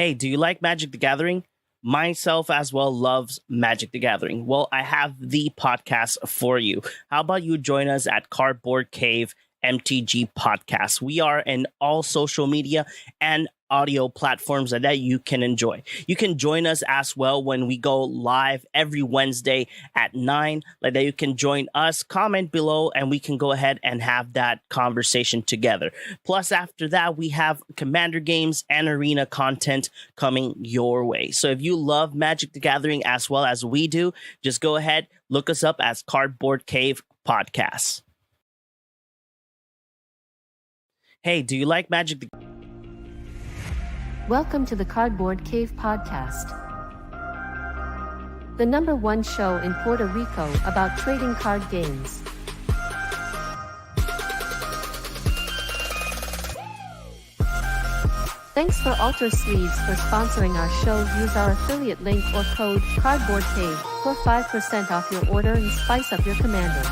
Hey, do you like Magic the Gathering? Myself as well loves Magic the Gathering. Well, I have the podcast for you. How about you join us at Cardboard Cave MTG Podcast? We are in all social media and audio platforms that you can enjoy. You can join us as well when we go live every Wednesday at 9. Like that, you can join us, comment below, and we can go ahead and have that conversation together. Plus, after that, we have Commander games and arena content coming your way. So if you love Magic the Gathering as well as we do, just go ahead, look us up as Cardboard Cave Podcasts. Hey, do you like Magic the Welcome to the Cardboard Cave Podcast, the #1 show in Puerto Rico about trading card games. Thanks for Alter Sleeves for sponsoring our show. Use our affiliate link or code CardboardCave for 5% off your order and spice up your commander.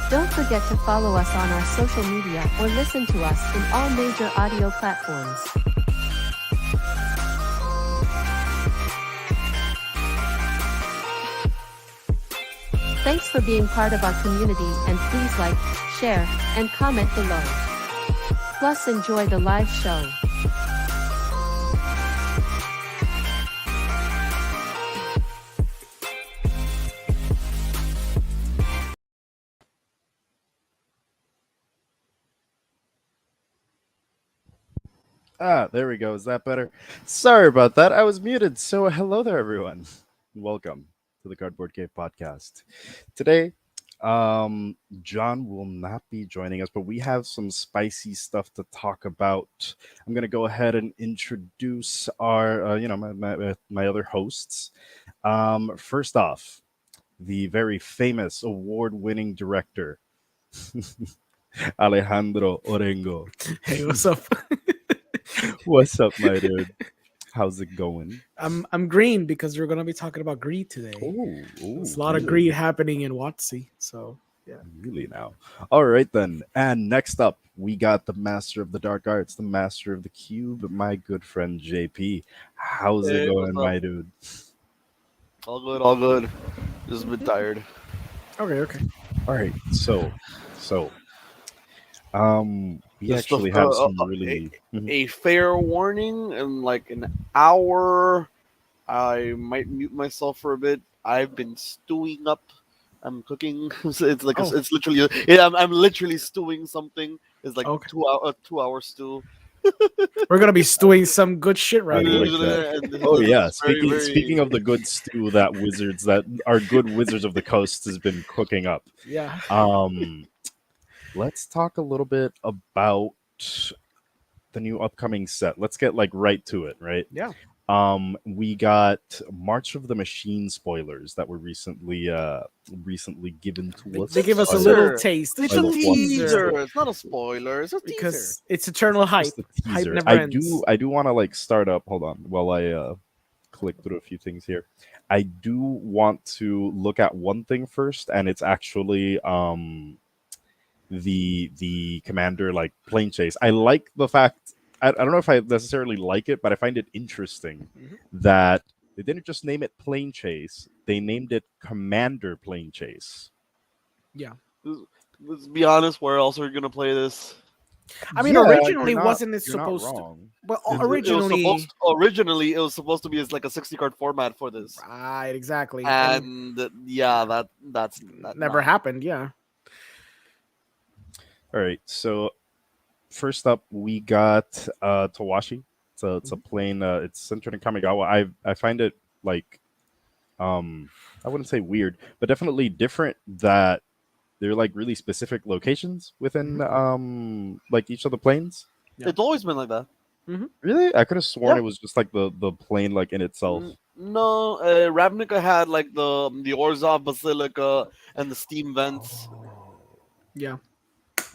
Don't forget to follow us on our social media or listen to us in all major audio platforms. Thanks for being part of our community, and please like, share, and comment below. Plus, enjoy the live show. There we go. Is that better? Sorry about that. I was muted. So hello there, everyone. Welcome to the Cardboard Cave Podcast. Today, John will not be joining us, but we have some spicy stuff to talk about. I'm going to go ahead and introduce our, my other hosts. First off, the very famous award-winning director, Alejandro Orengo. Hey, what's up? What's up, my dude? How's it going? I'm green because we're gonna be talking about greed today. There's a lot of greed happening in WotC. So yeah. Really now. All right then. And next up, we got the master of the dark arts, the master of the cube, my good friend JP. How's it going, my dude? All good, all good. Just a bit tired. Okay. All right. So we Just actually have some really a fair warning. In like an hour, I might mute myself for a bit. I've been stewing up. I'm cooking. So it's like it's literally I'm literally stewing something. It's like 2 hour stew. We're gonna be stewing some good shit right now. Oh yeah. Speaking of the good stew that our good Wizards of the Coast has been cooking up. Yeah. Let's talk a little bit about the new upcoming set. Let's get right to it, right? Yeah. We got March of the Machine spoilers that were recently given to us. They give us a little taste. It's a teaser. It's not a spoiler. It's a teaser. Because it's eternal hype. Hype never ends. I do want to start up. Hold on, while I click through a few things here. I do want to look at one thing first, and it's actually the commander plane chase. I like the fact I don't know if I necessarily like it, but I find it interesting that they didn't just name it plane chase, they named it commander plane chase. Yeah. Let's be honest, where else are you gonna play this? I mean, originally wasn't it supposed to? But originally it was supposed to be as like a 60 card format for this. Right, exactly. And that never happened, yeah. All right, so first up, we got Tawashi. It's a plane. It's centered in Kamigawa. I find it I wouldn't say weird, but definitely different that they're really specific locations within each of the planes. Yeah. It's always been like that. Really? I could have sworn it was just the plane in itself. No, Ravnica had the Orzhov Basilica and the steam vents. Yeah.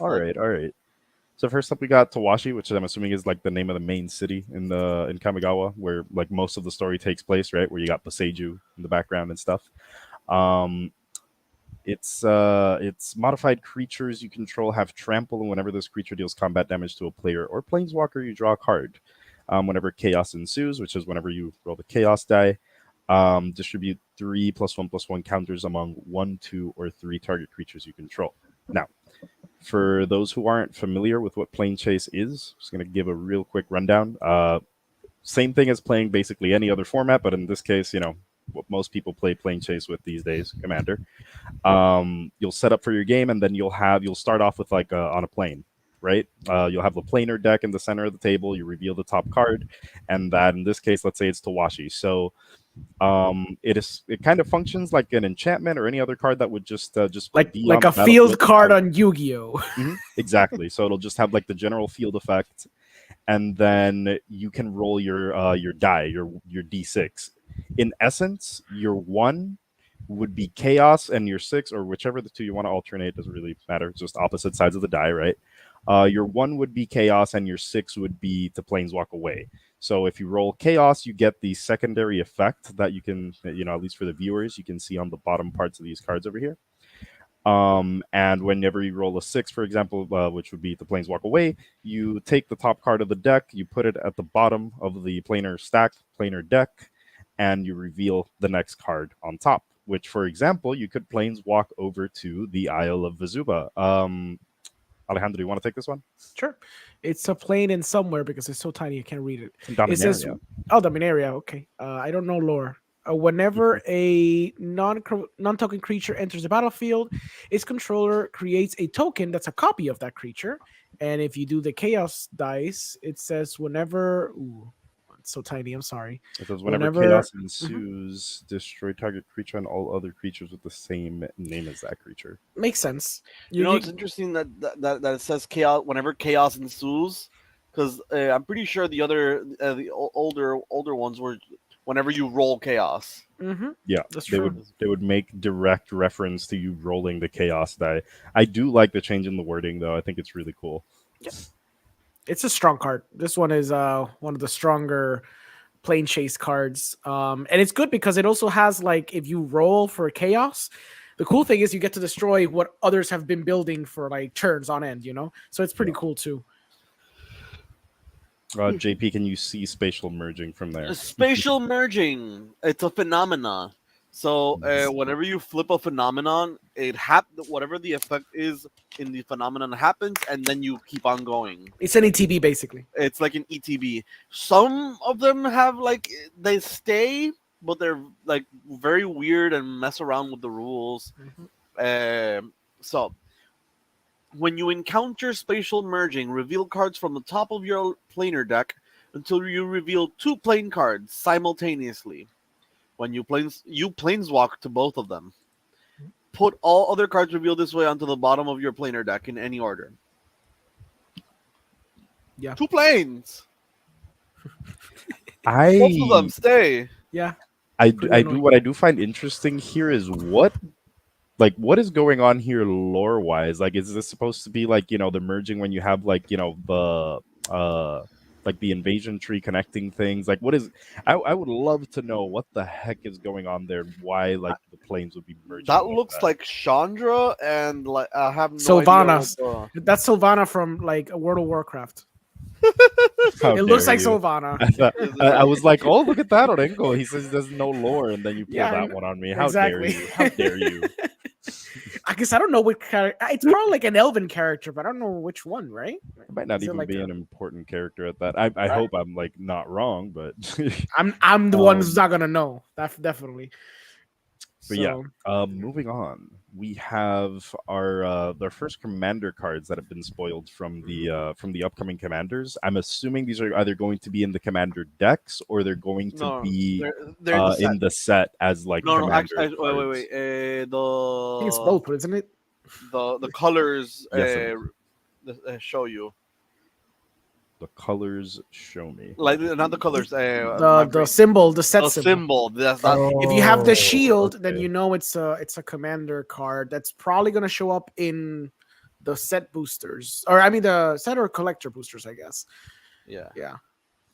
All right. So first up, we got Tawashi, which I'm assuming is the name of the main city in Kamigawa, where most of the story takes place, right? Where you got Boseiju in the background and stuff. It's modified creatures you control have trample, and whenever this creature deals combat damage to a player or planeswalker, you draw a card. Whenever chaos ensues, which is whenever you roll the chaos die, distribute 3+1/+1 counters among 1, 2, or 3 target creatures you control. Now, for those who aren't familiar with what Plane Chase is, I'm just going to give a real quick rundown. Same thing as playing basically any other format, but in this case, what most people play Plane Chase with these days, Commander. You'll set up for your game, and then you'll start off with on a plane, right? You'll have the planar deck in the center of the table. You reveal the top card, and that in this case, let's say it's Tawashi. So it kind of functions like an enchantment or any other card that would just like be on a the field battlefield. card on Yu-Gi-Oh. Mhm, exactly. So it'll just have like the general field effect, and then you can roll your die, your d6. In essence, your 1 would be chaos, and your 6, or whichever the two you want to alternate, doesn't really matter. It's just opposite sides of the die, right? Your 1 would be chaos, and your 6 would be to planeswalk away. So if you roll chaos, you get the secondary effect that you can, at least for the viewers, you can see on the bottom parts of these cards over here. And whenever you roll a 6, for example, which would be the planeswalk away, you take the top card of the deck, you put it at the bottom of the planar stack, planar deck, and you reveal the next card on top, which, for example, you could planeswalk over to the Isle of Vezuba. Alejandro, do you want to take this one? Sure. It's a plane in somewhere because it's so tiny I can't read it. Dominaria. It says, Dominaria. Okay. I don't know lore. Whenever a non-token creature enters the battlefield, its controller creates a token that's a copy of that creature. And if you do the chaos dice, it says whenever... Ooh, it's so tiny. I'm sorry. It says whenever chaos ensues, destroy target creature and all other creatures with the same name as that creature. Makes sense. It's interesting that it says chaos whenever chaos ensues, because I'm pretty sure the other the older ones were whenever you roll chaos. Mm-hmm. Yeah, that's true. They would make direct reference to you rolling the chaos die. I do like the change in the wording, though. I think it's really cool. Yeah. It's a strong card. This one is one of the stronger Plane Chase cards. And it's good because it also has, like, if you roll for chaos, the cool thing is you get to destroy what others have been building for like turns on end, So it's pretty cool too. JP, can you see spatial merging from there? Spatial merging. It's a phenomena. So whenever you flip a phenomenon, whatever the effect is in the phenomenon happens, and then you keep on going. It's an ETB basically. It's like an ETB. Some of them have they stay, but they're like very weird and mess around with the rules. Mm-hmm. So when you encounter spatial merging, reveal cards from the top of your planar deck until you reveal 2 plane cards simultaneously. When you planeswalk to both of them. Put all other cards revealed this way onto the bottom of your planar deck in any order. Yeah. 2 planes. Both of them stay. Yeah. I do what I do find interesting here is what is going on here lore wise? Like, is this supposed to be like, the merging when you have the invasion tree connecting things? Like, what is... I would love to know what the heck is going on there, why the planes would be merging. That looks like Chandra, and I have no Sylvanas. idea. That's Sylvana from World of Warcraft. It looks like Sylvana. I was like, oh, look at that, Orengo. He says there's no lore, and then you pull that one on me. How dare you? How dare you? I guess I don't know which character. It's probably like an elven character, but I don't know which one, right? It might not even be an important character at that. I hope I'm not wrong, but I'm the one who's not gonna know. That's definitely. But moving on, we have our first commander cards that have been spoiled from the upcoming commanders. I'm assuming these are either going to be in the commander decks or they're going to be they're in the set as like commander cards. Wait. I think it's both, isn't it? The colors show you. The colors show me. Like, not the colors. The symbol, the set symbol. If you have the shield, then it's a commander card that's probably gonna show up in the set boosters, or the set or collector boosters, I guess. Yeah.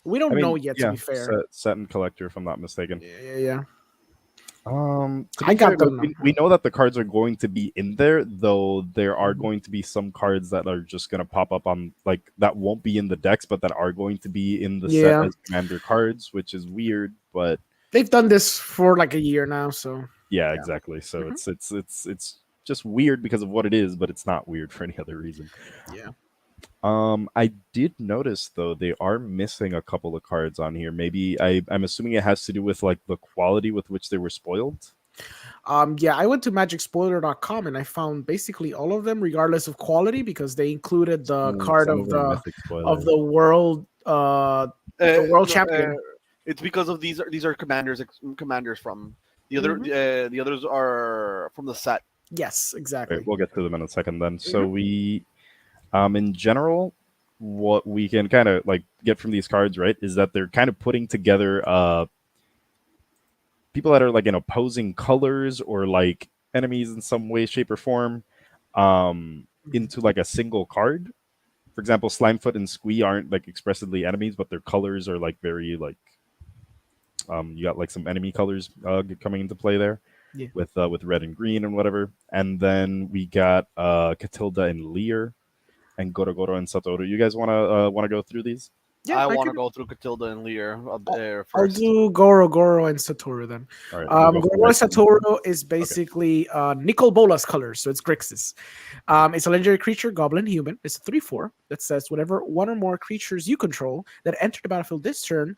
We don't know yet. To be fair, set and collector, if I'm not mistaken. Yeah. To I be fair, got like, them. we know that the cards are going to be in there, though there are Mhm. going to be some cards that are just going to pop up on like that won't be in the decks, but that are going to be in the set Yeah, as commander cards, which is weird, but they've done this for like a year now, so yeah, yeah. exactly. So Mhm. it's just weird because of what it is, but it's not weird for any other reason. Yeah. I did notice though they are missing a couple of cards on here. Maybe I'm assuming it has to do with like the quality with which they were spoiled. Yeah, I went to magicspoiler.com and I found basically all of them, regardless of quality, because they included the card Some of them are mythic of spoilers. the world No, champion. it's because of these are commanders from Mhm. the others are from the set. Yes, Right, exactly. we'll get to them in a second then. So Mhm. we in general, what we can kind of like get from these cards, right, is that they're kind of putting together people that are like in opposing colors or like enemies in some way, shape, or form into like a single card. For example, Slimefoot and Squee aren't like expressively enemies, but their colors are like very like you got like some enemy colors coming into play there Yeah. with red and green and whatever. And then we got Catilda and Lear and Gorogoro and Satoru. You guys wanna go through these? Yeah, I I want to could. go through Catilda and Lear I'll first. do Goro and Satoru then. All right, we'll go from Goro and right to left. Satoru is Okay. basically Nicol Bolas colors, so it's Grixis. It's a legendary creature, goblin, human. It's a 3/4 that says whenever one or more creatures you control that enter the battlefield this turn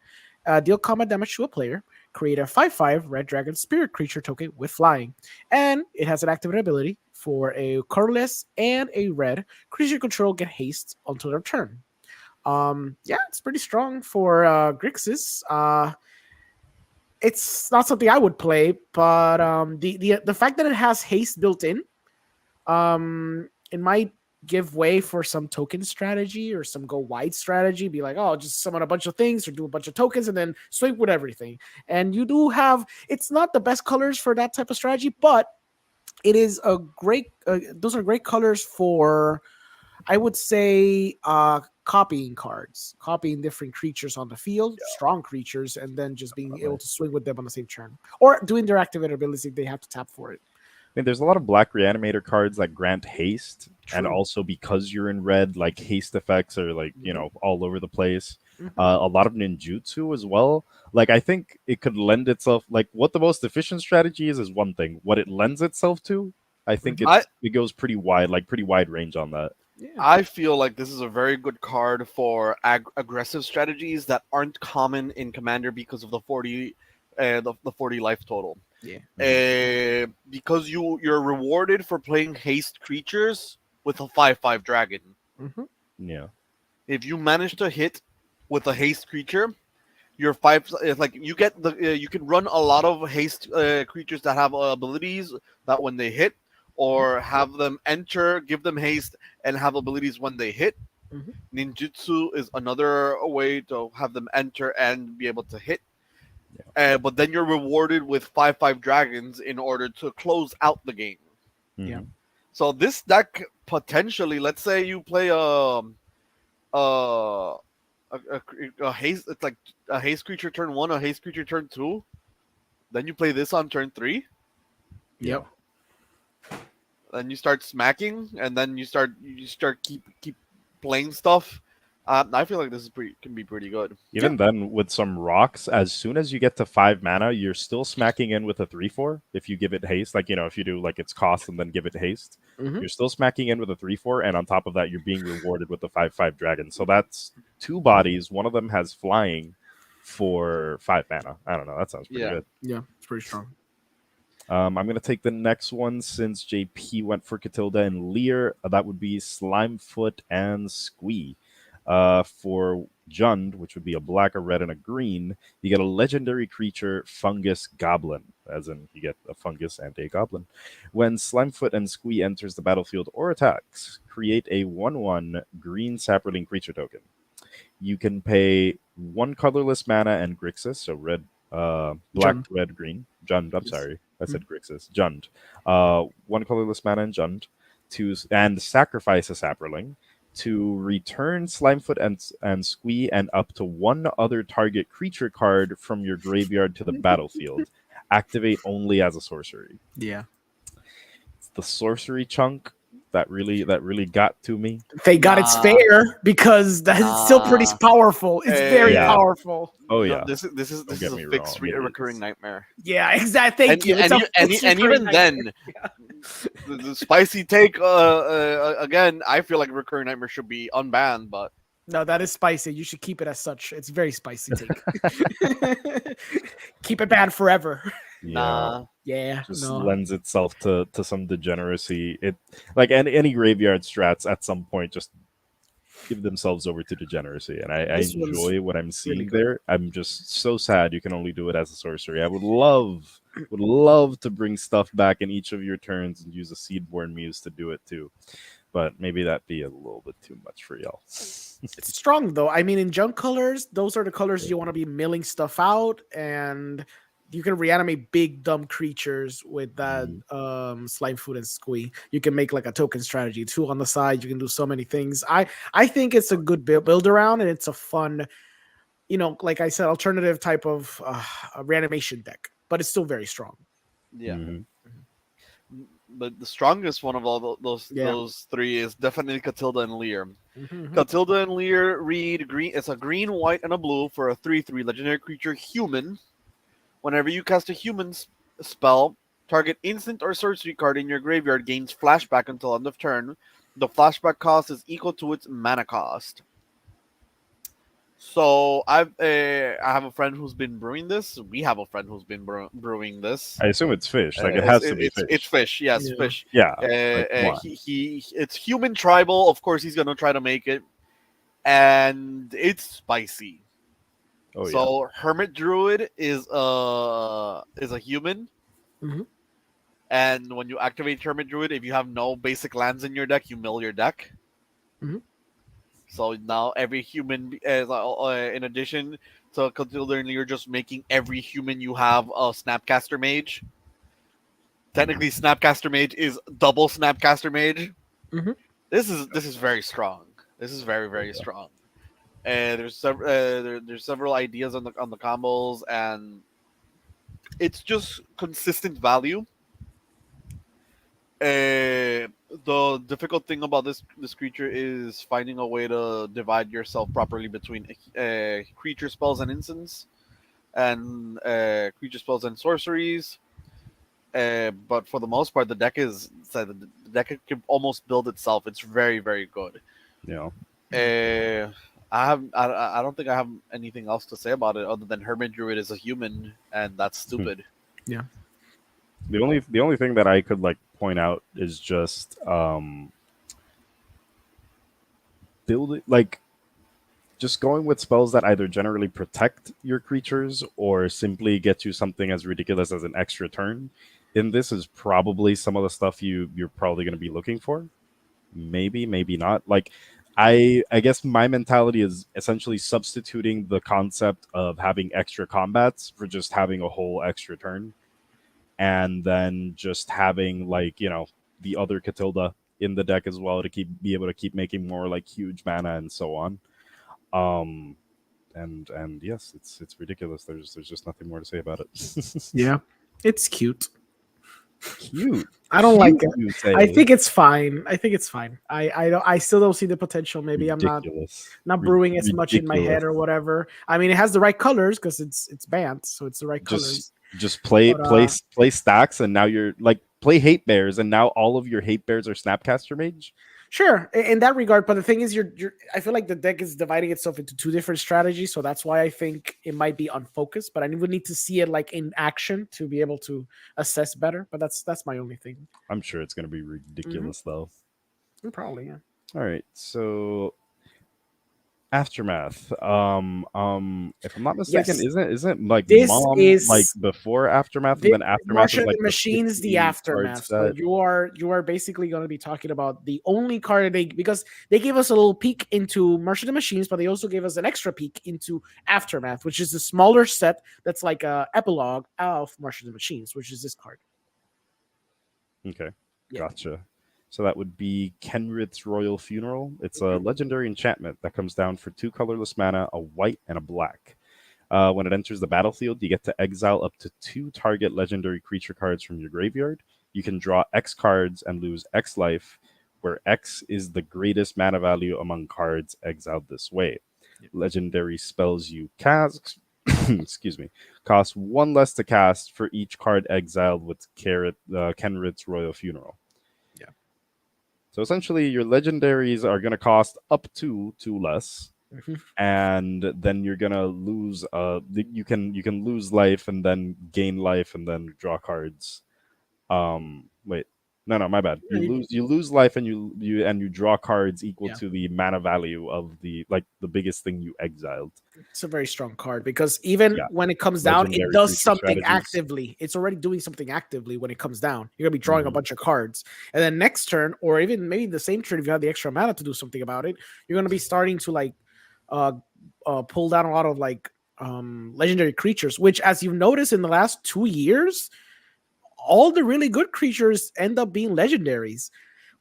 deal combat damage to a player, create a 5/5 red dragon spirit creature token with flying. And it has an activate ability for a colorless and a red creature control get haste until their turn. Yeah, it's pretty strong for Grixis. It's not something I would play, but the fact that it has haste built in, it might give way for some token strategy or some go wide strategy. Be like, oh, just summon a bunch of things or do a bunch of tokens and then sweep with everything. And you do have, it's not the best colors for that type of strategy, but it is a great. Those are great colors for, I would say, copying cards, copying different creatures on the field, strong creatures, and then just being able to swing with them on the same turn, or doing their activated abilities if they have to tap for it. I mean, there's a lot of black reanimator cards that grant haste, and True. also because you're in red, like haste effects are like Mhm. all over the place. Mhm. A lot of ninjutsu as well. Like I think it could lend itself. Like what the most efficient strategy is one thing. What it lends itself to, I think Mhm. I it goes pretty wide, like pretty wide range on that. Yeah. I feel like this is a very good card for aggressive strategies that aren't common in Commander because of the 40 life total. Yeah. Because you're rewarded for playing haste creatures with a 5/5 dragon. Mhm. Yeah. If you manage to hit with a haste creature, your five it's like you get the you can run a lot of haste creatures that have abilities that when they hit, or have them enter, give them haste, and have abilities when they hit. Mhm. Ninjutsu is another way to have them enter and be able to hit. But then you're rewarded with 5/5 dragons in order to close out the game. Yeah. Mhm. So this deck potentially, let's say you play a, a haste. It's like a haste creature turn 1, a haste creature turn 2. Then you play this on turn 3. Yep. Then you start smacking, and then you start keep playing stuff. I feel like this is can be pretty good. Even then, with some rocks, as soon as you get to 5 mana, you're still smacking in with a 3/4. If you give it haste, like if you do like its cost and then give it haste, Mhm. you're still smacking in with a 3/4, and on top of that, you're being rewarded with the 5/5 dragon. So that's two bodies. One of them has flying for 5 mana. I don't know. That sounds pretty Yeah. good. Yeah. It's pretty strong. I'm going to take the next one since JP went for Catilda and Lear. That would be Slimefoot and Squee. For Jund, which would be a black, a red, and a green, you get a legendary creature, Fungus Goblin, as in you get a fungus and a goblin. When Slimefoot and Squee enters the battlefield or attacks, create a 1/1 green sapperling creature token. You can pay one colorless mana and Grixis, so red, black, Jund. red, green. Jund, I'm Yes. sorry. I said Grixis. Jund. One colorless mana and Jund and sacrifice a sapperling to return Slimefoot and Squee and up to one other target creature card from your graveyard to the battlefield. activate only as a sorcery. Yeah. It's the sorcery chunk that really got to me. Thank God it's Nah. fair because that's still pretty Nah. powerful. It's very Yeah. powerful. Oh No, yeah. this is Don't get a me fixed wrong, it recurring is. nightmare. Yeah, exactly. Thank you. It's a fixed And recurring even nightmare. then, the spicy take. Again, I feel like recurring nightmare should be unbanned, but No, that is spicy. You should keep it as such. It's very spicy take. Keep it banned forever. Yeah. nah. Yeah, Just no. lends itself to some degeneracy. It like any graveyard strats at some point just give themselves over to degeneracy, and I This one's enjoy what I'm seeing good. there. I'm just so sad you can only do it as a sorcery. I would love to bring stuff back in each of your turns and use a Seedborn Muse to do it too, but maybe that'd be a little bit too much for y'all. It's strong though. I mean, in junk colors, those are the colors you want to be milling stuff out, and you can reanimate big dumb creatures with that slime food and squee. You can make like a token strategy too on the side. You can do so many things. I think it's a good build around, and it's a fun, like I said, alternative type of reanimation deck, but it's still very strong. Yeah. Mhm. But the strongest one of all Yeah. those three is definitely Catilda and Lear. Mhm. Catilda and Lear read green. It's a green, white, and a blue for a 3/3 legendary creature human. Whenever you cast a human spell, target instant or sorcery card in your graveyard gains flashback until end of turn. The flashback cost is equal to its mana cost. So I have a friend who's been brewing this. We have a friend who's been brewing this. I assume it's fish. Like it has to be fish. It's fish. Yes, Yeah. fish. Yeah. Like, come on. It's human tribal. Of course, he's gonna try to make it, and it's spicy. Oh yeah. So Hermit Druid is a human, Mhm. and when you activate Hermit Druid, if you have no basic lands in your deck, you mill your deck. Mhm. So now every human, in addition to Catilda and Lear, just making every human you have a Snapcaster Mage. Technically, Snapcaster Mage is double Snapcaster Mage. Mhm. This is very strong. This is very strong. There's several ideas on the combos, and it's just consistent value. The difficult thing about this creature is finding a way to divide yourself properly between creature spells and instants, and creature spells and sorceries. But for the most part, the deck can almost build itself. It's very good. Yeah. I don't think I have anything else to say about it other than Hermit Druid is a human, and that's stupid. Yeah. The only thing that I could like point out is just building like just going with spells that either generally protect your creatures or simply get you something as ridiculous as an extra turn. And this is probably some of the stuff you're probably going to be looking for. Maybe not. Like I guess my mentality is essentially substituting the concept of having extra combats for just having a whole extra turn. And then just having like, the other Catilda in the deck as well to be able to keep making more like huge mana and so on. And yes, it's ridiculous. There's just nothing more to say about it. Yeah. It's cute. Cute. I don't like it. You say. I think it's fine. I still don't see the potential. Maybe Ridiculous. I'm not brewing as much in my head Ridiculous. or whatever. I mean, it has the right colors because it's banned, so it's the right colors. Just play But, play stacks, and now you're like play hate bears, and now all of your hate bears are Snapcaster Mage. Sure, in that regard. But the thing is, you're I feel like the deck is dividing itself into two different strategies, so that's why I think it might be unfocused. But I would need to see it like in action to be able to assess better. But that's my only thing. I'm sure it's gonna be ridiculous though. Probably, yeah. All right, so Aftermath. If I'm not mistaken, Yes. isn't like This Mom is- like before Aftermath, and then Aftermath March is of like the Machines, the 50 card Aftermath. set? So you are basically going to be talking about the only card because they gave us a little peek into March of the Machines, but they also gave us an extra peek into Aftermath, which is a smaller set that's like a epilogue of March of the Machines, which is this card. Okay, Yeah. gotcha. So that would be Kenrith's Royal Funeral. It's a legendary enchantment that comes down for 2 colorless mana, a white and a black. When it enters the battlefield, you get to exile up to 2 target legendary creature cards from your graveyard. You can draw X cards and lose X life, where X is the greatest mana value among cards exiled this way. Legendary spells you cast, excuse me, cost 1 less to cast for each card exiled with Kenrit's Royal Funeral. Yeah. So essentially, your legendaries are going to cost up to 2 less. And then you're gonna lose. You can lose life and then gain life and then draw cards. Wait, no, my bad. You lose life and you draw cards equal to the mana value of the biggest thing you exiled. It's a very strong card because even when it comes down, Legendary it does creature something strategies. actively. It's already doing something actively when it comes down. You're gonna be drawing a bunch of cards, and then next turn, or even maybe the same turn, if you have the extra mana to do something about it, you're gonna be starting to pull down a lot of legendary creatures, which, as you've noticed in the last 2 years, all the really good creatures end up being legendaries,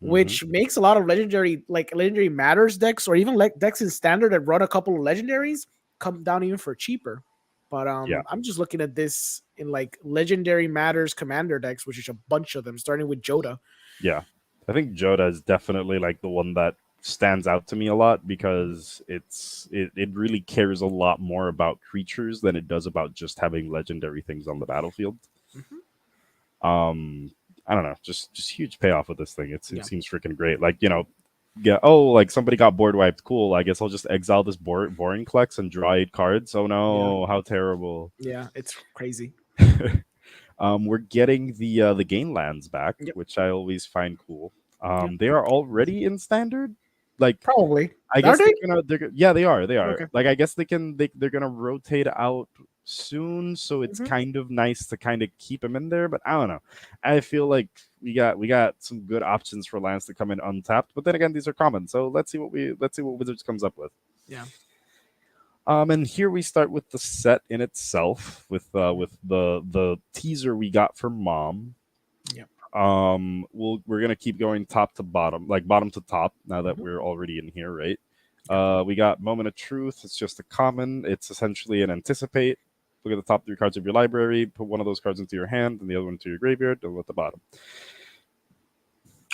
which makes a lot of legendary matters decks, or even decks in standard that run a couple of legendaries, come down even for cheaper. But I'm just looking at this in legendary matters commander decks, which is a bunch of them, starting with Joda. Yeah, I think Joda is definitely the one that stands out to me a lot because it really cares a lot more about creatures than it does about just having legendary things on the battlefield. I don't know, just huge payoff with this thing. It seems freaking great. Somebody got board wiped. Cool. I guess I'll just exile this boring Klex and draw 8 cards. Oh no, how terrible. Yeah, it's crazy. We're getting the gain lands back, which I always find cool. They are already in standard. Probably. I guess they are. Okay. I guess they're gonna rotate out soon, so it's kind of nice to kind of keep them in there. But I don't know. I feel like we got some good options for lands to come in untapped. But then again, these are common, so let's see what Wizards comes up with. Yeah. And here we start with the set in itself, with the teaser we got from Mom. Yep. We're gonna keep going top to bottom, bottom to top, now that we're already in here, right? We got Moment of Truth. It's just a common. It's essentially an anticipate. Look at the top 3 cards of your library, put one of those cards into your hand and the other one into your graveyard, and at the bottom.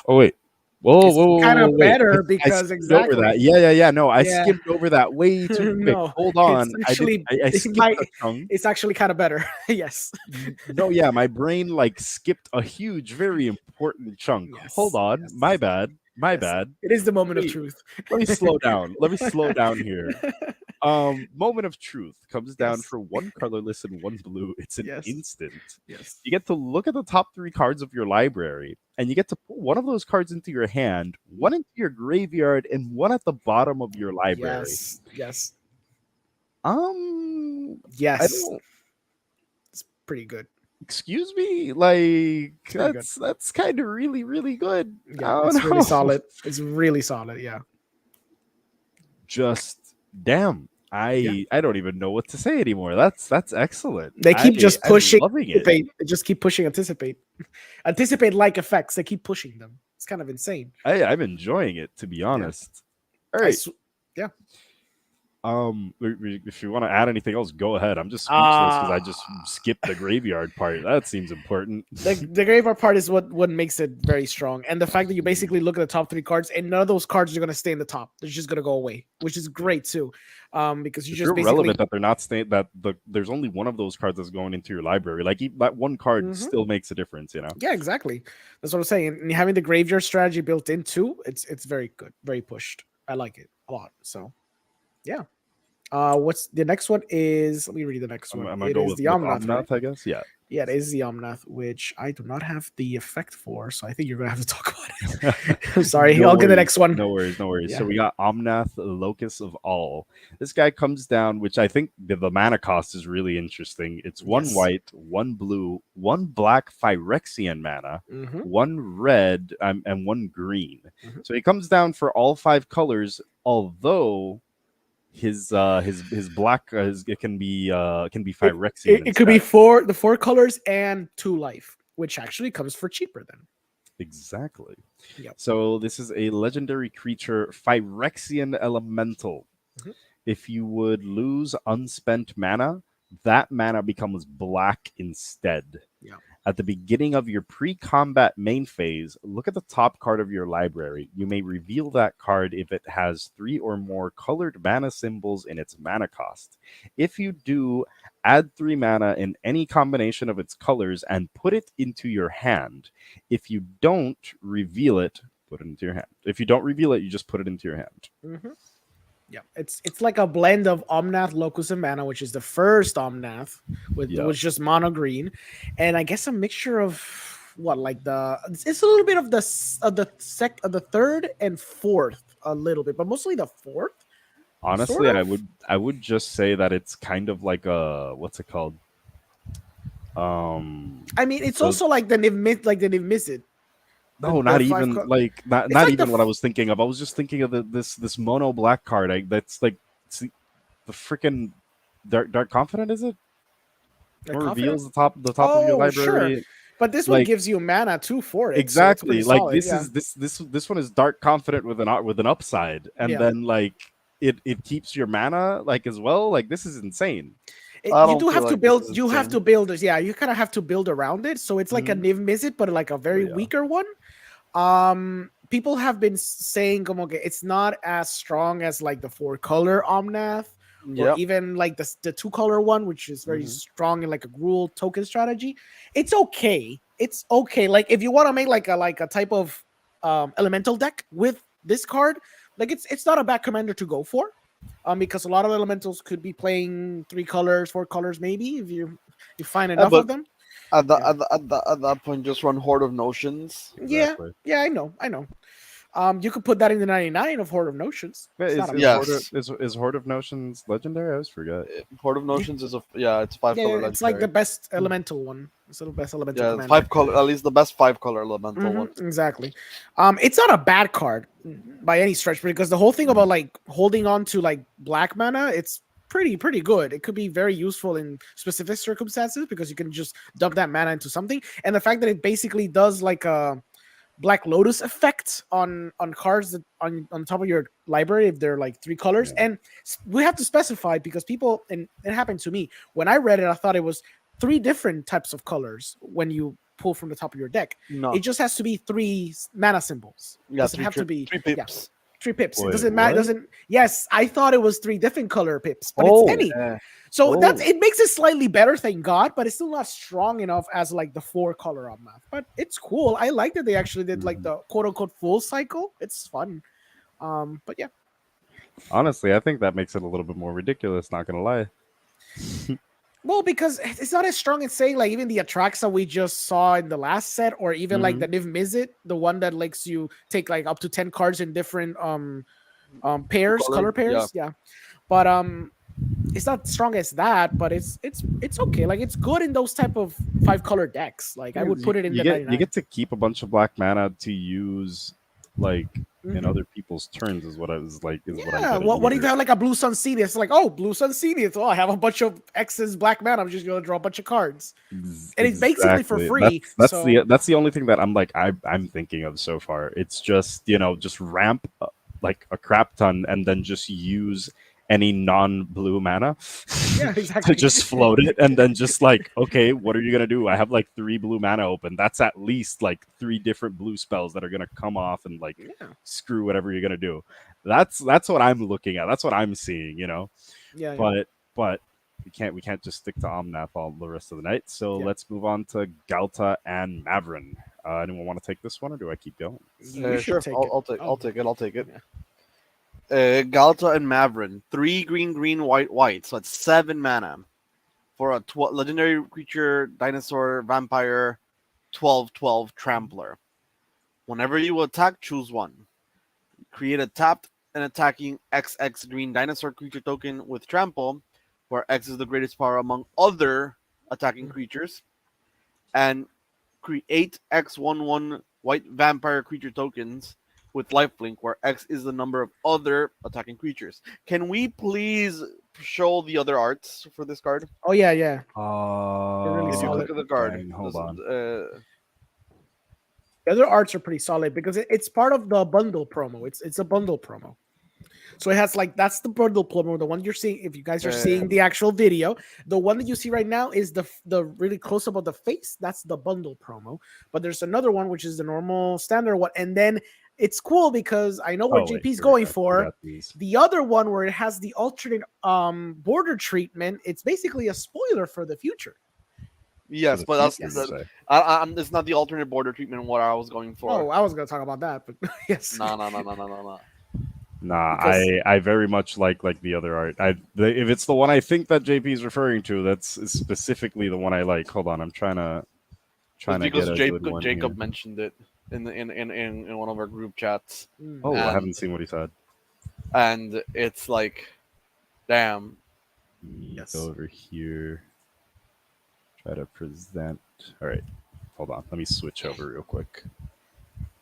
Oh wait. Whoa, kind of wait. better I because skipped exactly. over that. Yeah. No, I skipped over that way too quick. No, Hold on. I skipped a chunk. It's actually kind of better. Yes. No, yeah, my brain skipped a huge, very important chunk. Yes, Hold on. yes. My bad. It is the moment of truth. Let me slow down. Here. Moment of Truth comes down for 1 colorless and 1 blue. It's an instant. Yes. You get to look at the top 3 cards of your library, and you get to put one of those cards into your hand, 1 into your graveyard, and 1 at the bottom of your library. Yes. Yes. It's pretty good. Excuse me, that's kind of really, really good. Yeah, it's really solid. It's really solid. Yeah. Just damn. I don't even know what to say anymore. That's excellent. They keep just pushing. I'm loving it. They just keep pushing anticipate like effects. They keep pushing them. It's kind of insane. I'm enjoying it, to be honest. All right. Yeah. If you want to add anything else, go ahead. I'm just speechless because I just skipped the graveyard part. That seems important. The graveyard part is what makes it very strong, and the fact that you basically look at the top 3 cards, and none of those cards are going to stay in the top. They're just going to go away, which is great too. Because you just basically relevant that they're not staying. There's only one of those cards that's going into your library. That one card still makes a difference. Yeah, exactly. That's what I'm saying. And having the graveyard strategy built in too, it's very good, very pushed. I like it a lot. So, yeah. What's the next one is? Let me read the next one. It is the Omnath, right? I guess. Yeah. Yeah, it is the Omnath, which I do not have the effect for, so I think you're gonna have to talk about it. I'm sorry. I'll get the next one. No worries. Yeah. So we got Omnath, Locus of All. This guy comes down, which I think the mana cost is really interesting. It's 1 white, 1 blue, 1 black Phyrexian mana, 1 red, and 1 green. So he comes down for all 5 colors, although his black it can be Phyrexian. It could be the 4 colors and 2 life, which actually comes for cheaper then. Exactly. Yep. So this is a legendary creature, Phyrexian Elemental. if you would lose unspent mana, that mana becomes black instead. Yeah. At the beginning of your pre-combat main phase, look at the top card of your library. You may reveal that card if it has 3 or more colored mana symbols in its mana cost. If you do, add 3 mana in any combination of its colors and put it into your hand. If you don't reveal it, put it into your hand. If you don't reveal it, you just put it into your hand. Mm-hmm. Yeah, it's like a blend of Omnath, Locus, and Mana, which is the first Omnath with was just mono green, and I guess a mixture of what, like it's a little bit of the third and fourth, a little bit, but mostly the fourth. Honestly, sort of? I would just say that it's kind of like a, what's it called? I mean, it's so- also like the Niv Mizzet. No, The not five even like not It's not like even the what I was thinking of. I was just thinking of this mono black card. That's like it's the freaking dark confident, is it? Like Or confident? reveals the top of your Oh, sure. library. But this one Like- gives you mana too for it. Exactly. So it's Like solid, this yeah. is this one is dark confident with an upside, and Yeah. then like it keeps your mana like as well. Like this is insane. You don't do feel have to like build. this is You have insane. to build this. Yeah, you kind of have to build around it. So it's like a Niv Mizzet, but like a very yeah. weaker one. People have been saying, como que it's not as strong as like the 4-color Omnath, or Yep. even like the 2-color one, which is very strong in like a Gruul token strategy. It's okay. It's okay. Like if you want to make like a type of elemental deck with this card, like it's not a bad commander to go for. Because a lot of elementals could be playing 3 colors, 4 colors, maybe if you find enough but of them. At that point, just run Horde of Notions. Exactly. Yeah, I know. You could put that in the 99 of Horde of Notions. Wait, It's is, not a is, Yes. Horde is Horde of Notions legendary? I always forget. Horde of Notions is it's 5-color. Yeah, it's like the legendary. best elemental one. It's the best elemental it's commander. 5-color, at least the best 5-color elemental one. Exactly. It's not a bad card by any stretch, because the whole thing about like holding on to like black mana, it's pretty good. It could be very useful in specific circumstances because you can just dump that mana into something. And the fact that it basically does like a Black Lotus effect on cards that on top of your library if they're like 3 colors. And we have to specify, because people, and it happened to me when I read it, I thought it was 3 different types of colors when you pull from the top of your deck. No, It just has to be 3 mana symbols. It doesn't have to be 3 pips. 3 pips. Wait, It doesn't matter. what? Doesn't. Yes, I thought it was 3 different color pips, but Oh, it's any. So it makes it slightly better, thank God, but it's still not strong enough as like the 4-color Omnath. But it's cool. I like that they actually did like the quote unquote full cycle. It's fun. But yeah. Honestly, I think that makes it a little bit more ridiculous. Not gonna lie. Well, because it's not as strong as saying like even the Atraxa we just saw in the last set, or even like the Niv Mizzet, the one that lets you take like up to 10 cards in different pairs, color pairs. Yeah. But it's not strong as that, but it's okay. Like it's good in those type of 5-color decks. Like I would put it in you the get 99. you get to keep a bunch of black mana to use like in Mhm. other people's turns is what I was like. Is what I'm Yeah, getting what if you here. have like a Blue Sun Seed? It's like, oh, Blue Sun Seed. It's I have a bunch of X's black mana. I'm just gonna draw a bunch of cards. And it's basically for free, That's so- that's the only thing that I'm like I'm thinking of so far. It's just just ramp like a crap ton and then just use any non-blue mana Yeah, exactly. to just float it, and then just like, okay, what are you gonna do? I have like 3 blue mana open. That's at least like 3 different blue spells that are gonna come off and like screw whatever you're gonna do. That's what I'm looking at. That's what I'm seeing. Yeah. But we can't just stick to Omnath all the rest of the night. So Yeah. let's move on to Galta and Mavrin. Anyone want to take this one, or do I keep going? You should Sure, take I'll it. take it. I'll take it. Yeah. Galta and Mavrin, 3 green, white. So it's 7 mana for a legendary creature, dinosaur, vampire, 12/12 trampler. Whenever you attack, choose one. Create a tapped and attacking XX green dinosaur creature token with trample, where X is the greatest power among other attacking creatures, and create X11 white vampire creature tokens with lifelink, where X is the number of other attacking creatures. Can we please show the other arts for this card? Oh yeah. If you solid. look at the card, Fine, hold this- on. The other arts are pretty solid because it's part of the bundle promo. It's a bundle promo. So it has like that's the bundle promo, the one you're seeing. If you guys are Yeah. seeing the actual video, the one that you see right now is the really close up of the face. That's the bundle promo. But there's another one which is the normal standard one, and then it's cool because I know where Oh, wait, JP's here we going go. We for. got these. The other one where it has the alternate border treatment, it's basically a spoiler for the future. Yes, the but that's future, you say. it's not the alternate border treatment. What I was going for. Oh, I was gonna talk about that, but yes. No. Nah, Because- I very much like the other art. If it's the one I think that JP is referring to, that's specifically the one I like. Hold on, I'm trying to Because get a good one Jacob here. mentioned it in one of our group chats, Oh, I and- haven't seen what he said. and it's like, damn. Yes. Go over here. Try to present. All right, hold on. Let me switch over real quick.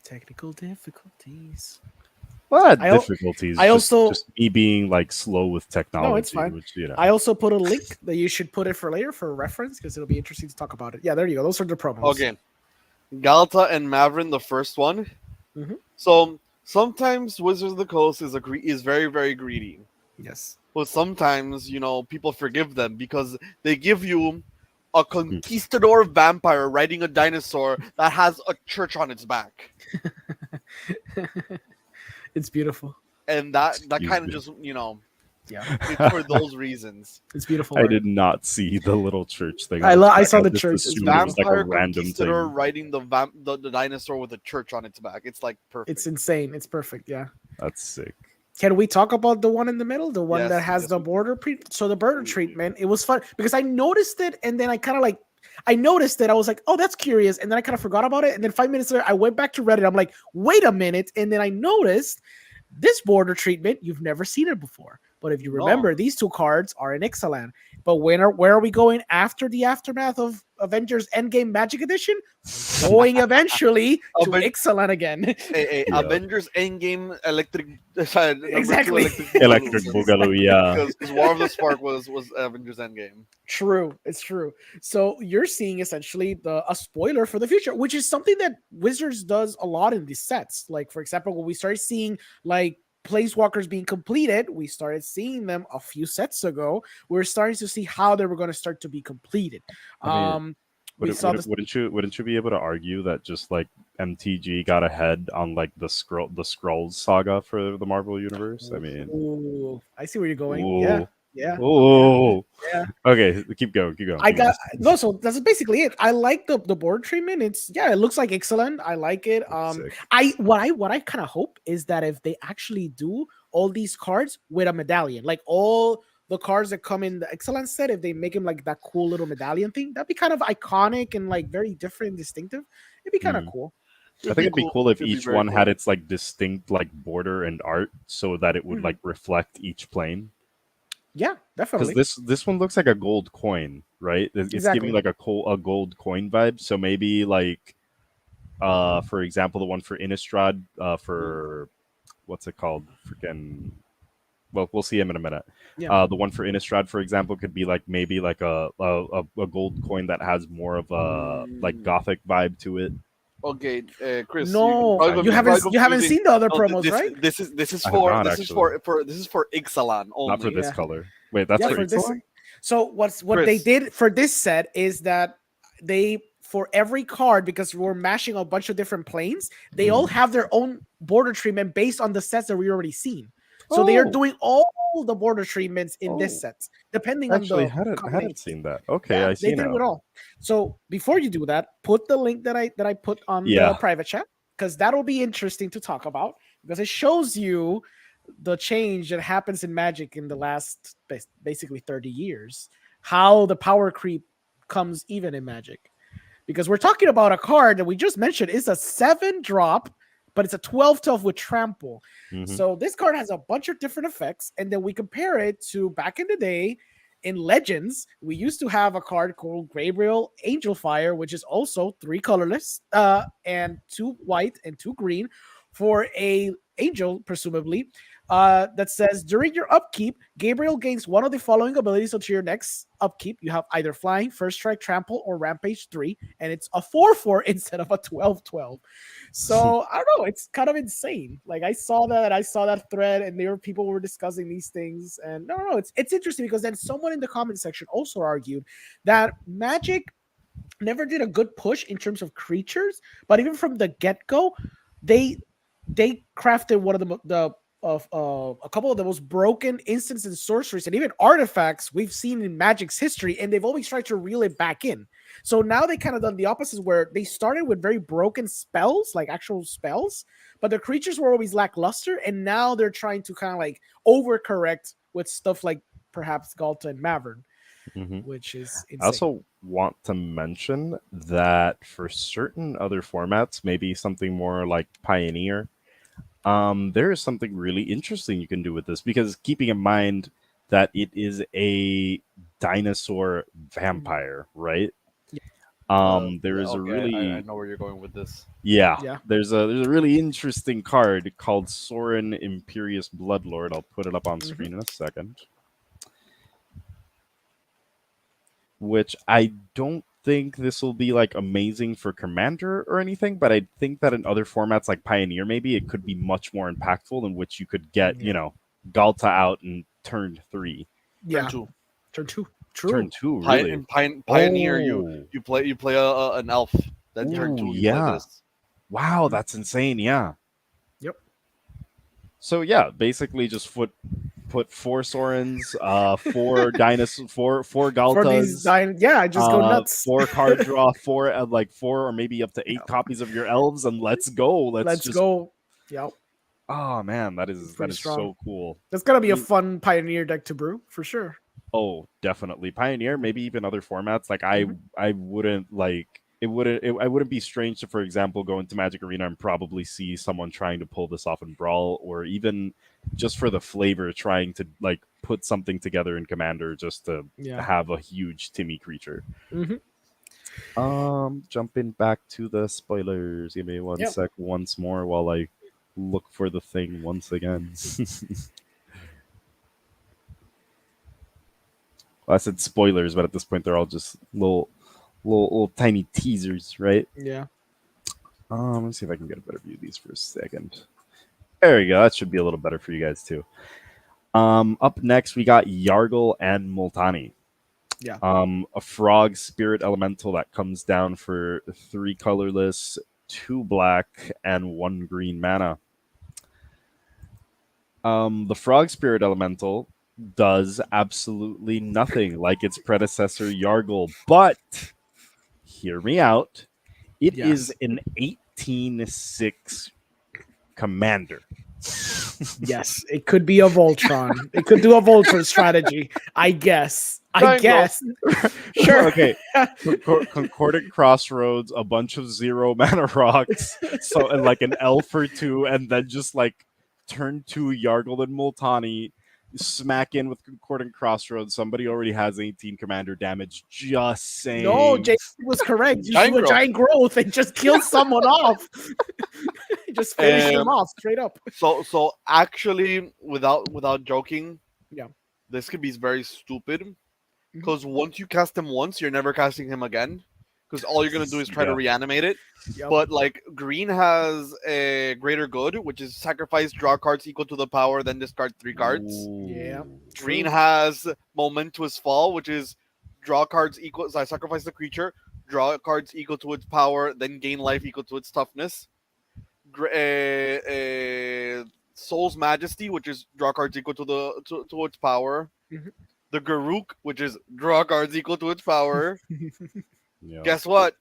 Technical difficulties. Well, I al- difficulties. I also- just me being like slow with technology. fine. Which, you know. I also put a link that you should put it for later for reference because it'll be interesting to talk about it. Yeah, there you go. Those are the promos. Okay, Galata and Mavrin, the first one. Mhm. So sometimes Wizards of the Coast is very, very greedy, Yes. but sometimes people forgive them because they give you a conquistador vampire riding a dinosaur that has a church on its back, It's beautiful. and that Excuse kind of me. just Yeah, it's for those reasons. it's beautiful. I art. did not see the little church thing. I on lo- its I back. saw the just church. It's assumed it was like a Vampire random conquistador thing. riding the dinosaur with a church on its back. It's like perfect. It's insane. It's perfect. Yeah. That's sick. Can we talk about the one in the middle, the one Yes, that has yes, the we- border so the border treatment? It was fun because I noticed it, and then I noticed it. I was like, oh, that's curious, and then I kind of forgot about it. And then 5 minutes later, I went back to Reddit. I'm like, wait a minute, and then I noticed this border treatment. You've never seen it before, but if you No. remember, these two cards are in Ixalan. But where are we going after the aftermath of Avengers Endgame Magic Edition? Going eventually to Aven- Ixalan again. Yeah. Avengers Endgame Electric. Number two Exactly. Electric Boogaloo, yeah. Because War of the Spark was Avengers Endgame. True, it's true. So you're seeing essentially a spoiler for the future, which is something that Wizards does a lot in these sets. Like, for example, when we started seeing like planeswalkers being completed, we started seeing them a few sets ago. We're starting to see how they were going to start to be completed. I mean, We saw this. Wouldn't you be able to argue that just like MTG got ahead on like the Skrulls saga for the Marvel universe? I mean, Ooh, I see where you're going. ooh. Yeah, yeah. Oh, Yeah. Okay, keep going. I got no, so that's basically it. I like the board treatment. It looks like excellent. I like it. Sick. What I kind of hope is that if they actually do all these cards with a medallion, like all the cards that come in the excellent set, if they make them like that cool little medallion thing, that'd be kind of iconic and like very different and distinctive. It'd be kind of cool. I think it'd be cool if It'd be each very one cool. had its like distinct like border and art, so that it would Mhm. like reflect each plane. Yeah, definitely. Because this one looks like a gold coin, right? It's Exactly. giving like a gold coin vibe. So maybe like, for example, the one for Innistrad, for what's it called? Freaking. Well, we'll see him in a minute. Yeah. The one for Innistrad, for example, could be like maybe like a gold coin that has more of a like gothic vibe to it. Okay, Chris. No, probably you haven't confusing- seen the other No, promos, this, right? This is I have for not, this is for Ixalan only. Not for this Yeah. color. Wait, that's Yeah, for for this. Ixalan? So what Chris. they did for this set is that they for every card, because we're mashing a bunch of different planes, they all have their own border treatment based on the sets that we already seen. So they are Oh. doing all the border treatments in this Oh. set, depending Actually, on the hadn't combination. seen that. Okay, Yeah, I see they did now. it all. So before you do that, put the link that I put on Yeah. the private chat, because that'll be interesting to talk about, because it shows you the change that happens in Magic in the last basically 30 years, how the power creep comes even in Magic. Because we're talking about a card that we just mentioned is a 7-drop, but it's a 12/12 with trample. Mhm. So this card has a bunch of different effects, and then we compare it to back in the day in Legends. We used to have a card called Gabriel Angel Fire, which is also 3 colorless, and 2 white and 2 green for a angel, presumably, that says during your upkeep, Gabriel gains one of the following abilities until your next upkeep. You have either flying, first strike, trample, or rampage 3, and it's a 4/4 instead of a 12/12. So I don't know, it's kind of insane. Like I saw that thread, and people were discussing these things, and no, it's interesting because then someone in the comment section also argued that Magic never did a good push in terms of creatures, but even from the get-go, they crafted one of the of a couple of the most broken instants and sorceries and even artifacts we've seen in Magic's history, and they've always tried to reel it back in. So now they kind of done the opposite, where they started with very broken spells, like actual spells, but the creatures were always lackluster, and now they're trying to kind of like overcorrect with stuff like perhaps Galta and Mavern, which is insane. I also want to mention that for certain other formats, maybe something more like Pioneer, there is something really interesting you can do with this, because keeping in mind that it is a dinosaur vampire, right? There is a really I know where you're going with this. Yeah. There's a really interesting card called Sorin Imperious Bloodlord. I'll put it up on screen in a second. Which I don't think this will be like amazing for Commander or anything, but I think that in other formats like Pioneer, maybe it could be much more impactful, in which you could get, Galta out in turn 3. Yeah. Turn 2. True. Turn 2, really. In Pioneer, you play an elf. Then turn 2, you play this. Wow, that's insane. Yeah. Yep. So yeah, basically just put 4 Sorins, 4 dinosaur, 4 Galtas. Just go nuts. 4 card draw, 4 4 or maybe up to 8 copies of your elves, and let's go. Let's go. Yep. Oh man, that is so cool. That's gonna be a fun Pioneer deck to brew for sure. Oh, definitely Pioneer. Maybe even other formats. Like I wouldn't like. I wouldn't be strange to, for example, go into Magic Arena and probably see someone trying to pull this off in Brawl, or even just for the flavor, trying to like put something together in Commander just to have a huge Timmy creature. Jumping back to the spoilers. Give me one sec once more while I look for the thing once again. Well, I said spoilers, but at this point they're all just little tiny teasers, right? Yeah. Let's see if I can get a better view of these for a second. There we go. That should be a little better for you guys too. Up next we got Yargle and Multani. Yeah. A frog spirit elemental that comes down for 3 colorless, 2 black, and 1 green mana. The frog spirit elemental does absolutely nothing like its predecessor Yargle, but hear me out. It is an 18/6 commander. Yes, it could be a Voltron. It could do a Voltron strategy, I guess. Sure. Okay. Concordant Crossroads, a bunch of 0 mana rocks, so and like an elf or 2, and then just like turn 2 Yargle and Multani, smack in with Concordant Crossroads. Somebody already has 18 commander damage. Just saying. No, Jay was correct. You do a giant growth and just kill someone off. Just finish him off straight up. So actually, without joking, yeah, this could be very stupid, because once you cast him once, you're never casting him again, because all you're gonna do is try to reanimate it. Yep. But like green has a greater good, which is sacrifice, draw cards equal to the power, then discard 3 cards. Ooh. Yeah. Green has momentous fall, which is draw cards equal. So I sacrifice the creature, draw cards equal to its power, then gain life equal to its toughness. Soul's Majesty, which is draw cards equal to its power. The Garuk, which is draw cards equal to its power. Guess what?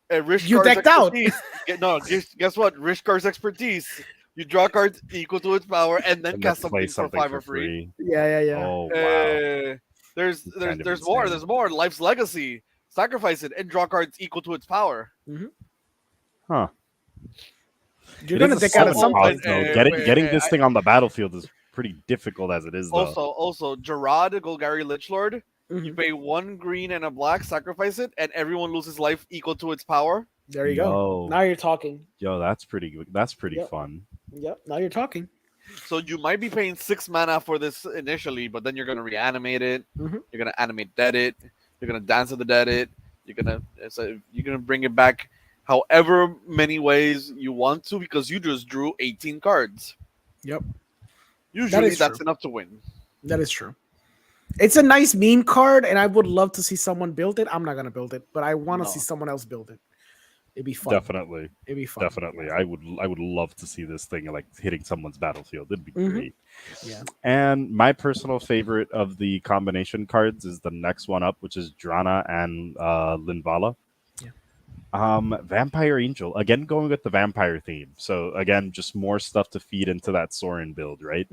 You decked out. Guess what? Rishkar's expertise. You draw cards equal to its power, and then cast something for 5 or free. Yeah. Oh wow. There's more. There's more. Life's Legacy. Sacrifice it and draw cards equal to its power. Huh. You're gonna deck out of something. Getting this thing on the battlefield is pretty difficult as it is, though. Also, Gerard, Golgari Lichlord. You pay 1 green and a black, sacrifice it, and everyone loses life equal to its power. There you go. Now you're talking. Yo, that's pretty good. That's pretty fun. Yep. Now you're talking. So you might be paying 6 mana for this initially, but then you're gonna reanimate it. Mhm. You're gonna animate dead it. You're gonna dance with the dead it. You're gonna bring it back however many ways you want to because you just drew 18 cards. Yep. Usually is that's true. enough to win. That is true. It's a nice meme card, and I would love to see someone build it. I'm not gonna build it, but I want to No. see someone else build it. It'd be fun. Definitely. It'd be fun. Definitely. I would love to see this thing like hitting someone's battlefield. It'd be Mhm. great. Yeah. And my personal favorite of the combination cards is the next one up, which is Drana and Linvala. Yeah. Vampire Angel. Again, going with the vampire theme. So again, just more stuff to feed into that Sorin build, right?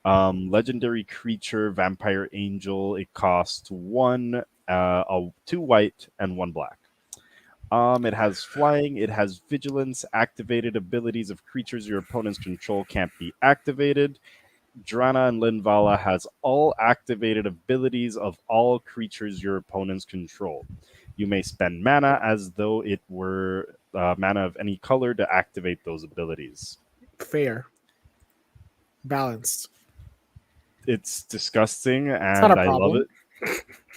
Legendary creature, Vampire Angel. It costs 2 white and 1 black. It has flying, it has vigilance, activated abilities of creatures your opponents control can't be activated. Drana and Linvala has all activated abilities of all creatures your opponents control. You may spend mana as though it were mana of any color to activate those abilities. Fair. Balanced. It's disgusting and not a I love problem. it.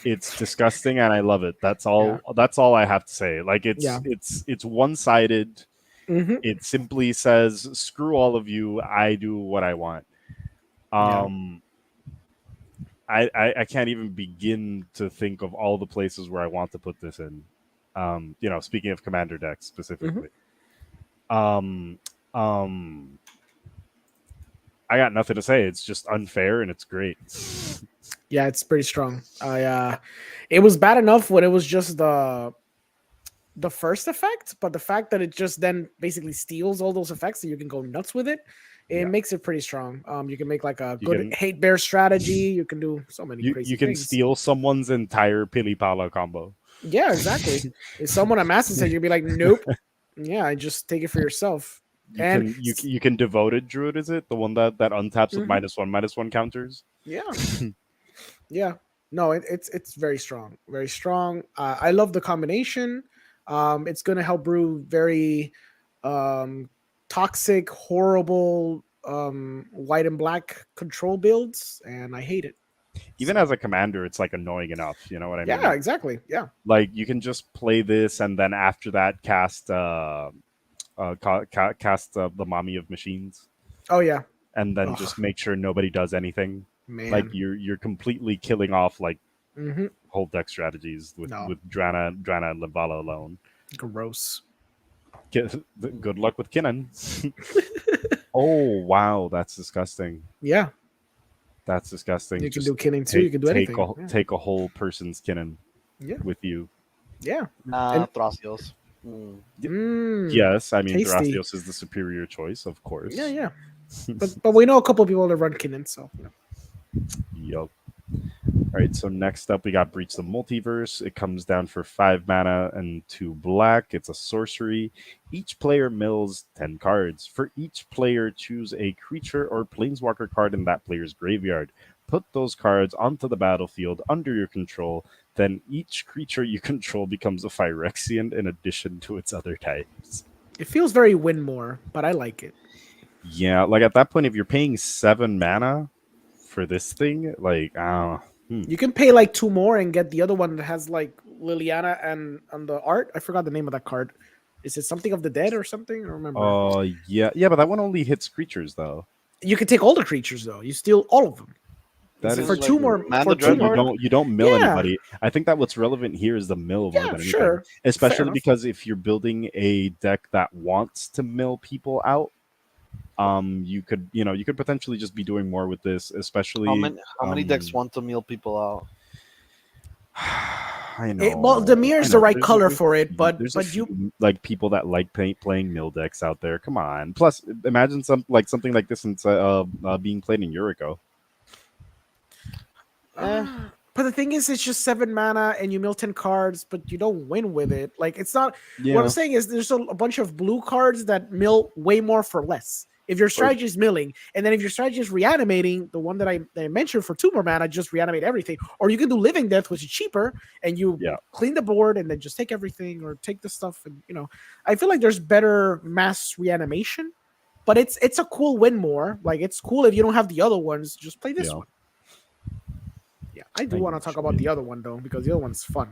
It's disgusting and I love it. That's all that's all I have to say. Like it's one-sided. Mhm. It simply says screw all of you, I do what I want. I can't even begin to think of all the places where I want to put this in. Speaking of commander decks specifically. I got nothing to say. It's just unfair and it's great. Yeah, it's pretty strong. It was bad enough when it was just the first effect, but the fact that it just then basically steals all those effects and you can go nuts with it, it makes it pretty strong. You can make like a good hate bear strategy. You can do so many crazy You can things. steal someone's entire Pilipala combo. Yeah, exactly. If someone amasses it, you'll be like, nope. Yeah, just take it for yourself. You can devoted druid, is it? The one that untaps with -1/-1 counters? Yeah. Yeah. No, it's very strong. Very strong. I love the combination. It's gonna help brew very toxic, horrible white and black control builds, and I hate it. Even as a commander, it's like annoying enough. You know what I mean? Yeah, exactly. Yeah. Like you can just play this and then after that cast the Mommy of Machines. Oh yeah. And then just make sure nobody does anything. Man. Like you're completely killing off like whole deck strategies with Drana and Linvala alone. Gross. Good luck with Kinnan. Oh wow, that's disgusting. Yeah. That's disgusting. You can do Kinnan too. You can do anything. Take a whole person's Kinnan with you. Yeah. Thrasios. Yes, I mean Tasty. Thrasios is the superior choice, of course. Yeah. but we know a couple of people that run Kinnan, so Yup. All right, so next up we got Breach the Multiverse. It comes down for 5 mana and 2 black. It's a sorcery. Each player mills 10 cards. For each player, choose a creature or planeswalker card in that player's graveyard. Put those cards onto the battlefield under your control. Then each creature you control becomes a Phyrexian in addition to its other types. it feels very Winmore, but I like it. Yeah, like at that point, if you're paying 7 mana for this thing, like, You can pay like 2 more and get the other one that has like Liliana and on the art. I forgot the name of that card. Is it something of the dead or something? I don't remember. Yeah, but that one only hits creatures though. You can take all the creatures though. You steal all of them. That is for like 2 more. For 2 more. You don't mill Yeah. anybody. I think that what's relevant here is the mill more than anything. Sure. Especially enough. because if you're building a deck that wants to mill people out, you could potentially just be doing more with this, especially How many decks want to meal people out? I know. Well, Demir's the right color for it, but there's you like people that like playing mill decks out there. Come on. Plus, imagine something like this being played in Yuriko. But the thing is, it's just 7 mana and you mill 10 cards, but you don't win with it. Like, it's not. Yeah. What I'm saying is, there's a bunch of blue cards that mill way more for less. If your strategy is milling, and then if your strategy is reanimating, the one that I mentioned for 2 more mana, just reanimate everything. Or you can do Living Death, which is cheaper, and you clean the board and then just take everything or take the stuff. And I feel like there's better mass reanimation but it's a cool win more. Like it's cool if you don't have the other ones, just play this Yeah. one. Yeah, I do I want to get talk you, about man. the other one though because the other one's fun.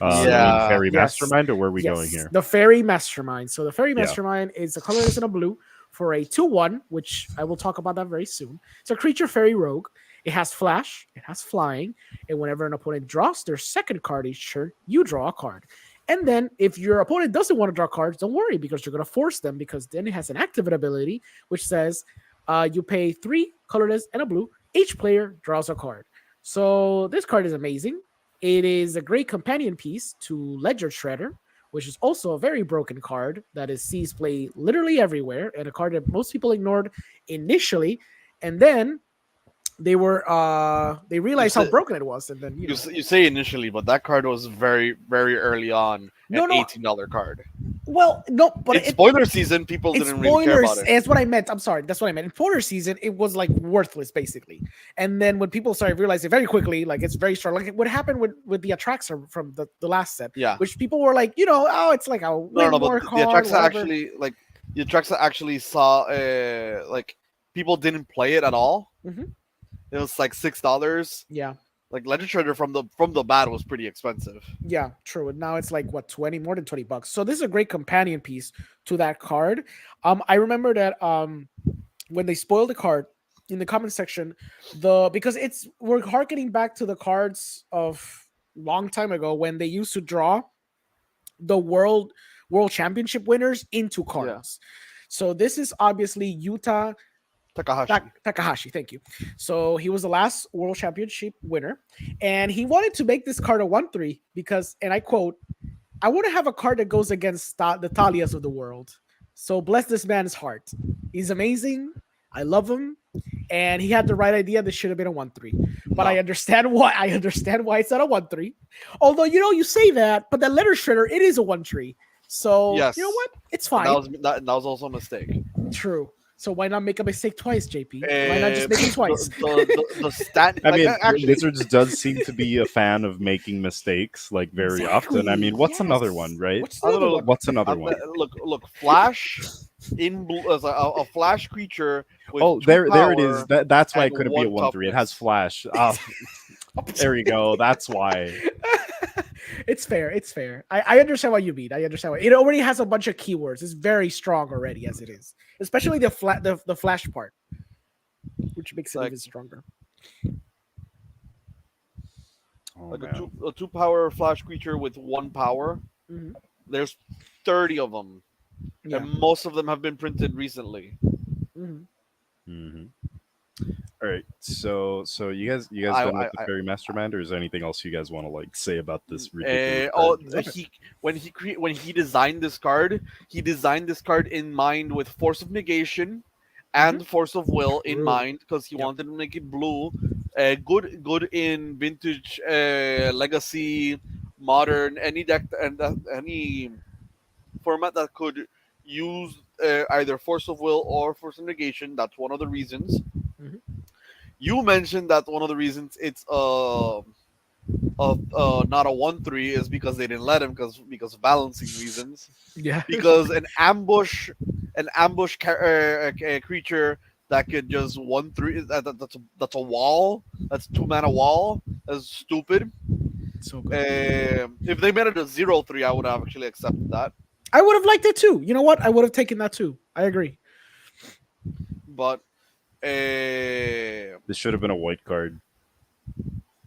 You mean Yeah. Fairy Yes. Mastermind, or where are we Yes, going here? the Fairy Mastermind. So the Fairy Yeah. Mastermind is a colorless and a blue for a 2/1, which I will talk about that very soon. It's a creature fairy rogue. It has flash, it has flying, and whenever an opponent draws their second card each turn, you draw a card. And then if your opponent doesn't want to draw cards, don't worry because you're going to force them because then it has an activate ability which says you pay 3 colorless and a blue. Each player draws a card. So this card is amazing. It is a great companion piece to Ledger Shredder, which is also a very broken card that is sees play literally everywhere and a card that most people ignored initially. And then they realized how said- broken it was, and then You say initially, but that card was very early on No, an no. $18 card. well, no, but In spoiler season, people it's didn't really care spoilers. about it. That's what I meant. I'm sorry. That's what I meant. In spoiler season, it was like worthless, basically. And then when people started realizing very quickly, like it's very strong. Like what happened with the Atraxa from the last set, Yeah. which people were like, oh, it's like a No, no, more but card. the Atraxa whatever. actually the Atraxa actually saw like people didn't play it at all. Mhm. It was like $6. Yeah, Like Legend Trader from the bat was pretty expensive. yeah, true. And now it's like what 20, more than $20. So this is a great companion piece to that card. I remember that when they spoiled the card in the comment section, because we're harkening back to the cards of long time ago when they used to draw the world championship winners into cards. So this is obviously Yuta Takahashi, thank you. So he was the last world championship winner, and he wanted to make this card a 1/3 because, and I quote, "I want to have a card that goes against the Talias of the world. So bless this man's heart. He's amazing. I love him, and he had the right idea. This should have been a 1/3. But No. I understand why. It's not a 1/3. Although you say that, but that letter shredder it is a 1/3. So Yes. you know what? It's And fine. that was also a mistake. True. So why not make a mistake twice, JP? Why not just make it twice? The stat. I like, mean, actually, Wizards does seem to be a fan of making mistakes, like very often. I mean, what's another one, right? What's the other one? What's another one? look, Flash in blue as a Flash creature. With Oh, 2 there it power is. That's why it and couldn't be a 1/3. It has toughness. flash. Oh, there you go. That's why. It's fair. It's fair. I understand what you mean. I understand what it already has a bunch of keywords. It's very strong already as it is, especially the flash part, which makes it Like- even stronger. Oh, Like man. a 2 power Flash creature with 1 power. Mhm. There's 30 of them, Yeah. and most of them have been printed recently. Mhm. Mhm. All right, so you guys I- done with the I- Fairy Mastermind, or is there anything else you guys want to like say about this Uh, ridiculous? oh, card? when he designed this card, in mind with Force of Negation and Force of Will in True. mind because he Yep. wanted to make it blue. Good in Vintage, Legacy, Modern, any deck and any format that could use either Force of Will or Force of Negation. That's one of the reasons. Mhm. You mentioned that one of the reasons it's not a 1/3 is because they didn't let him because of balancing reasons. Yeah. Because an ambush creature that could just 1/3 that's a wall, that's 2 mana wall. That's stupid. So good. If they made it a 0/3, I would have actually accepted that. I would have liked it too. You know what? I would have taken that too. I agree. But This should have been a white card.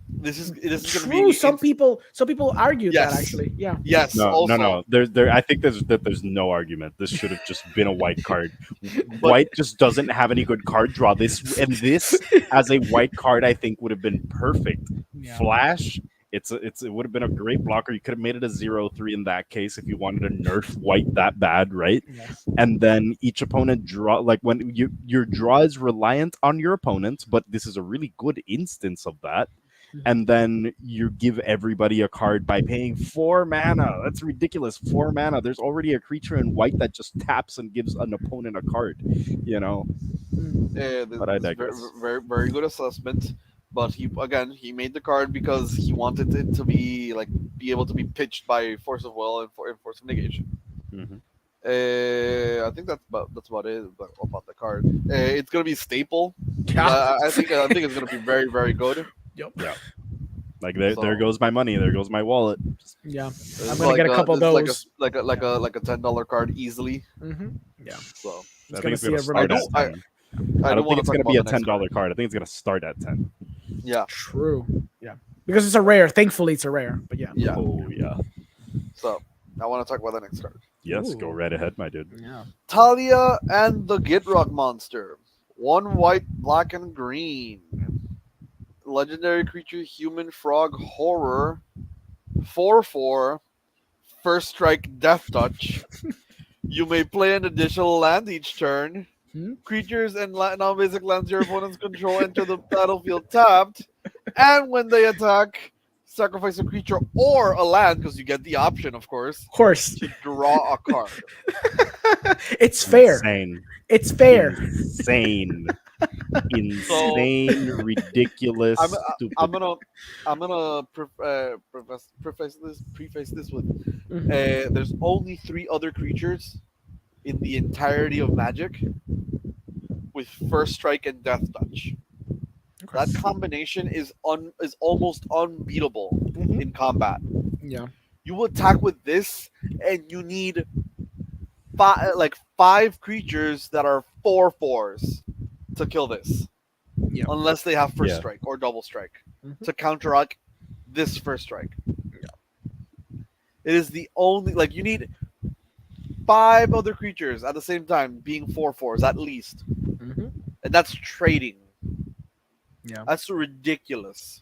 this is going to True. be Some people argued Yes. that actually. Yeah. Yes. No, also, no. I think there's no argument. This should have just been a white card. White just doesn't have any good card draw. This as a white card, I think would have been perfect. Yeah. Flash. It would have been a great blocker. You could have made it a 0/3 in that case if you wanted to nerf white that bad, right? Yes. And then each opponent draw, like when your draw is reliant on your opponent, but this is a really good instance of that. And then you give everybody a card by paying 4 mana. That's ridiculous. 4 mana. There's already a creature in white that just taps and gives an opponent a card. You know. But I digress. Very good assessment. But he made the card because he wanted it to be able to be pitched by Force of Will and Force of Negation. Mhm. I think that's about it about the card. It's gonna be staple. Yeah. I think it's gonna be very very good. Yep. Yeah. Like there So- goes my money. There goes my wallet. Yeah. It's I'm gonna get a couple of it's those. like a $10 card easily. Mm-hmm. Yeah. So I gonna think it's see gonna a start reminder. at 10. I I don't think don't want to it's talk gonna about be a the next $10 card. card. I think it's gonna start at 10. Yeah. True. Yeah. Because it's a rare. Thankfully, it's a rare. But yeah. Yeah. Oh yeah. So I want to talk about the next card. Yes, go Ooh. right ahead, my dude. Yeah. Talia and the Gitrog monster. 1 white, black, and green. Legendary creature, human frog, horror. 4/4. First strike, death touch. You may play an additional land each turn. Hmm? Creatures and non-basic lands your opponents control enter the battlefield tapped. And when they attack, sacrifice a creature or a land, because you get the option, of course, Of course. to draw a card. It's fair. Insane. It's fair. Insane. Insane, ridiculous, stupid. I'm gonna preface this with Mhm. there's only 3 other creatures in the entirety of Magic with first strike and death touch. That combination is almost unbeatable Mhm. in combat. Yeah. You attack with this, and you need 5 creatures that are 4/4s to kill this. Yeah. Unless they have first Yeah. strike or double strike Mhm. to counteract this first strike. It is the only you need 5 other creatures at the same time being 4/4s at least, Mhm. and that's trading. Yeah. That's ridiculous.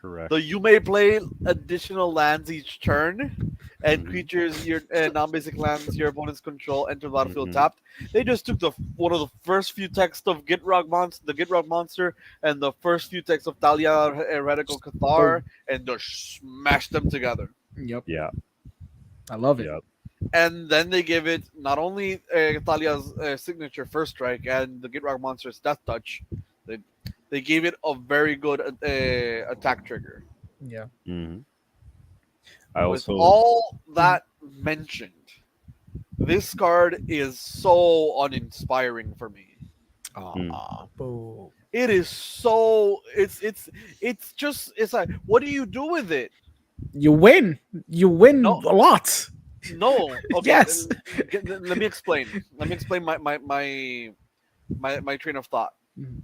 Correct. So you may play additional lands each turn, and Mhm. creatures your non-basic lands your opponents control enter the battlefield Mhm. tapped. They just took one of the first few texts of the Gitrog monster, and the first few texts of Talia Heretical Cathar, and just smashed them together. Yep. Yeah. I love it. Yeah. And then they give it not only Talia's signature first strike and the Gitrog monster's death touch, they gave it a very good attack trigger. Yeah. Mhm. I With also all that mentioned, this card is so uninspiring for me. Boo. It is so it's like, what do you do with it? You win. You win No. a lot. No. Okay. Yes. Let me explain. Let me explain my train of thought. Mhm.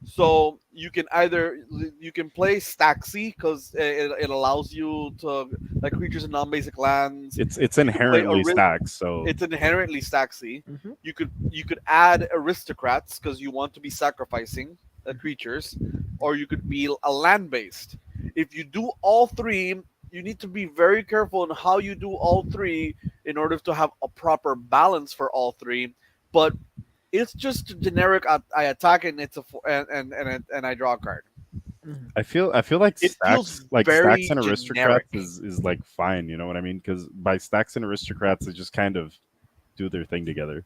So you can play Staxi because it allows you to creatures in non-basic lands. it's inherently Ori- stacked, so It's inherently Staxi. Mhm. You could add aristocrats because you want to be sacrificing creatures, or you could be a land based. If you do all 3, you need to be very careful in how you do all 3 in order to have a proper balance for all 3. But it's just a generic. I attack and it's and I draw a card. I feel like It feels stacks and very aristocrats generic. is like fine, you know what I mean? Because by stacks and aristocrats, they just kind of do their thing together.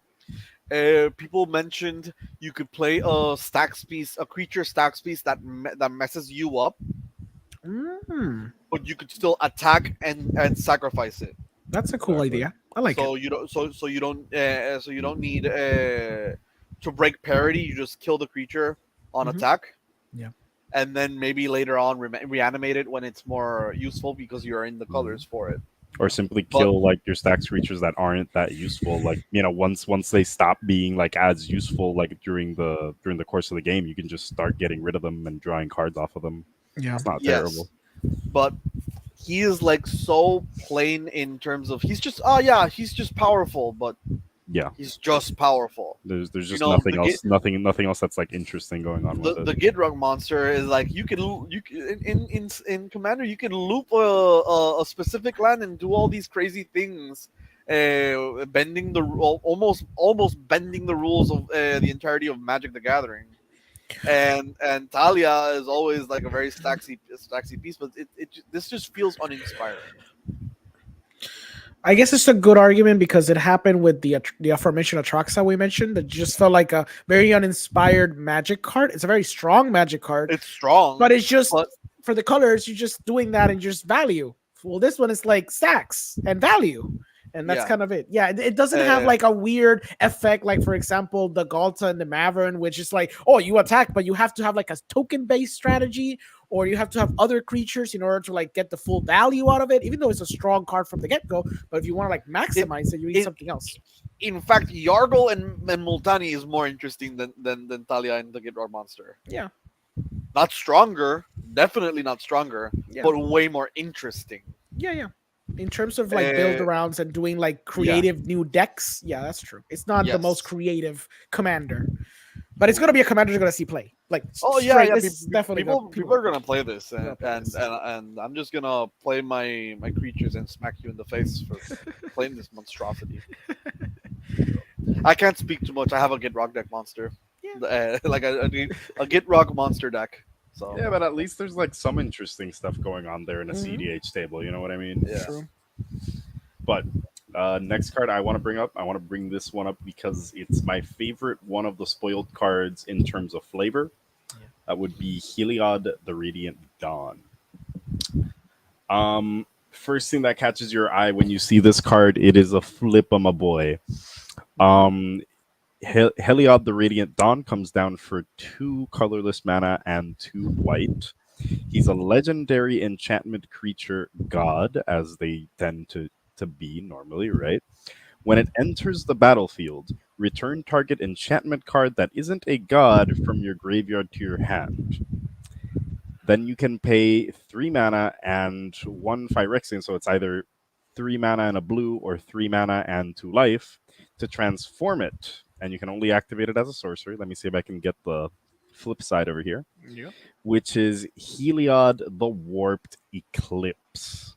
People mentioned you could play a creature stacks piece that messes you up, Mm. but you could still attack and sacrifice it. That's a cool Exactly. idea. I like So it. you don't need to break parity. You just kill the creature on Mhm. attack. Yeah. And then maybe later on reanimate it when it's more useful because you're in the colors for it. Or simply But- kill like your stacks creatures that aren't that useful. Like, you know, once they stop being like as useful like during the course of the game, you can just start getting rid of them and drawing cards off of them. Yeah. It's not Yes. terrible. But he is so plain in terms of he's just powerful, but Yeah. he's just powerful. There's just know, nothing the else nothing else that's like interesting going on with it. The Gitrog monster is you can in Commander you can loop a specific land and do all these crazy things, bending almost bending the rules of the entirety of Magic the Gathering. And Talia is always like a very staxy piece, but this just feels uninspiring. I guess it's a good argument because it happened with the aforementioned Atraxa we mentioned. That just felt like a very uninspired Magic card. It's a very strong Magic card, It's strong, but it's just but- for the colors. You're just doing that and just value. Well, this one is like stacks and value, And that's Yeah. kind of it. Yeah, it doesn't have Uh, like a weird effect, like for example, the Galta and the Mavern, which is like, oh, you attack, but you have to have like a token-based strategy, or you have to have other creatures in order to like get the full value out of it, even though it's a strong card from the get-go. But if you want to like maximize it, you need it, something else. in fact, Yargle and Multani is more interesting than Talia and the Gidrar monster. Yeah, Not stronger, definitely not stronger, yeah, but way more interesting. yeah. In terms of like build Uh, arounds and doing like yeah. creative new decks, yeah, that's true. It's not the most Yes. creative commander, but it's gonna be a commander you're gonna see play. Like Oh yeah, straight, yeah. this is definitely People are gonna play this, gonna and, play and, this. and I'm just gonna play my creatures and smack you in the face for playing this monstrosity. I can't speak too much. I have a Git Rock deck monster, like a Git Rock monster deck. So Yeah, but at least there's like some interesting stuff going on there in a Mhm. CDH table. You know what I mean? yeah. True. But next card I want to bring up, I want to bring this one up because it's my favorite one of the spoiled cards in terms of flavor. Yeah. That would be Heliod the Radiant Dawn. First thing that catches your eye when you see this card, it is a flip 'em a boy. Heliod the Radiant Dawn comes down for 2 colorless mana and 2 white. He's a legendary enchantment creature god, as they tend to be normally, right? When it enters the battlefield, return target enchantment card that isn't a god from your graveyard to your hand. Then you can pay 3 mana and 1 Phyrexian, so it's either 3 mana and a blue or 3 mana and 2 life to transform it. And you can only activate it as a sorcery. Let me see if I can get the flip side over here, Yeah. which is Heliod the Warped Eclipse.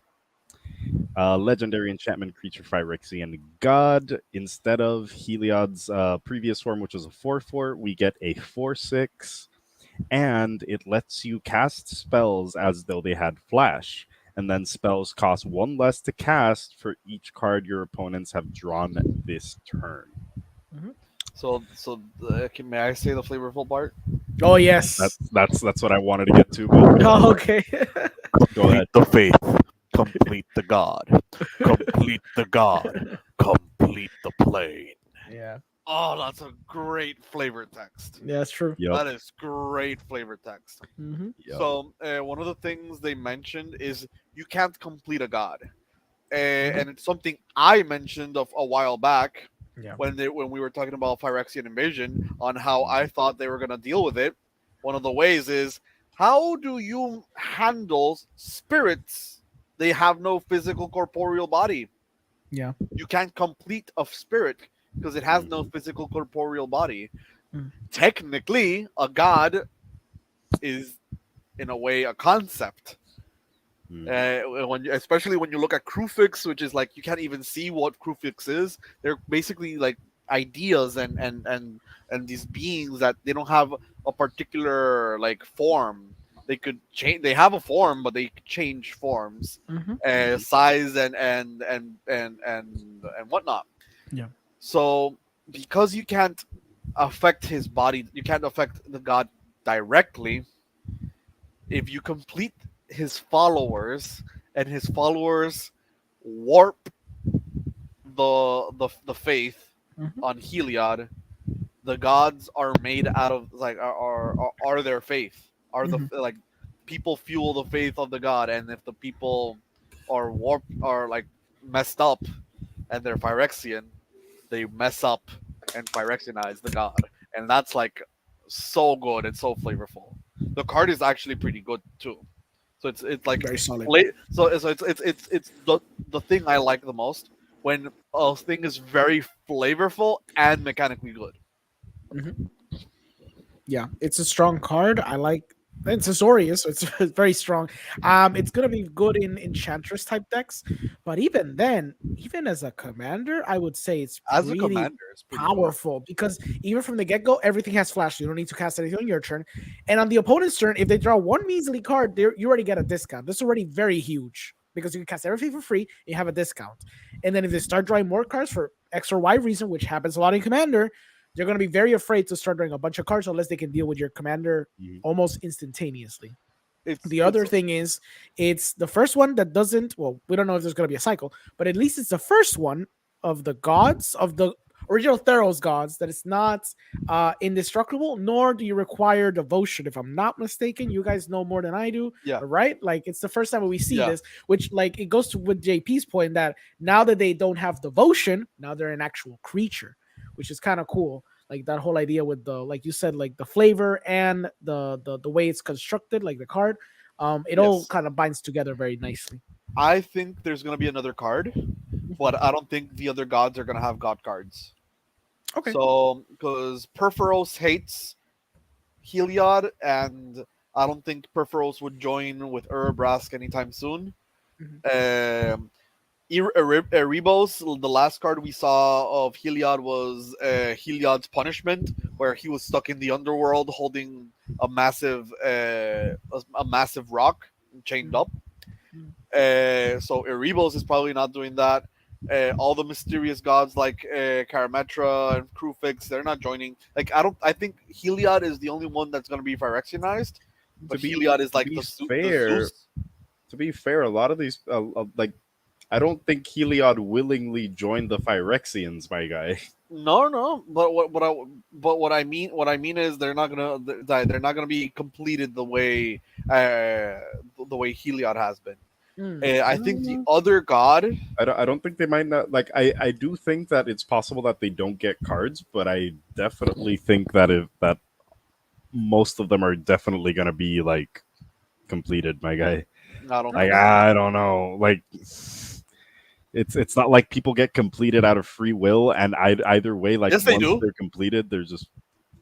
Legendary enchantment creature Phyrexian god. Instead of Heliod's previous form, which was a 4/4, we get a 4/6, and it lets you cast spells as though they had flash. And then spells cost 1 less to cast for each card your opponents have drawn this turn. So may I say the flavorful part? Oh yes. That's what I wanted to get to. But, Oh, okay. go ahead. The faith, complete the god, complete the god, complete the plane. Yeah. Oh, that's a great flavor text. Yeah, that's true. Yep. That is great flavor text. Mm-hmm. Yep. So one of the things they mentioned is you can't complete a god, and it's something I mentioned of a while back Yeah. when we were talking about Phyrexian Invasion on how I thought they were gonna deal with it. One of the ways is how do you handle spirits? They have no physical corporeal body. Yeah. You can't complete a spirit because it has no physical corporeal body. Mm. Technically, a god is in a way a concept. Especially when you look at Crufix, which is like you can't even see what Crufix is. They're basically like ideas and these beings that they don't have a particular like form. They could change. They have a form, but they change forms, Mm-hmm. size and whatnot. Yeah. So because you can't affect his body, you can't affect the god directly. If you complete his followers and his followers warp the faith Mhm. on Heliod, the gods are made out of like are their faith. Are the like people fuel the faith of the god, and if the people are warped are like messed up and they're Phyrexian, they mess up and Phyrexianize the god. And that's like so good and so flavorful. The card is actually pretty good too. So it's like Very solid. so it's the thing I like the most when a thing is very flavorful and mechanically good. Yeah, it's a strong card. I like. It's Azorius, so it's very strong. It's gonna be good in Enchantress type decks, but even then, even as a commander, I would say it's As a really commander, it's pretty good. powerful because even from the get go, everything has flash. You don't need to cast anything on your turn, and on the opponent's turn, if they draw one measly card, you already get a discount. This is already very huge because you can cast everything for free. And you have a discount, and then if they start drawing more cards for X or Y reason, which happens a lot in commander, they're going to be very afraid to start drawing a bunch of cards unless they can deal with your commander almost instantaneously. The other thing is, it's the first one that doesn't. Well, we don't know if there's going to be a cycle, but at least it's the first one of the gods of the original Theros gods that it's not indestructible, nor do you require devotion. If I'm not mistaken, you guys know more than I do, Yeah. right? Like it's the first time we see Yeah. this, which like it goes to with JP's point that now that they don't have devotion, now they're an actual creature, which is kind of cool. Like that whole idea with the, like you said, like the flavor and the way it's constructed, like the card, it all Yes. kind of binds together very nicely. I think there's gonna be another card, but I don't think the other gods are gonna have god cards. Okay. So, because Perforos hates Heliod, and I don't think Perforos would join with Urabrask anytime soon. Erebos, the last card we saw of Heliod was Heliod's Punishment, where he was stuck in the underworld holding a massive rock chained up. So Erebos is probably not doing that. All the mysterious gods like Karametra and Krufix, they're not joining. Like I think Heliod is the only one that's going to be Phyrexianized, but Heliod is like the Zeus. To be fair, a lot of these like I don't think Heliod willingly joined the Phyrexians, my guy. No, but what I mean is they're not gonna be completed the way Heliod has been. I think the other god. I don't think they might not like. I do think that it's possible that they don't get cards, but I definitely think that most of them are definitely gonna be like completed, my guy. I don't know. Like it's not like people get completed out of free will, and either way, like yes, they do. They're completed. They're just.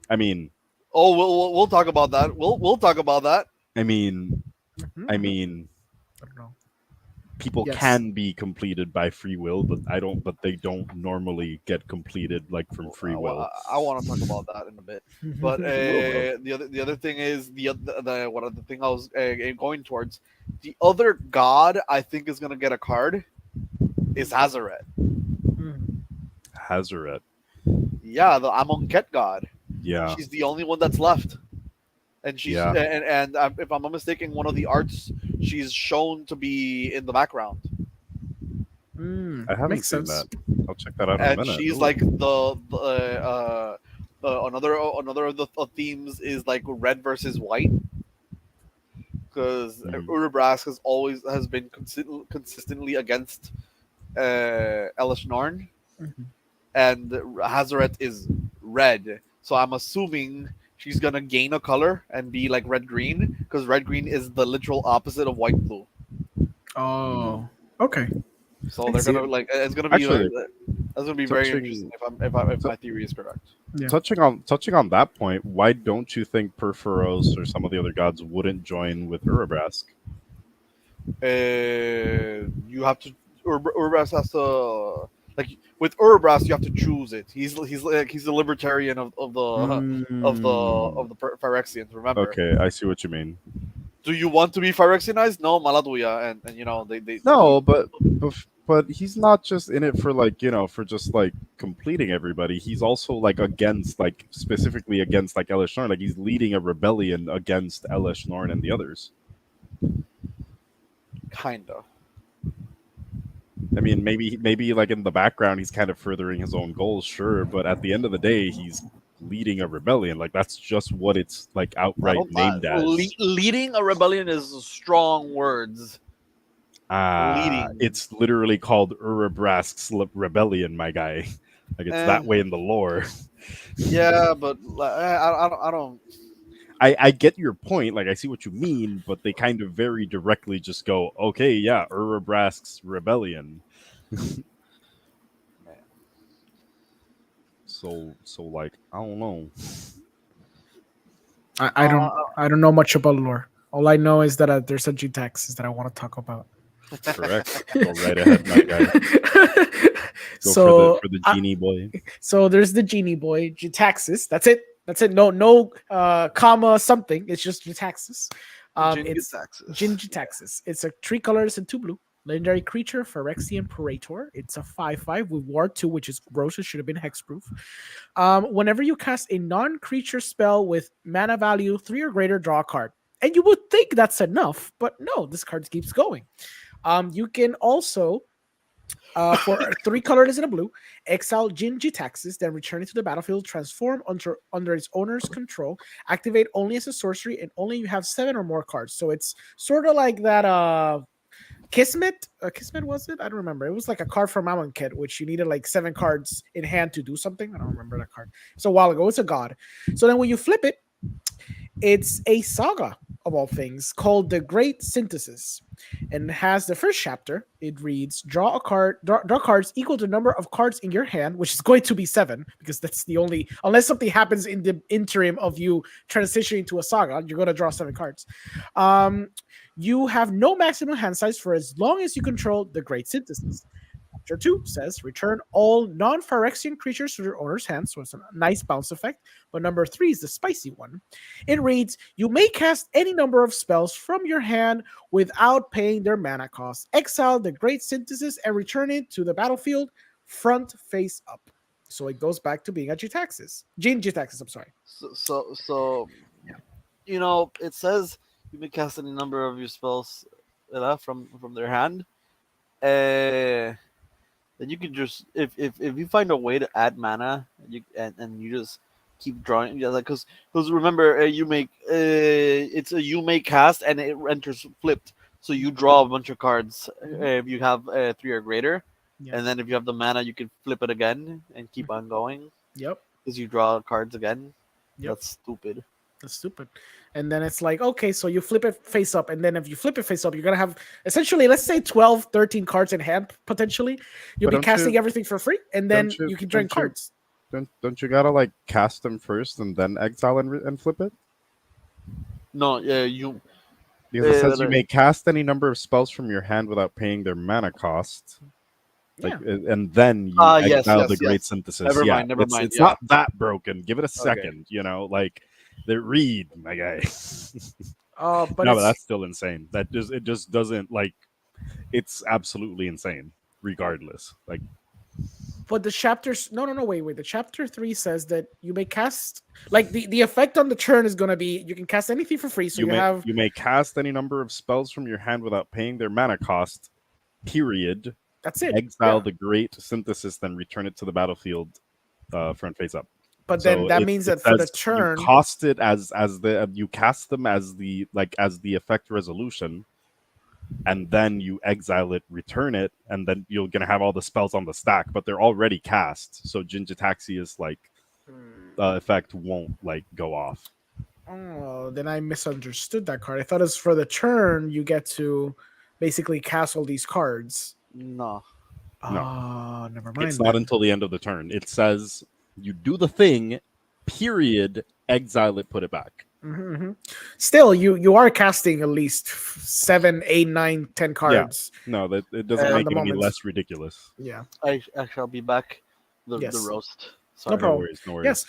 I mean. Oh, we'll talk about that. We'll talk about that. I mean. I don't know. People can be completed by free will, but they don't normally get completed like from free will. I want to talk about that in a bit. But the other thing is the thing I was going towards. The other god I think is gonna get a card is Hazaret. Hazaret. Yeah, the Amonkhet god. Yeah. She's the only one that's left. And she's and if I'm not mistaken, one of the arts she's shown to be in the background. I haven't seen that. I'll check that out in a minute. And she's like another of the themes is like red versus white, because Urabrask has been consistently against Elish Norn, and Hazaret is red. So I'm assuming she's gonna gain a color and be like red green, because red green is the literal opposite of white blue. Oh, okay. So they're gonna like it's gonna be that's gonna be very interesting if my theory is correct. Yeah. Touching on that point, why don't you think Perforos or some of the other gods wouldn't join with Urabrask? You have to Urabrask has to, like with Urabrask you have to choose it. He's the libertarian of the Phyrexians. Remember? Okay, I see what you mean. Do you want to be Phyrexianized? No, Maladuya, and you know they. No, but he's not just in it for like, you know, for just like completing everybody. He's also like against, like specifically against like Elish Norn. Like he's leading a rebellion against Elish Norn and the others. Kinda. I mean, maybe like in the background he's kind of furthering his own goals, sure, but at the end of the day he's leading a rebellion. Like that's just what it's like outright named as. Leading a rebellion is strong words. It's literally called Urabrask's Rebellion, my guy. Like it's that way in the lore. Yeah, but I don't. I get your point. Like I see what you mean, but they kind of very directly just go, okay, yeah, Urabrask's Rebellion. So like I don't know. I don't know much about lore. All I know is that there's a G-Taxis that I want to talk about. Correct. Go right ahead, my guy. For the genie boy. So there's the genie boy, G-Taxis. That's it. No, comma something. It's just G-Taxis. It's G-Taxis. It's a 3 colors and 2 blue. Legendary creature, Phyrexian Praetor. It's a 5/5 with Ward 2, which is gross. It should have been hexproof. Whenever you cast a non-creature spell with mana value 3 or greater, draw a card. And you would think that's enough, but no, this card keeps going. You can also, for 3 colorless and a blue, exile Jinji Taxes, then return it to the battlefield, transform under its owner's control, activate only as a sorcery, and only you have 7 or more cards. So it's sort of like that Kismet. Kismet was it? I don't remember. It was like a card from Amonkhet, which you needed like 7 cards in hand to do something. I don't remember that card. It's a while ago. It's a god. So then when you flip it, it's a saga of all things called The Great Synthesis, and has the first chapter. It reads: draw cards equal to the number of cards in your hand, which is going to be 7, because that's the only, unless something happens in the interim of you transitioning to a saga, you're going to draw 7 cards. You have no maximum hand size for as long as you control the Great Synthesis. Chapter 2 says return all non-Phyrexian creatures to their owner's hands, so it's a nice bounce effect. But number 3 is the spicy one. It reads: you may cast any number of spells from your hand without paying their mana cost. Exile the Great Synthesis and return it to the battlefield front face up. So it goes back to being a Jitaxis. Jitaxis, I'm sorry. So you know, it says you may cast any number of your spells from their hand. Then you can just, if you find a way to add mana, and you just keep drawing, like, because remember, you make it's a you may cast and it enters flipped, so you draw a bunch of cards if you have 3 or greater, and then if you have the mana, you can flip it again and keep on going. Yep. Because you draw cards again. Yep. That's stupid. That's stupid. And then it's like, okay, so you flip it face up, and then if you flip it face up, you're gonna have essentially, let's say 12, 13 cards in hand potentially. You'll be casting everything for free, and then you can drain cards. Don't you gotta like cast them first and then exile and flip it? No, you. Because it says you may cast any number of spells from your hand without paying their mana cost. Like, and then you exile the Great Synthesis. Never mind. It's not that broken. Give it a second, you know, like they read, my guy. But that's still insane. It just doesn't, like, it's absolutely insane, regardless. Like, but the chapters, wait. The chapter 3 says that you may cast, like, the effect on the turn is gonna be you can cast anything for free. So you may cast any number of spells from your hand without paying their mana cost. Period. That's it. Exile the Great Synthesis, then return it to the battlefield, front face up. But then that means that for the turn, you cost it as you cast them as the effect resolution, and then you exile it, return it, and then you're gonna have all the spells on the stack, but they're already cast. So Jin-Jitaxi's effect won't go off. Oh, then I misunderstood that card. I thought it's for the turn you get to basically cast all these cards. No. Oh, never mind. It's not until the end of the turn. It says you do the thing, period, exile it, put it back. Mm-hmm. Still, you are casting at least 7, 8, 9, 10 cards. Yeah. No, that it doesn't make it any less ridiculous. Yeah. I shall be back. The roast. Sorry. No problem. No worries. Yes.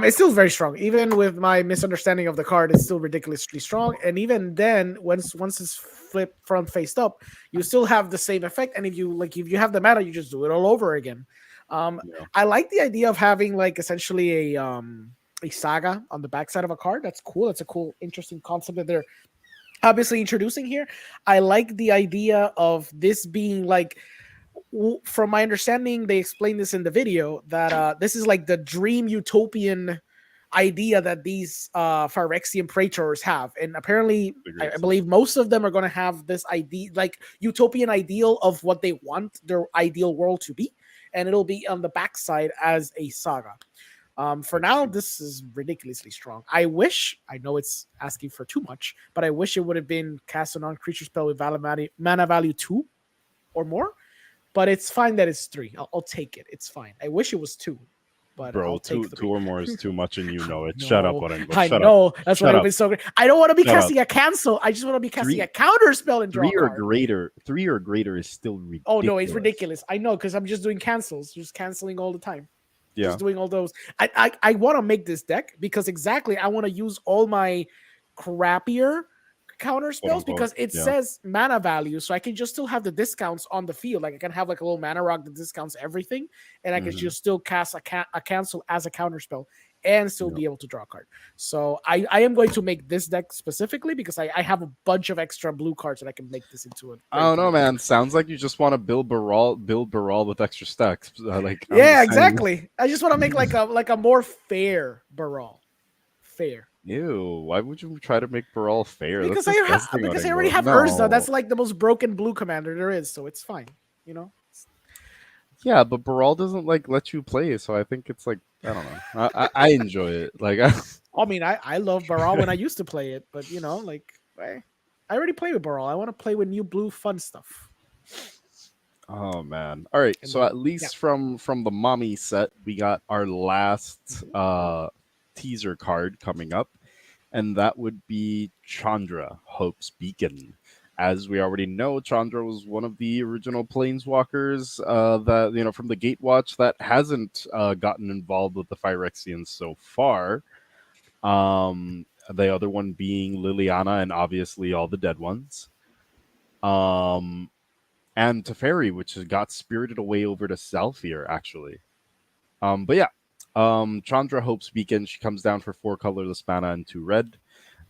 It's still very strong. Even with my misunderstanding of the card, it's still ridiculously strong. And even then, once it's flipped front faced up, you still have the same effect. And if you have the mana, you just do it all over again. I like the idea of having essentially a saga on the backside of a card. That's cool. That's a cool, interesting concept that they're obviously introducing here. I like the idea of this being from my understanding, they explained this in the video, that this is like the dream utopian idea that these Phyrexian Praetors have. And apparently, I believe most of them are going to have this idea, utopian ideal of what they want their ideal world to be. And it'll be on the backside as a saga. For now, this is ridiculously strong. I know it's asking for too much, but I wish it would have been cast a non-creature spell with mana value 2 or more. But it's fine that it's 3. I'll take it. It's fine. I wish it was 2. But bro, I'll take 2 or more is too much, and you know it. No, Shut up, Orengo. I know. That's why I've been so great. I don't want to be casting a cancel. I just want to be casting a counter spell and draw 3 or greater. 3 or greater is still ridiculous. Oh no, it's ridiculous. I know, because I'm just doing cancels, just canceling all the time. Yeah, just doing all those. I want to make this deck because exactly I want to use all my crappier counter spells because it says mana value, so I can just still have the discounts on the field. Like I can have a little mana rock that discounts everything, and I can just still cast a cancel as a counter spell and still Yeah. be able to draw a card. So I am going to make this deck specifically because I have a bunch of extra blue cards that I can make this into a. I don't know, man. Sounds like you just want to build Baral with extra stacks. Like, I'm Yeah, just saying. exactly. I just want to make like a more fair Baral. Fair. Ew, why would you try to make Baral fair? Because That's disgusting. because I Odengo. already have No. Urza. That's like the most broken blue commander there is, so it's fine. You know. Yeah, but Baral doesn't like let you play, so I think it's like I don't know. I enjoy it. Like, I mean, I love Baral when I used to play it, but you know, like I already play with Baral. I want to play with new blue fun stuff. oh man. All right. And So then- at least from the mommy set, we got our last teaser card coming up, and that would be Chandra, Hope's Beacon. As we already know, Chandra was one of the original planeswalkers that from the Gatewatch that hasn't gotten involved with the Phyrexians so far. The other one being Liliana, and obviously all the dead ones. And Teferi, which has got spirited away over to Zalfir, actually. But yeah, Chandra, Hope's Beacon. She comes down for 4 colorless mana and 2 red.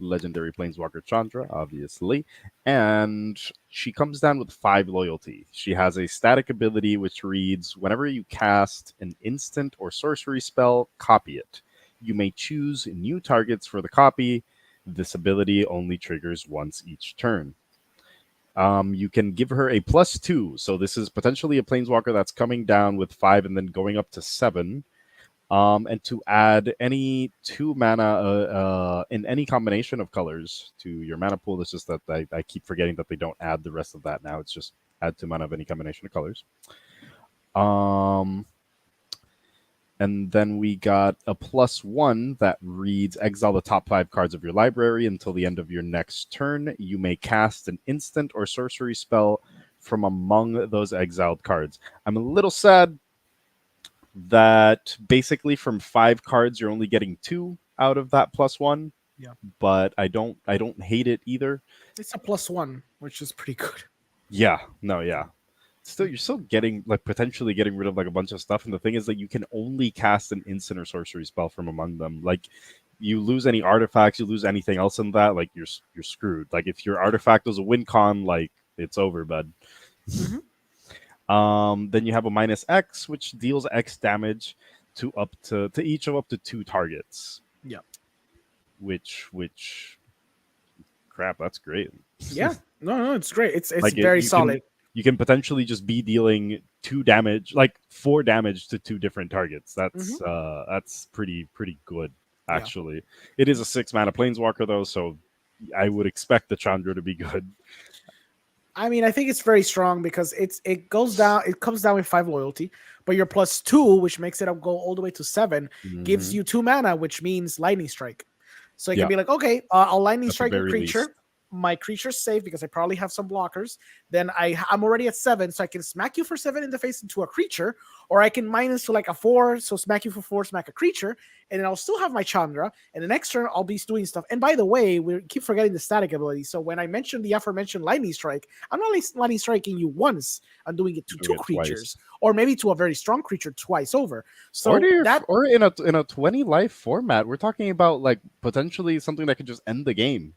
Legendary Planeswalker Chandra, obviously. And she comes down with 5 loyalty. She has a static ability which reads, whenever you cast an instant or sorcery spell, copy it. You may choose new targets for the copy. This ability only triggers once each turn. You can give her a +2. So this is potentially a Planeswalker that's coming down with 5 and then going up to 7. And to add any 2 mana in any combination of colors to your mana pool. It's just that I keep forgetting that they don't add the rest of that now. It's just add 2 mana of any combination of colors. And then we got a +1 that reads, exile the top 5 cards of your library until the end of your next turn. You may cast an instant or sorcery spell from among those exiled cards. I'm a little sad that basically from 5 cards you're only getting 2 out of that +1. Yeah. But I don't hate it either. It's a +1, which is pretty good. Yeah. No, yeah. You're still getting potentially getting rid of a bunch of stuff, and the thing is that you can only cast an instant or sorcery spell from among them. Like, you lose any artifacts, you lose anything else in that, you're screwed. Like, if your artifact was a win con, it's over, bud. Mm-hmm. Then you have a -X, which deals X damage to each of up to 2 targets. Yeah. Which crap, that's great. Yeah. No, it's great. It's Like, very you solid. You can potentially just be dealing 2 damage, 4 damage to 2 different targets. That's pretty good, actually. Yeah. It is a 6 mana Planeswalker though, so I would expect the Chandra to be good. I mean, I think it's very strong because it comes down with 5 loyalty, but your +2, which makes it go all the way to 7, gives you 2 mana, which means Lightning Strike. So it can be like, okay, I'll Lightning Strike your creature. Least. My creature's safe because I probably have some blockers. Then I'm already at 7, so I can smack you for 7 in the face into a creature, or I can minus to a 4, so smack you for 4, smack a creature, and then I'll still have my Chandra, and the next turn I'll be doing stuff. And by the way, we keep forgetting the static ability. So when I mentioned the aforementioned Lightning Strike, I'm not Lightning Striking you once. I'm doing it to 2 creatures, or maybe to a very strong creature twice over. So or in a 20 life format, we're talking about potentially something that could just end the game.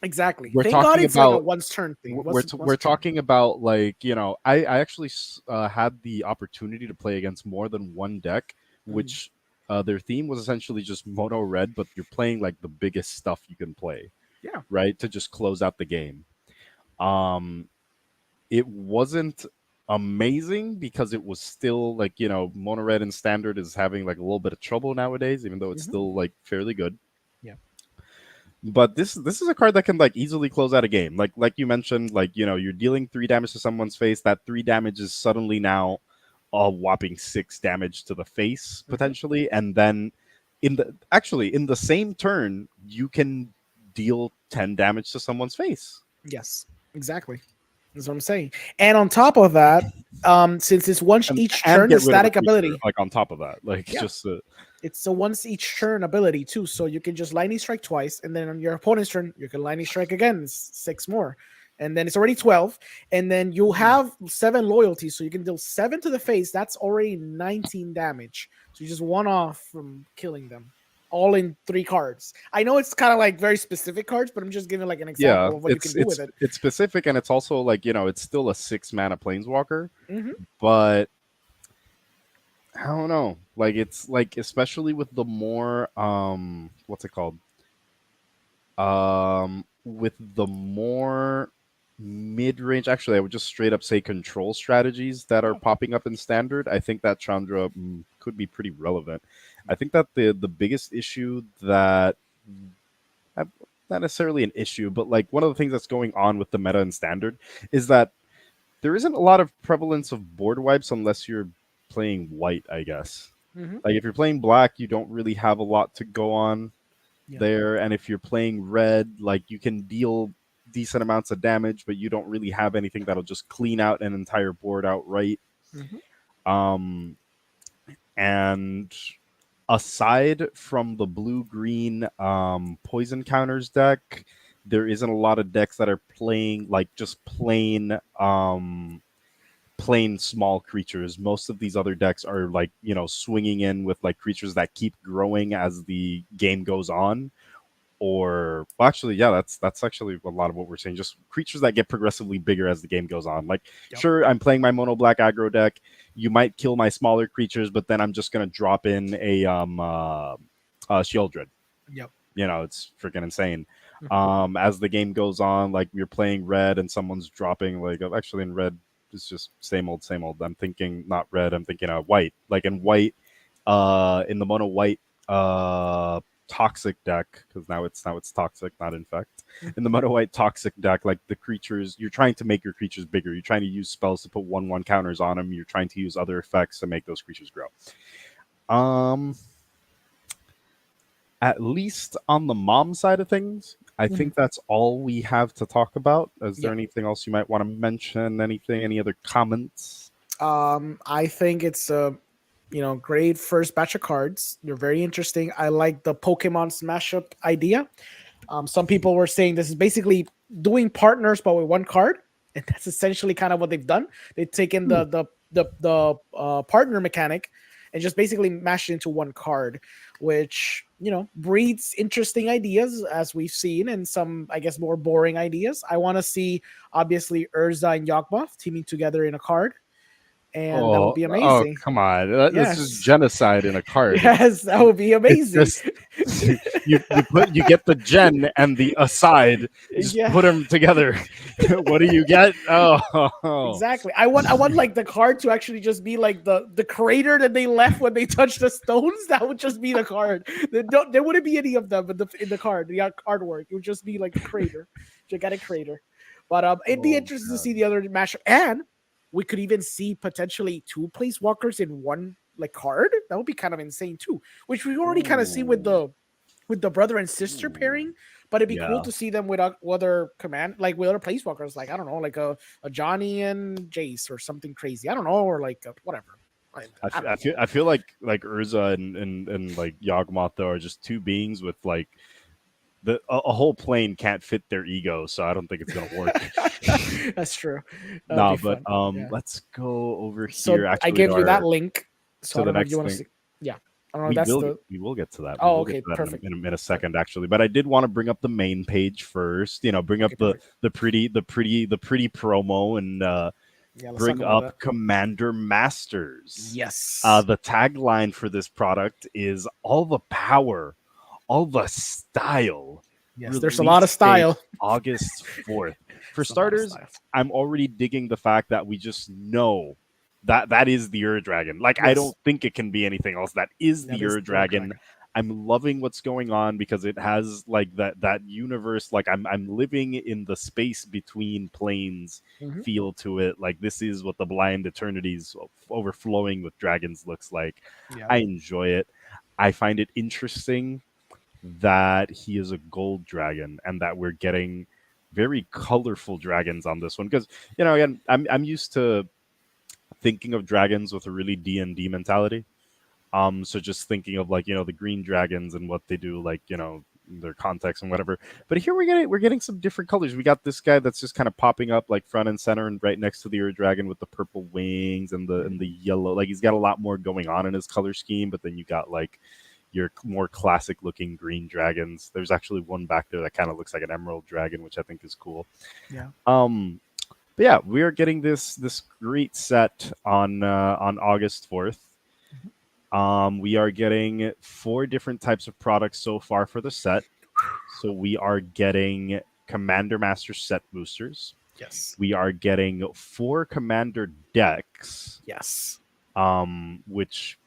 Exactly. Thank God it's a once turn thing. We're talking about I actually had the opportunity to play against more than one deck, which their theme was essentially just mono red, but you're playing the biggest stuff you can play. Yeah. Right, to just close out the game. It wasn't amazing because it was still mono red and standard is having a little bit of trouble nowadays, even though it's still fairly good. Yeah. But this is a card that can easily close out a game. Like you mentioned, you're dealing 3 damage to someone's face. That 3 damage is suddenly now a whopping 6 damage to the face potentially, and then in the same turn you can deal 10 damage to someone's face. Yes, exactly. That's what I'm saying. And on top of that, since it's once each turn, the static ability. On top of that, it's a once each turn ability too. So you can just Lightning Strike twice, and then on your opponent's turn, you can Lightning Strike again, 6 more. And then it's already 12. And then you'll have 7 loyalty. So you can deal 7 to the face. That's already 19 damage. So you just 1 off from killing them. all in 3 cards. I know it's kind of like very specific cards, but I'm just giving like an Yeah, example of what you can do with it. it's specific, and it's also like, it's still a 6 mana planeswalker, Hmm. but I don't know. Like, it's like, especially with the more what's it called? With the more mid-range, actually, I would just straight up say control strategies that are popping up in standard. I think that Chandra could be pretty relevant. I think that the biggest issue that not necessarily an issue, but like one of the things that's going on with the meta in standard is that there isn't a lot of prevalence of board wipes unless you're playing white, I guess. Hmm. Like, if you're playing black, you don't really have a lot to go on there, and if you're playing red, like, you can deal decent amounts of damage, but you don't really have anything that'll just clean out an entire board outright. Hmm. And aside from the blue-green poison counters deck, there isn't a lot of decks that are playing like just plain small creatures. Most of these other decks are like, swinging in with like creatures that keep growing as the game goes on. Or, well, actually, yeah, that's actually a lot of what we're saying. Just creatures that get progressively bigger as the game goes on. Like, sure, I'm playing my mono black aggro deck. You might kill my smaller creatures, but then I'm just gonna drop in a Shieldred. Yep. It's freaking insane. As the game goes on, like, you're playing red and someone's dropping, like, actually in red it's just same old, same old. I'm thinking not red, I'm thinking white. Like, in white, in the mono white toxic deck, because now it's toxic, not infect. In the mono white toxic deck, like, the creatures, you're trying to make your creatures bigger. You're trying to use spells to put 1/1 counters on them. You're trying to use other effects to make those creatures grow. At least on the mom side of things, I think that's all we have to talk about. Is there anything else you might want to mention? Any other comments? I think it's a great first batch of cards. They're very interesting. I like the Pokemon Smash Up idea. Some people were saying this is basically doing partners but with one card, and that's essentially kind of what they've done. They've taken the partner mechanic and just basically mashed it into one card, which breeds interesting ideas, as we've seen, and some, I guess, more boring ideas. I want to see, obviously, Urza and Yawgmoth teaming together in a card. And that would be amazing. Oh, come on. This is genocide in a card. Yes, that would be amazing. You get the gen and the aside, just put them together. What do you get? Oh, exactly. I want like the card to actually just be like the crater that they left when they touched the stones. That would just be the card. There wouldn't be any of them in the card, the artwork. It would just be like the crater, gigantic crater. But it'd be interesting to see the other matchup, and we could even see potentially 2 planeswalkers in one like card. That would be kind of insane too, which we already kind of see with the brother and sister pairing. But it'd be cool to see them with other with other planeswalkers, like, I don't know, like a Johnny and Jace or something crazy. I don't know, or like whatever. I feel like Urza and like Yawgmoth, though, are just 2 beings with like a whole plane can't fit their ego, so I don't think it's gonna work. That's true. No, but let's go over here. Actually, I gave you that link. So to the next thing. Yeah, I don't know. We will get to that. Oh, okay, perfect. In a second, actually, but I did want to bring up the main page first. Bring up the pretty promo and bring up Commander Masters. Yes. The tagline for this product is all the power, all the style. Yes, there's a lot of style. August 4th. For starters, I'm already digging the fact that we just know that is the Ur-Dragon. Like, yes. I don't think it can be anything else. That is the Ur-Dragon. I'm loving what's going on because it has like that universe. Like, I'm living in the space between planes feel to it. Like, this is what the Blind Eternities overflowing with dragons looks like. Yeah. I enjoy it. I find it interesting that he is a gold dragon and that we're getting very colorful dragons on this one, because again, I'm used to thinking of dragons with a really D&D mentality. So just thinking of like the green dragons and what they do, like their context and whatever. But here we're getting some different colors. We got this guy that's just kind of popping up like front and center and right next to the Ur-Dragon with the purple wings and the yellow. Like, he's got a lot more going on in his color scheme. But then you got like your more classic looking green dragons. There's actually one back there that kind of looks like an emerald dragon, which I think is cool. Yeah. But yeah, we are getting this great set on August 4th. We are getting 4 different types of products so far for the set. So we are getting Commander Master set boosters. Yes. We are getting 4 Commander decks. Yes. Which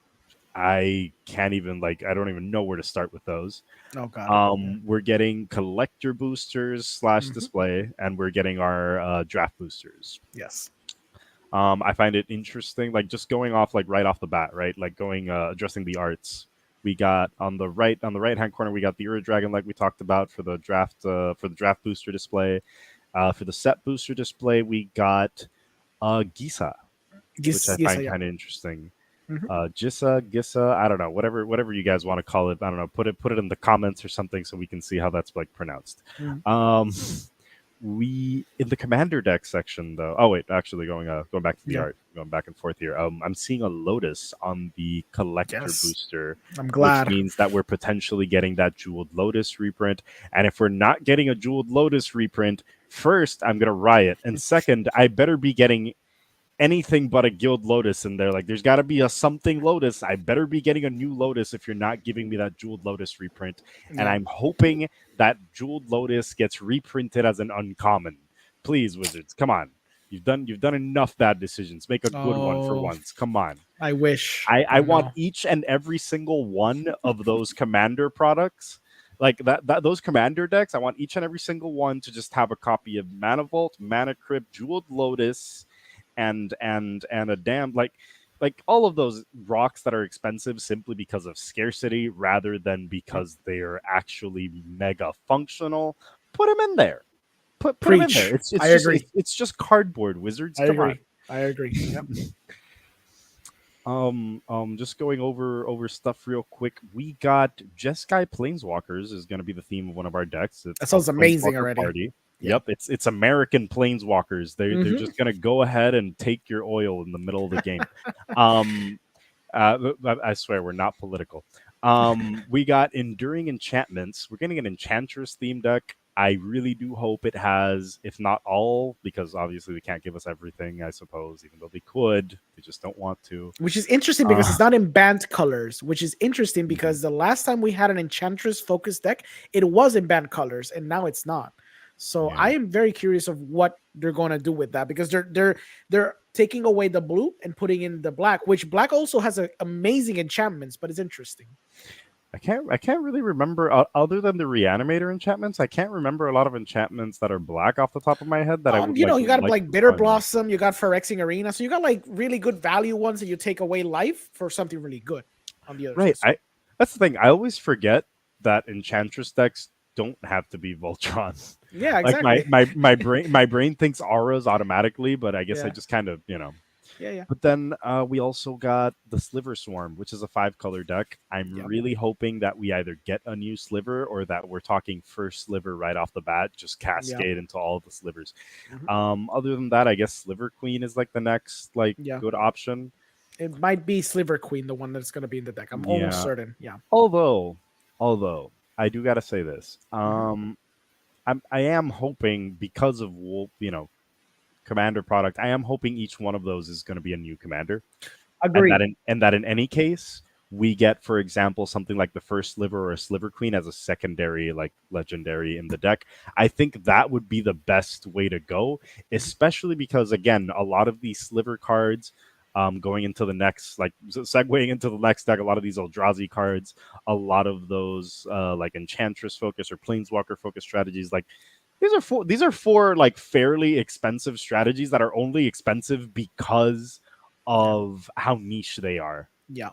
I can't even I don't even know where to start with those. Oh god. We're getting collector boosters / display, and we're getting our draft boosters. Yes. I find it interesting, just going off right off the bat, right? Going addressing the arts. We got on the right hand corner, we got the Ura Dragon, like we talked about for the draft booster display. For the set booster display, we got Gisa, which I find kind of interesting. Gisa, I don't know, whatever you guys want to call it. I don't know. Put it in the comments or something so we can see how that's pronounced. We in the commander deck section though. Oh wait, actually going back to the art, going back and forth here. I'm seeing a Lotus on the collector booster. I'm glad. Which means that we're potentially getting that jeweled Lotus reprint. And if we're not getting a jeweled Lotus reprint, first I'm gonna riot, and second I better be getting anything but a guild Lotus in there. There's got to be a something Lotus. I better be getting a new Lotus if you're not giving me that jeweled Lotus reprint. And I'm hoping that jeweled Lotus gets reprinted as an uncommon. Please, Wizards, come on. You've done enough bad decisions. Make a good one for once. Come on. I wish. I want each and every single one of those commander products. Those commander decks, I want each and every single one to just have a copy of Mana Vault, Mana Crypt, Jeweled Lotus, and a damn all of those rocks that are expensive simply because of scarcity rather than because they are actually mega functional. Put them in there. Put them in there. I agree. It's just cardboard, Wizards. Come on. I agree. Yep. Just going over stuff real quick. We got Jeskai Planeswalkers is going to be the theme of one of our decks. That sounds amazing already. Party. Yep, it's American Planeswalkers. They're just gonna go ahead and take your oil in the middle of the game. I swear we're not political. We got Enduring Enchantments. We're getting an Enchantress theme deck. I really do hope it has, if not all, because obviously they can't give us everything, I suppose, even though they could. They just don't want to. Which is interesting because it's not in banned colors, which is interesting because the last time we had an Enchantress focused deck, it was in banned colors, and now it's not. So I am very curious of what they're going to do with that because they're taking away the blue and putting in the black, which black also has amazing enchantments, but it's interesting. I can't really remember other than the Reanimator enchantments. I can't remember a lot of enchantments that are black off the top of my head that I would. You got Bitter Blossom, you got Phyrexian Arena, so you got really good value ones that you take away life for something really good on the other side. That's the thing. I always forget that Enchantress decks don't have to be Voltron. Yeah, exactly. My brain thinks auras automatically, but I guess I just kind of Yeah. But then we also got the Sliver Swarm, which is a 5-color deck. I'm really hoping that we either get a new Sliver or that we're talking first Sliver right off the bat, just cascade into all of the Slivers. Other than that, I guess Sliver Queen is the next good option. It might be Sliver Queen, the one that's going to be in the deck. I'm almost certain. Yeah. Although I do got to say this. I am hoping because of commander product, I am hoping each one of those is going to be a new commander. Agreed. And that in any case, we get, for example, something like the first Sliver or a Sliver Queen as a secondary legendary in the deck. I think that would be the best way to go, especially because, again, a lot of these Sliver cards going into the next, segueing into the next deck, a lot of these Eldrazi cards, a lot of those Enchantress focus or Planeswalker focus strategies, these are four fairly expensive strategies that are only expensive because of how niche they are. Yeah.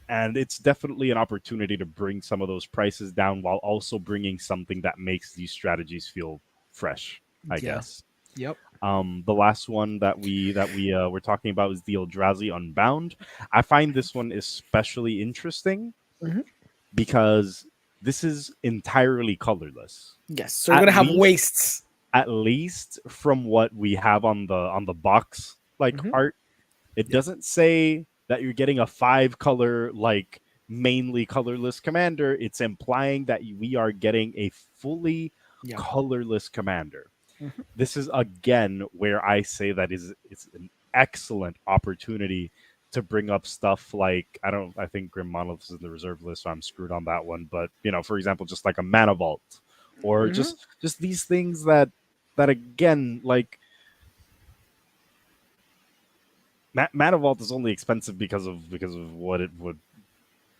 And it's definitely an opportunity to bring some of those prices down while also bringing something that makes these strategies feel fresh, I guess. Yep. The last one that we were talking about is the Eldrazi Unbound. I find this one especially interesting because this is entirely colorless. Yes, so we're gonna have wastes. At least from what we have on the box art, it doesn't say that you're getting a 5-color mainly colorless commander, it's implying that we are getting a fully Yeah. colorless commander. Mhm. This is again where I say that it's an excellent opportunity to bring up stuff like I think Grim Monolith is in the reserve list, so I'm screwed on that one. But for example, just like a mana vault, or Mhm. just these things that again, like mana vault is only expensive because of what it would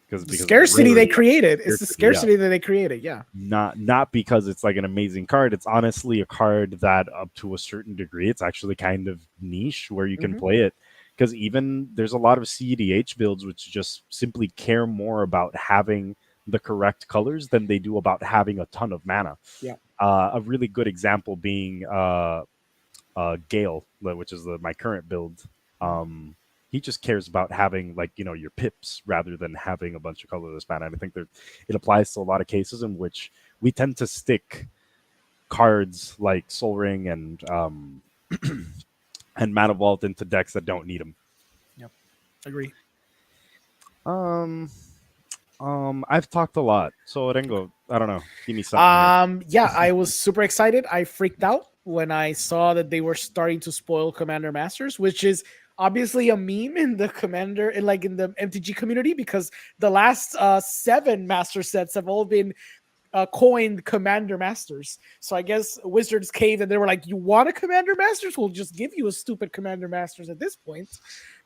The because of the scarcity they rarity of created. It's the scarcity, yeah. scarcity that they created. Yeah. Not because it's like an amazing card. It's honestly a card that up to a certain degree it's actually kind of niche where you can Mhm. play it, because even there's a lot of CEDH builds which just simply care more about having the correct colors than they do about having a ton of mana. Yeah. A really good example being Gale, which is my current build. He just cares about having like your pips rather than having a bunch of colorless mana. And I think that it applies to a lot of cases in which we tend to stick cards like Soul Ring and Mana Vault into decks that don't need them. Yep. Agree. I've talked a lot, so Rengo, I don't know. Give me something here. Yeah, I was super excited. I freaked out when I saw that they were starting to spoil Commander Masters, which is obviously a meme in the Commander, in the MTG community, because the last 7 Master sets have all been coined Commander Masters. So I guess Wizards caved and they were like, "You want a Commander Masters? We'll just give you a stupid Commander Masters at this point,"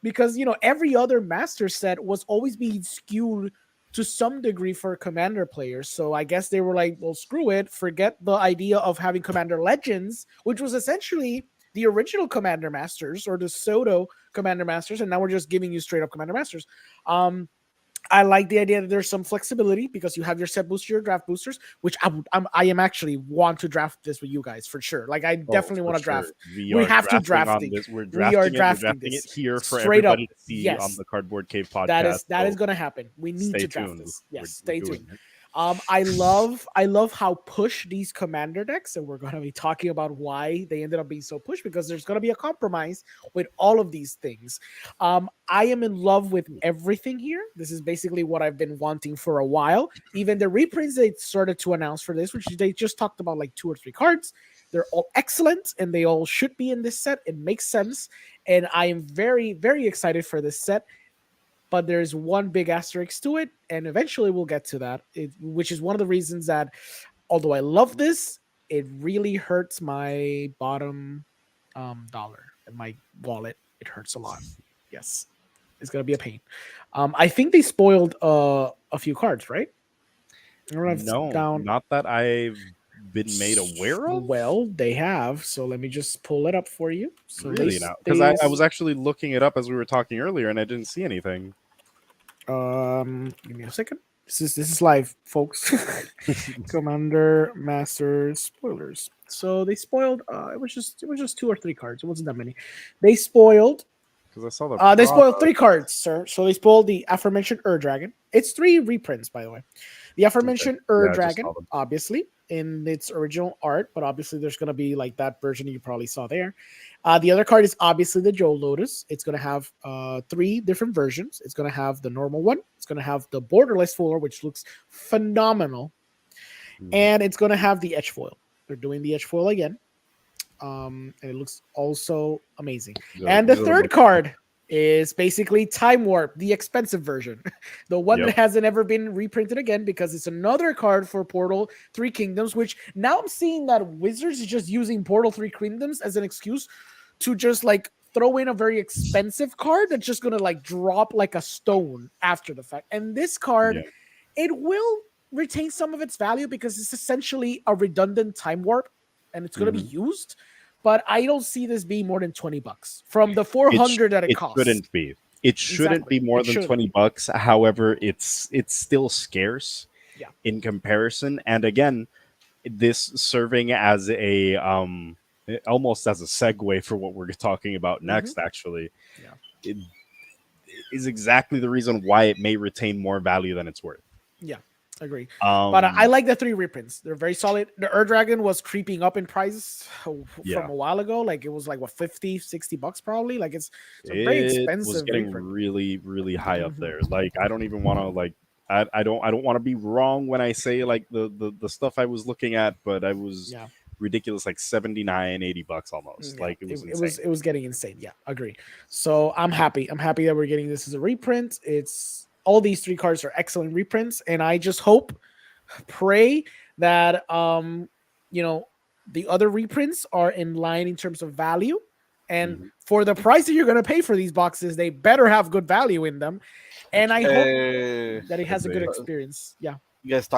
because every other Master set was always being skewed to some degree for Commander players. So I guess they were like, "Well, screw it. Forget the idea of having Commander Legends, which was essentially the original Commander Masters or the Soto Commander Masters, and now we're just giving you straight up Commander Masters." I like the idea that there's some flexibility because you have your set booster, your draft boosters, which I am actually want to draft this with you guys for sure. Like I definitely want to draft. We have to drafting draft on it. this. We're We are drafting drafting it this here for straight up. everybody to see Yes, on the Cardboard Cave podcast. that is so going to happen. We need stay to draft tuned. this. Yes, We're stay doing tuned. it. I love how push these commander decks, and we're going to be talking about why they ended up being so pushed, because there's going to be a compromise with all of these things. I am in love with everything here. This is basically what I've been wanting for a while. Even the reprints they started to announce for this, which they just talked about like 2 or 3 cards. They're all excellent, and they all should be in this set. It makes sense, and I am very, very excited for this set. But there's one big asterisk to it, and eventually we'll get to that, which is one of the reasons that, although I love this, it really hurts my bottom dollar and my wallet. It hurts a lot. Yes, it's gonna be a pain. I think they spoiled a few cards, right? No, not that I've been made aware of. Well, they have. So let me just pull it up for you. So Really now, because I was actually looking it up as we were talking earlier, and I didn't see anything. Give me a second. This is live, folks. Commander Masters spoilers. So they spoiled. It was just 2 or 3 cards. It wasn't that many. They spoiled. Because I saw the. They spoiled 3 cards, sir. So they spoiled the aforementioned Dragon. It's 3 reprints, by the way. The aforementioned Dragon, obviously, in its original art, but obviously there's going to be like that version you probably saw there. The other card is obviously the Joe Lotus. It's going to have 3 different versions. It's going to have the normal one. It's going to have the borderless foil, which looks phenomenal. And it's going to have the edge foil. They're doing the edge foil again. And it looks also amazing. And the third card is basically Time Warp, the expensive version. The one that hasn't ever been reprinted again, because it's another card for Portal 3 Kingdoms, which now I'm seeing that Wizards is just using Portal 3 Kingdoms as an excuse to just like throw in a very expensive card that's just going to like drop like a stone after the fact. And this card, it will retain some of its value because it's essentially a redundant Time Warp and it's going to be used. But I don't see this being more than $20 from the 400 that it costs. It shouldn't be. It shouldn't be more than $20. However, it's still scarce in comparison. And again, this serving as a almost as a segue for what we're talking about next. Actually, it is exactly the reason why it may retain more value than it's worth. Yeah. Agree. But I like the 3 reprints. They're very solid. The Dragon was creeping up in price from a while ago. Like it was like what, $50-$60 probably. Like it's a very expensive. It was getting really, really high up there. Like I don't even want to like I don't want to be wrong when I say like the stuff I was looking at, but I was Yeah. ridiculous, like 79, $80 almost. Yeah, Like it was it insane. was it was getting insane. Yeah, agree. So I'm happy. I'm happy that we're getting this as a reprint. It's all these three cards are excellent reprints, and I just hope, pray that you know the other reprints are in line in terms of value, and Mhm. for the price that you're gonna pay for these boxes, they better have good value in them. And I hope that it has a good Agree. experience. Yeah. You guys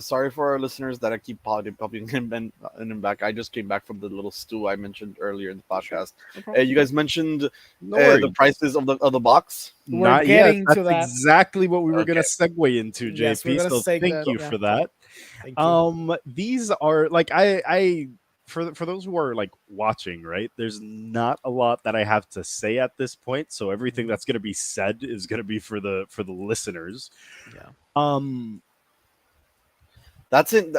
sorry for our listeners that I keep popping in and back. I just came back from the little stew I mentioned earlier in the podcast. No problem. You guys mentioned No worries. the prices of the box. We're Not yet. getting to That's that. exactly what we were gonna Okay. segue into, Yes, we're JP. gonna So segue thank that, you yeah. for that. Thank you. These are like I for those who are like watching, right? There's not a lot that I have to say at this point. So everything Mhm. that's gonna be said is gonna be for the listeners. Yeah. That's it.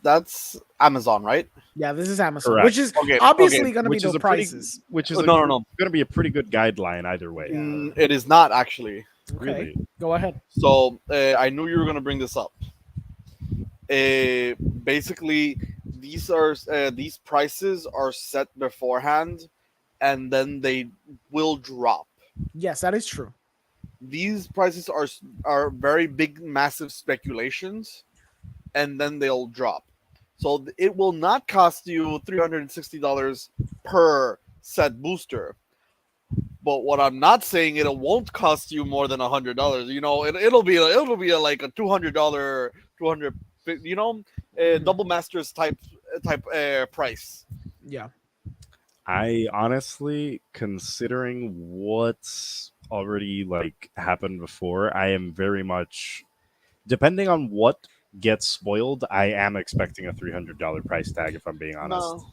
That's Amazon, right? Yeah, this is Amazon, Correct. which is Okay, obviously okay, going to be which is the a pretty prices. which is No, going to be a pretty good guideline either way. Yeah. It is not actually. Okay, Really? go ahead. So I knew you were gonna bring this up. Basically, these prices are set beforehand, and then they will drop. Yes, that is true. These prices are very big, massive speculations, and then they'll drop. So it will not cost you $360 per set booster. But what I'm not saying, it won't cost you more than $100. You know, it'll be like a $200, 200, you know, double masters type price. Yeah. I honestly, considering what's already like happened before, I am very much, depending on what gets spoiled, I am expecting a $300 price tag. If I'm being honest, No,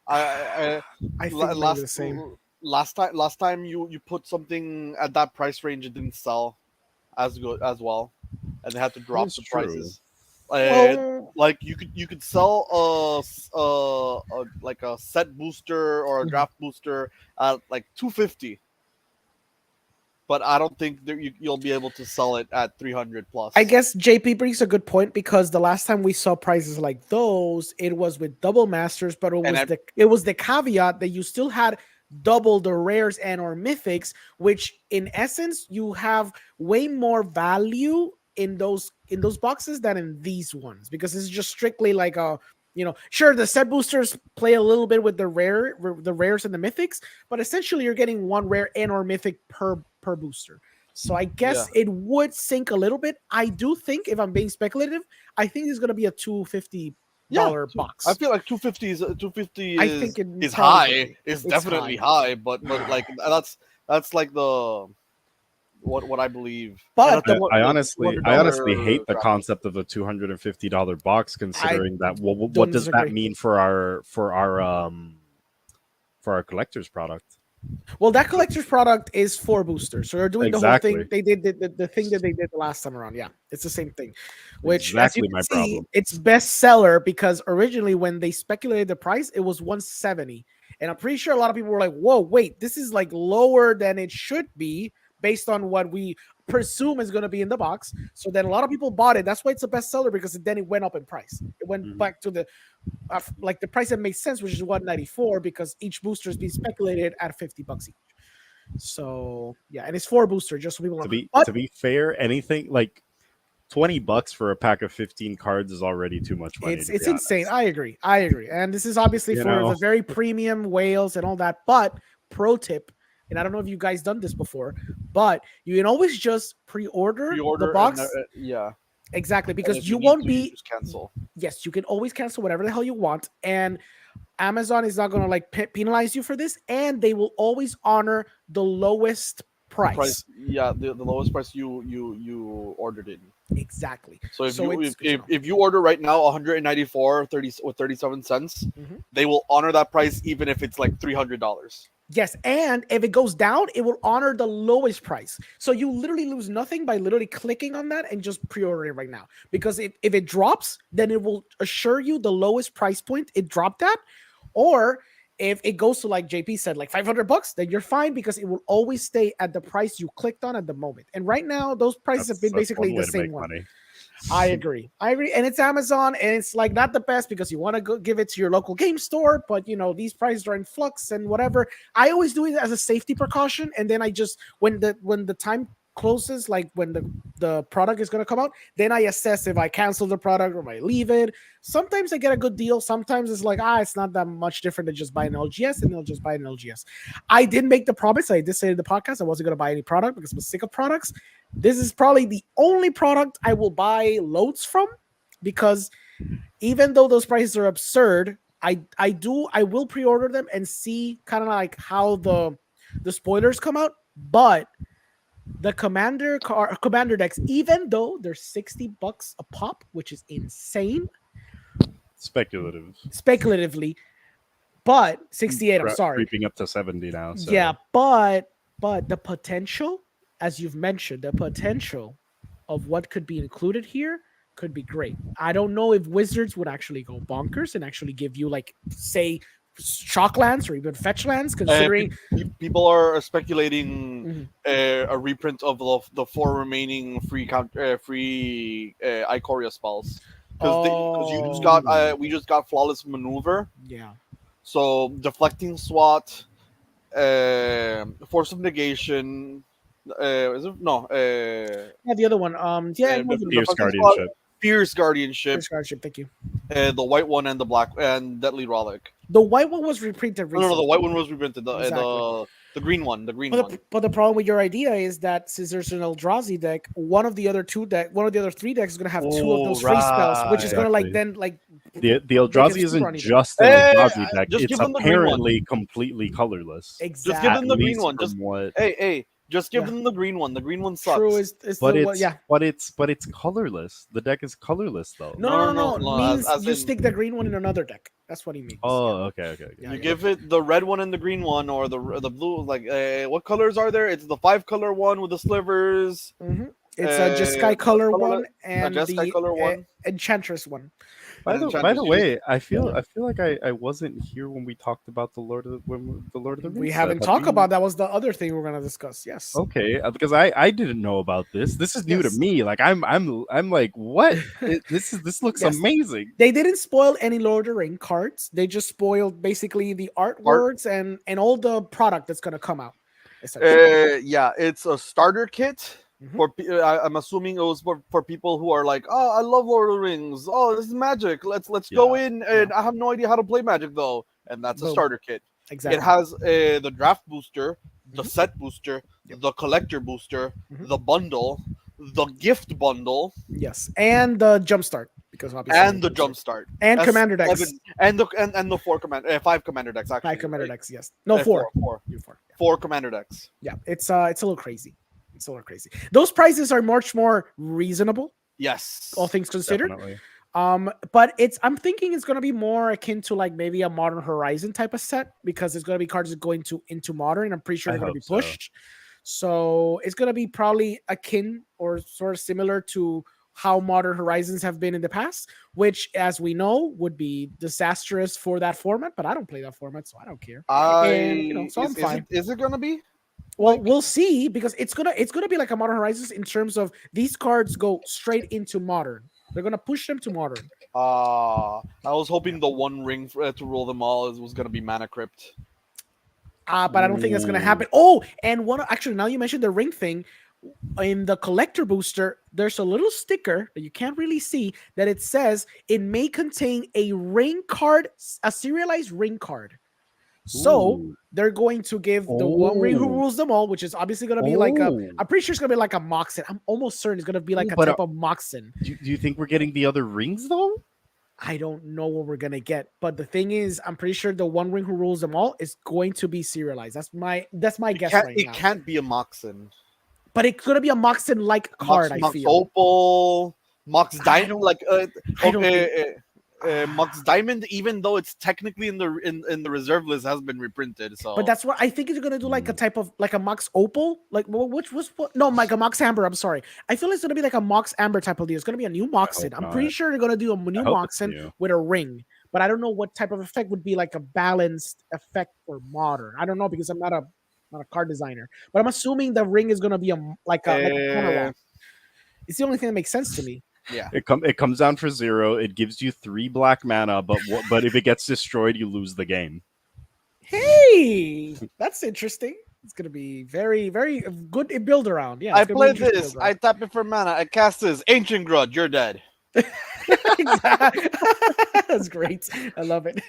I I think maybe last the same. last time you put something at that price range, it didn't sell as good as well, and they had to drop is the true. prices. Well, Like you could sell like a set booster or a Mhm. draft booster at like 250, but I don't think that you'll be able to sell it at 300 plus. I guess JP brings a good point because the last time we saw prices like those, it was with double masters, but And it was the caveat that you still had double the rares and or mythics, which in essence you have way more value in those boxes than in these ones because it's just strictly like a sure the set boosters play a little bit with the rares and the mythics, but essentially you're getting one rare and or mythic per booster. So I guess it would sink a little bit. I do think, if I'm being speculative, I think it's going to be a $250 box. I feel like 250 I think it is probably high. could be. It's It's definitely high, but like that's like the what I believe. But And I the honestly $200 hate the draft. concept of a $250 box, considering that what don't does that disagree. mean for our collector's product? Well, that collector's product is 4 boosters. So they're doing the whole Exactly. thing. They did the thing that they did the last time around. Yeah, it's the same thing. Which, Exactly as you my can see, problem. it's bestseller because originally when they speculated the price, it was 170. And I'm pretty sure a lot of people were like, whoa, wait, this is like lower than it should be based on what we presume is going to be in the box. So then a lot of people bought it. That's why it's a bestseller because then it went up in price. It went Mhm. back to the like the price that makes sense, which is 194 because each booster is being speculated at $50 each. So yeah, and it's 4 booster just so people know. To be fair, anything like $20 for a pack of 15 cards is already too much money. It's to be insane. honest. I agree. And this is obviously You for know. the very premium whales and all that. But pro tip, and I don't know if you guys done this before, but you can always just pre-order the box. Yeah, Exactly, and because if you need won't to, be. you just cancel. Yes, you can always cancel whatever the hell you want, and Amazon is not going to like penalize you for this, and they will always honor the lowest price. Yeah, the lowest price you ordered it. Exactly. So if it's good to know. if you order right now 194.37 cents, Mhm. they will honor that price even if it's like $300. Yes, and if it goes down, it will honor the lowest price. So you literally lose nothing by literally clicking on that and just pre-ordering right now. Because if it drops, then it will assure you the lowest price point it dropped at. Or if it goes to, like JP said, like $500, then you're fine because it will always stay at the price you clicked on at the moment. And right now, those prices have been basically the same one. Money. I agree. And it's Amazon, and it's like not the best because you want to go give it to your local game store, but these prices are in flux and whatever. I always do it as a safety precaution, and then I just when the time closes, like when the product is going to come out, then I assess if I cancel the product or if I leave it. Sometimes I get a good deal. Sometimes it's like, it's not that much different than just buying an LGS, and they'll just buy an LGS. I did make the promise. I did say in the podcast I wasn't going to buy any product because I'm sick of products. This is probably the only product I will buy loads from, because even though those prices are absurd, I will pre-order them and see kind of like how the spoilers come out. But the commander decks, even though they're $60 a pop, which is insane, speculatively, but 68. I'm sorry, creeping up to 70 now. So. Yeah, but the potential, as you've mentioned, the potential of what could be included here could be great. I don't know if Wizards would actually go bonkers and actually give you, like, say, shock lands or even fetch lands, considering people are speculating a reprint of the 4 remaining free Ikoria spells, because we just got flawless maneuver. Yeah. So deflecting SWAT, force of negation. Is it no? The other one. Fierce guardianship. Thank you. The white one and the black and deadly relic. The white one was reprinted recently. No, the white one was reprinted. The green one. But the problem with your idea is that since there's an Eldrazi deck, one of the other 3 decks is going to have 2 of those free spells, which is going to the Eldrazi isn't just an Eldrazi deck. It's apparently completely colorless. Exactly. Just give them the green one. Just give them the green one. The green one sucks. True but it's colorless. The deck is colorless though. No. It means you stick the green one in another deck. That's what he means. Oh, okay. You give it the red one and the green one, or the blue. Like, what colors are there? It's the 5-color one with the slivers. Mm-hmm. It's a Jeskai color one and the Enchantress one. By the way, I feel like I wasn't here when we talked about the Lord of the Rings. We haven't talked about that. Was the other thing we're gonna discuss? Yes. Okay, because I didn't know about this. This is new to me. Like I'm like, what? This looks amazing. They didn't spoil any Lord of the Rings cards. They just spoiled basically the artworks and all the product that's gonna come out. It's a starter kit. Mm-hmm. I'm assuming it was for people who are like, oh, I love Lord of the Rings. Oh, this is Magic. Let's go in, and I have no idea how to play Magic though. And that's a starter kit. Exactly. It has the draft booster, the set booster, the collector booster, the bundle, the gift bundle. Yes, and the jumpstart, because obviously the jumpstart and commander decks and the 5 commander decks actually. 5 commander decks. Yes. No, 4. 4 commander decks. Yeah, it's a little crazy. It's a little crazy. Those prices are much more reasonable. Yes, all things considered. Definitely. But I'm thinking it's gonna be more akin to like maybe a Modern Horizon type of set, because there's gonna be cards that go into Modern, and I'm pretty sure they're gonna be pushed. So it's gonna be probably akin or sort of similar to how Modern Horizons have been in the past, which, as we know, would be disastrous for that format. But I don't play that format, so I don't care. So I'm fine. Is it gonna be? Well, we'll see, because it's gonna be like a Modern Horizons in terms of these cards go straight into Modern. They're gonna push them to Modern. I was hoping the one ring to rule them all was gonna be Mana Crypt. But I don't think that's gonna happen. Oh, and actually, now you mentioned the ring thing, in the collector booster, there's a little sticker that you can't really see that it says it may contain a ring card, a serialized ring card. So they're going to give the one ring who rules them all, which is obviously going to be like I'm pretty sure it's going to be like a Moxen. I'm almost certain it's going to be like a type of Moxen. Do you think we're getting the other rings though? I don't know what we're going to get, but the thing is, I'm pretty sure the one ring who rules them all is going to be serialized. That's my guess right now. It can't be a Moxen. But it's going to be a Moxen-like card, I feel. Opal, Mox Diamond, Mox Diamond, even though it's technically in the reserve list, has been reprinted. So, but that's what I think it's gonna do, like a type of like a Mox Opal, like like a Mox Amber. I'm sorry, I feel it's gonna be like a Mox Amber type of deal. It's gonna be a new Moxen. I'm pretty sure they're gonna do a new Moxen with a ring. but I don't know what type of effect would be like a balanced effect for modern. I don't know because I'm not a card designer, but I'm assuming the ring is gonna be like a mana Uh, lock. It's the only thing that makes sense to me. yeah. It comes down for 0. It gives you 3 black mana, but if it gets destroyed, you lose the game. Hey, that's interesting. It's gonna be very, very good build around. Yeah, I it's gonna be played interesting this. build I around. tap it for mana. I cast this. Ancient Grudge, you're dead. Exactly. That's great. I love it.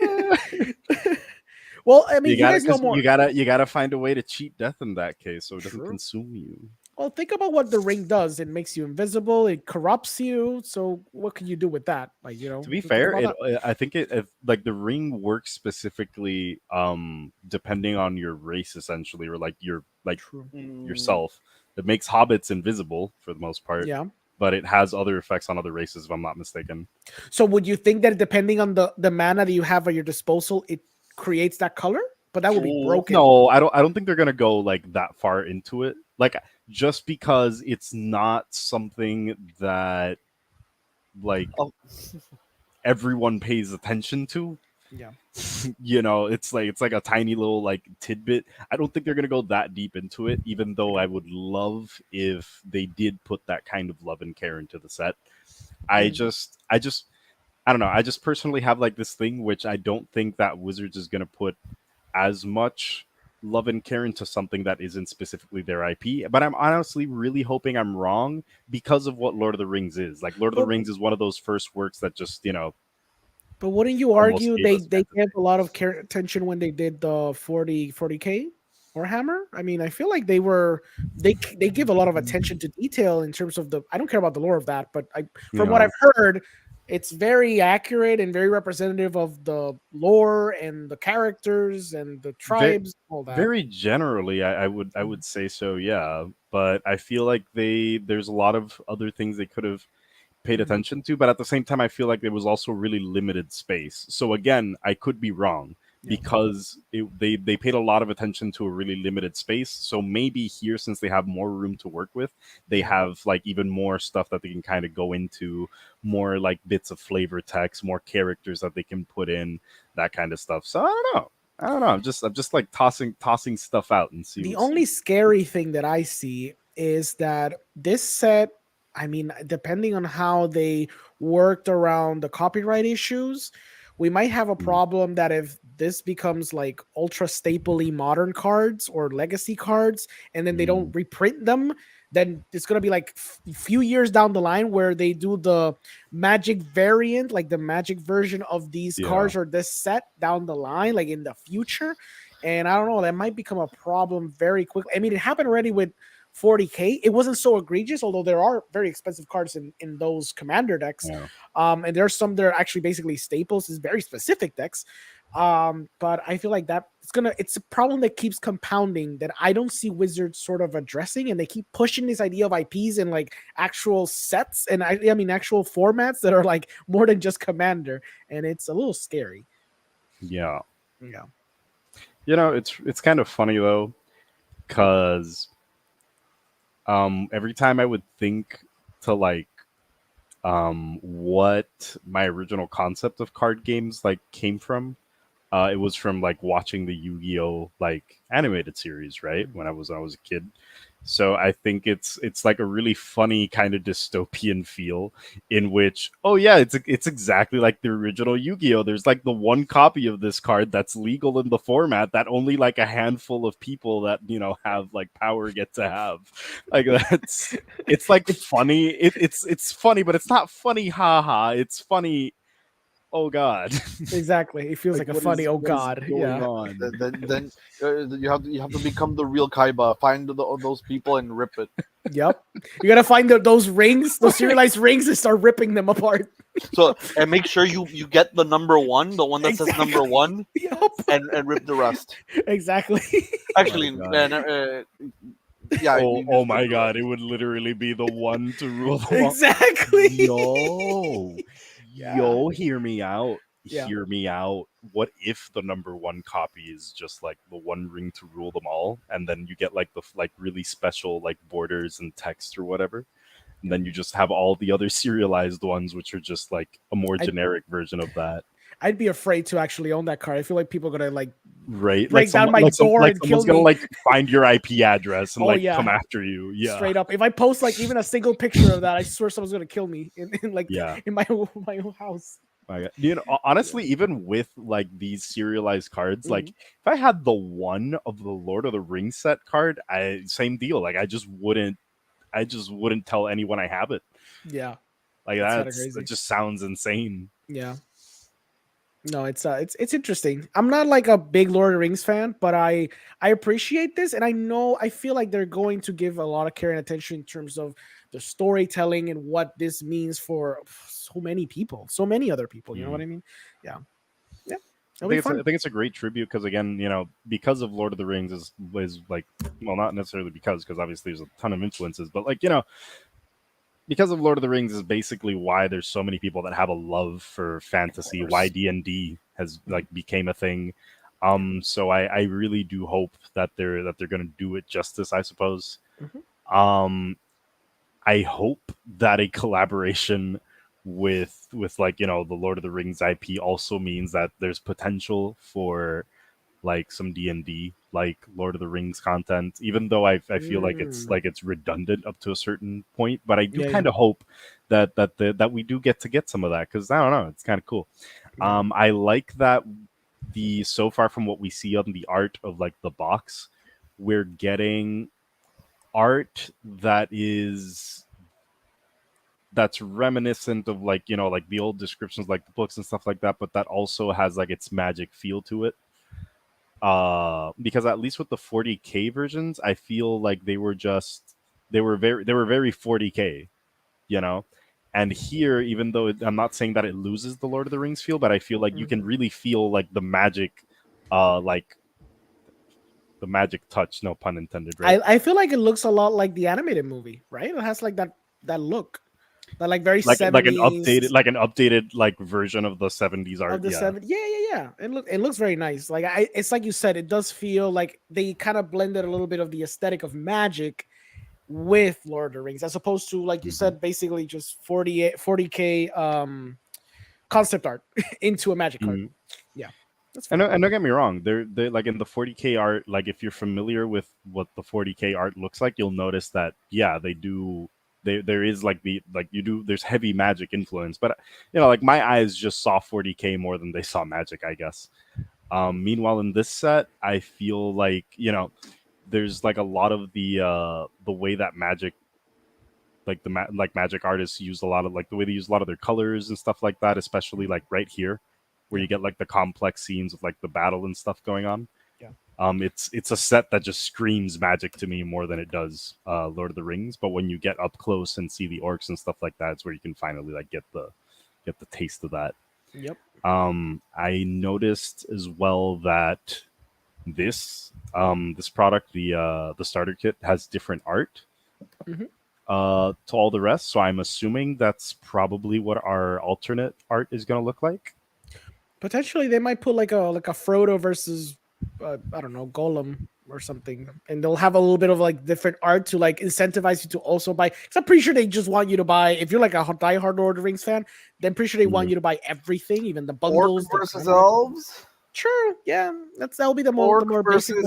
Well, I mean, you guys know more. You gotta find a way to cheat death in that case, so it doesn't True. consume you. Well, think about what the ring does. It makes you invisible. It corrupts you. So, what can you do with that? Like, To be think fair, about that. I think like the ring works specifically depending on your race essentially, or like your True. yourself. It makes hobbits invisible for the most part, Yeah. but it has other effects on other races if I'm not mistaken. So, would you think that depending on the mana that you have at your disposal, it creates that color? But that would be Ooh, broken. No, I don't think they're gonna go like that far into it. Like just because it's not something that like Oh. everyone pays attention to. Yeah. It's like a tiny little like tidbit. I don't think they're gonna go that deep into it, even though I would love if they did put that kind of love and care into the set. I don't know. I just personally have like this thing which I don't think that Wizards is gonna put as much love and care into something that isn't specifically their IP. But I'm honestly really hoping I'm wrong because of what Lord of the Rings is. Like Lord of the Rings is one of those first works that just, But wouldn't you almost argue gave they us gave fantasy. a lot of care attention when they did the 40K Warhammer? I mean, I feel like they give a lot of attention to detail in terms of the. I don't care about the lore of that, but from what Yeah. I've heard, it's very accurate and very representative of the lore and the characters and the tribes, all that. Very generally, I would say so, yeah. But I feel like there's a lot of other things they could have paid Mhm. attention to, but at the same time, I feel like there was also really limited space. So again, I could be wrong Yeah. because they paid a lot of attention to a really limited space. So maybe here, since they have more room to work with, they have like even more stuff that they can kind of go into, more like bits of flavor text, more characters that they can put in, that kind of stuff. So I don't know. I'm just like tossing stuff out and see. The only scary thing that I see is that this set, I mean, depending on how they worked around the copyright issues, we might have a problem that if this becomes like ultra stapley modern cards or legacy cards, and then they don't reprint them, then it's gonna be like few years down the line where they do the magic variant, like the magic version of these cards or this set down the line, like in the future. And I don't know, that might become a problem very quickly. I mean, it happened already with 40K. It wasn't so egregious, although there are very expensive cards in those commander decks. Yeah. And there's some that are actually basically staples, is very specific decks. But I feel like that it's a problem that keeps compounding that I don't see Wizards sort of addressing, and they keep pushing this idea of IPs and like actual sets and I mean actual formats that are like more than just commander, and it's a little scary. Yeah. Yeah. It's kind of funny though, because every time I would think to like what my original concept of card games like came from, it was from like watching the Yu-Gi-Oh like animated series, right? When I was a kid. So I think it's like a really funny kind of dystopian feel in which, oh yeah, it's exactly like the original Yu-Gi-Oh. There's like the one copy of this card that's legal in the format that only like a handful of people that have like power get to have. Like it's like funny. It's funny, but it's not funny, haha. It's funny. Oh God. Exactly. It feels like a funny, oh what is God. going Yeah. on? Then you have to become the real Kaiba. Find those people and rip it. Yep. You gotta find those rings, those serialized rings, and start ripping them apart. So and make sure you get the number one, the one that says Exactly. number one, Yep. and rip the rest. Exactly. Actually, Oh my God. yeah. Oh my God! It would literally be the one to rule them all. Exactly. Yo, Yeah. yo, hear me out. Yeah. Hear me out. What if the number one copy is just like the one ring to rule them all, and then you get like the like really special like borders and text or whatever, and then you just have all the other serialized ones, which are just like a more generic version of that. I'd be afraid to actually own that card. I feel like people are gonna like right, break down my door and kill someone's gonna me. like find your IP address and Oh, like yeah. come after you. Yeah, Straight up. If I post like even a single picture of that, I swear someone's gonna kill me in like yeah. in my own house. My God. Honestly, even with like these serialized cards, like Mhm. if I had the one of the Lord of the Rings set card, same deal. Like I just wouldn't tell anyone I have it. Yeah, Like it's kind of that crazy. just sounds insane. Yeah. No, it's interesting. I'm not like a big Lord of the Rings fan, but I appreciate this, and I feel like they're going to give a lot of care and attention in terms of the storytelling and what this means for so many people, so many other people. You know what I mean? Yeah, yeah. It'll be I fun. think it's a great tribute because again, because of Lord of the Rings is like, well, not necessarily because obviously there's a ton of influences, but like because of Lord of the Rings is basically why there's so many people that have a love for fantasy, why D&D has like became a thing. So I really do hope that they're going to do it justice, I suppose. Mhm. I hope that a collaboration with like the Lord of the Rings IP also means that there's potential for like some D&D like Lord of the Rings content, even though I feel like it's redundant up to a certain point, but I do Yeah, yeah. kind of hope that we do get some of that, because I don't know, it's kind of cool. Yeah. I like that so far from what we see on the art of like the box, we're getting art that's reminiscent of like like the old descriptions, like the books and stuff like that, but that also has like its magic feel to it. Because at least with the 40K versions, I feel like they were very 40K, you know. And here, even though I'm not saying that it loses the Lord of the Rings feel, but I feel like you can really feel like the magic, like the magic touch, no pun intended, right? I feel like it looks a lot like the animated movie, right? It has like that look, that like very Like 70s an updated like version of the 70s of art. the Yeah. 70s. Yeah. It looks very nice. Like it's like you said, it does feel like they kind of blended a little bit of the aesthetic of magic with Lord of the Rings, as opposed to, like you said, basically just 40K concept art into a magic card. Mhm. Yeah, that's And, fair. and don't get me wrong, they're like in the 40K art, like if you're familiar with what the 40K art looks like, you'll notice that they do there is like there's heavy magic influence, but like my eyes just saw 40K more than they saw magic, I guess. Meanwhile in this set, I feel like there's like a lot of the way that magic, like like magic artists use a lot of like the way they use a lot of their colors and stuff like that, especially like right here where Yeah. you get like the complex scenes of like the battle and stuff going on. Yeah. It's a set that just screams magic to me more than it does Lord of the Rings. But when you get up close and see the orcs and stuff like that, it's where you can finally like get the taste of that. Yep. I noticed as well that this product, the starter kit, has different art Mhm. to all the rest. So I'm assuming that's probably what our alternate art is going to look like. Potentially, they might put like a Frodo versus I don't know, Golem or something, and they'll have a little bit of like different art to like incentivize you to also buy. Because I'm pretty sure they just want you to buy. If you're like a diehard Lord of the Rings fan, then pretty sure they want you to buy everything, even the Orc bundles. The versus combos. elves. Sure, yeah, that'll be the Orc more basic one.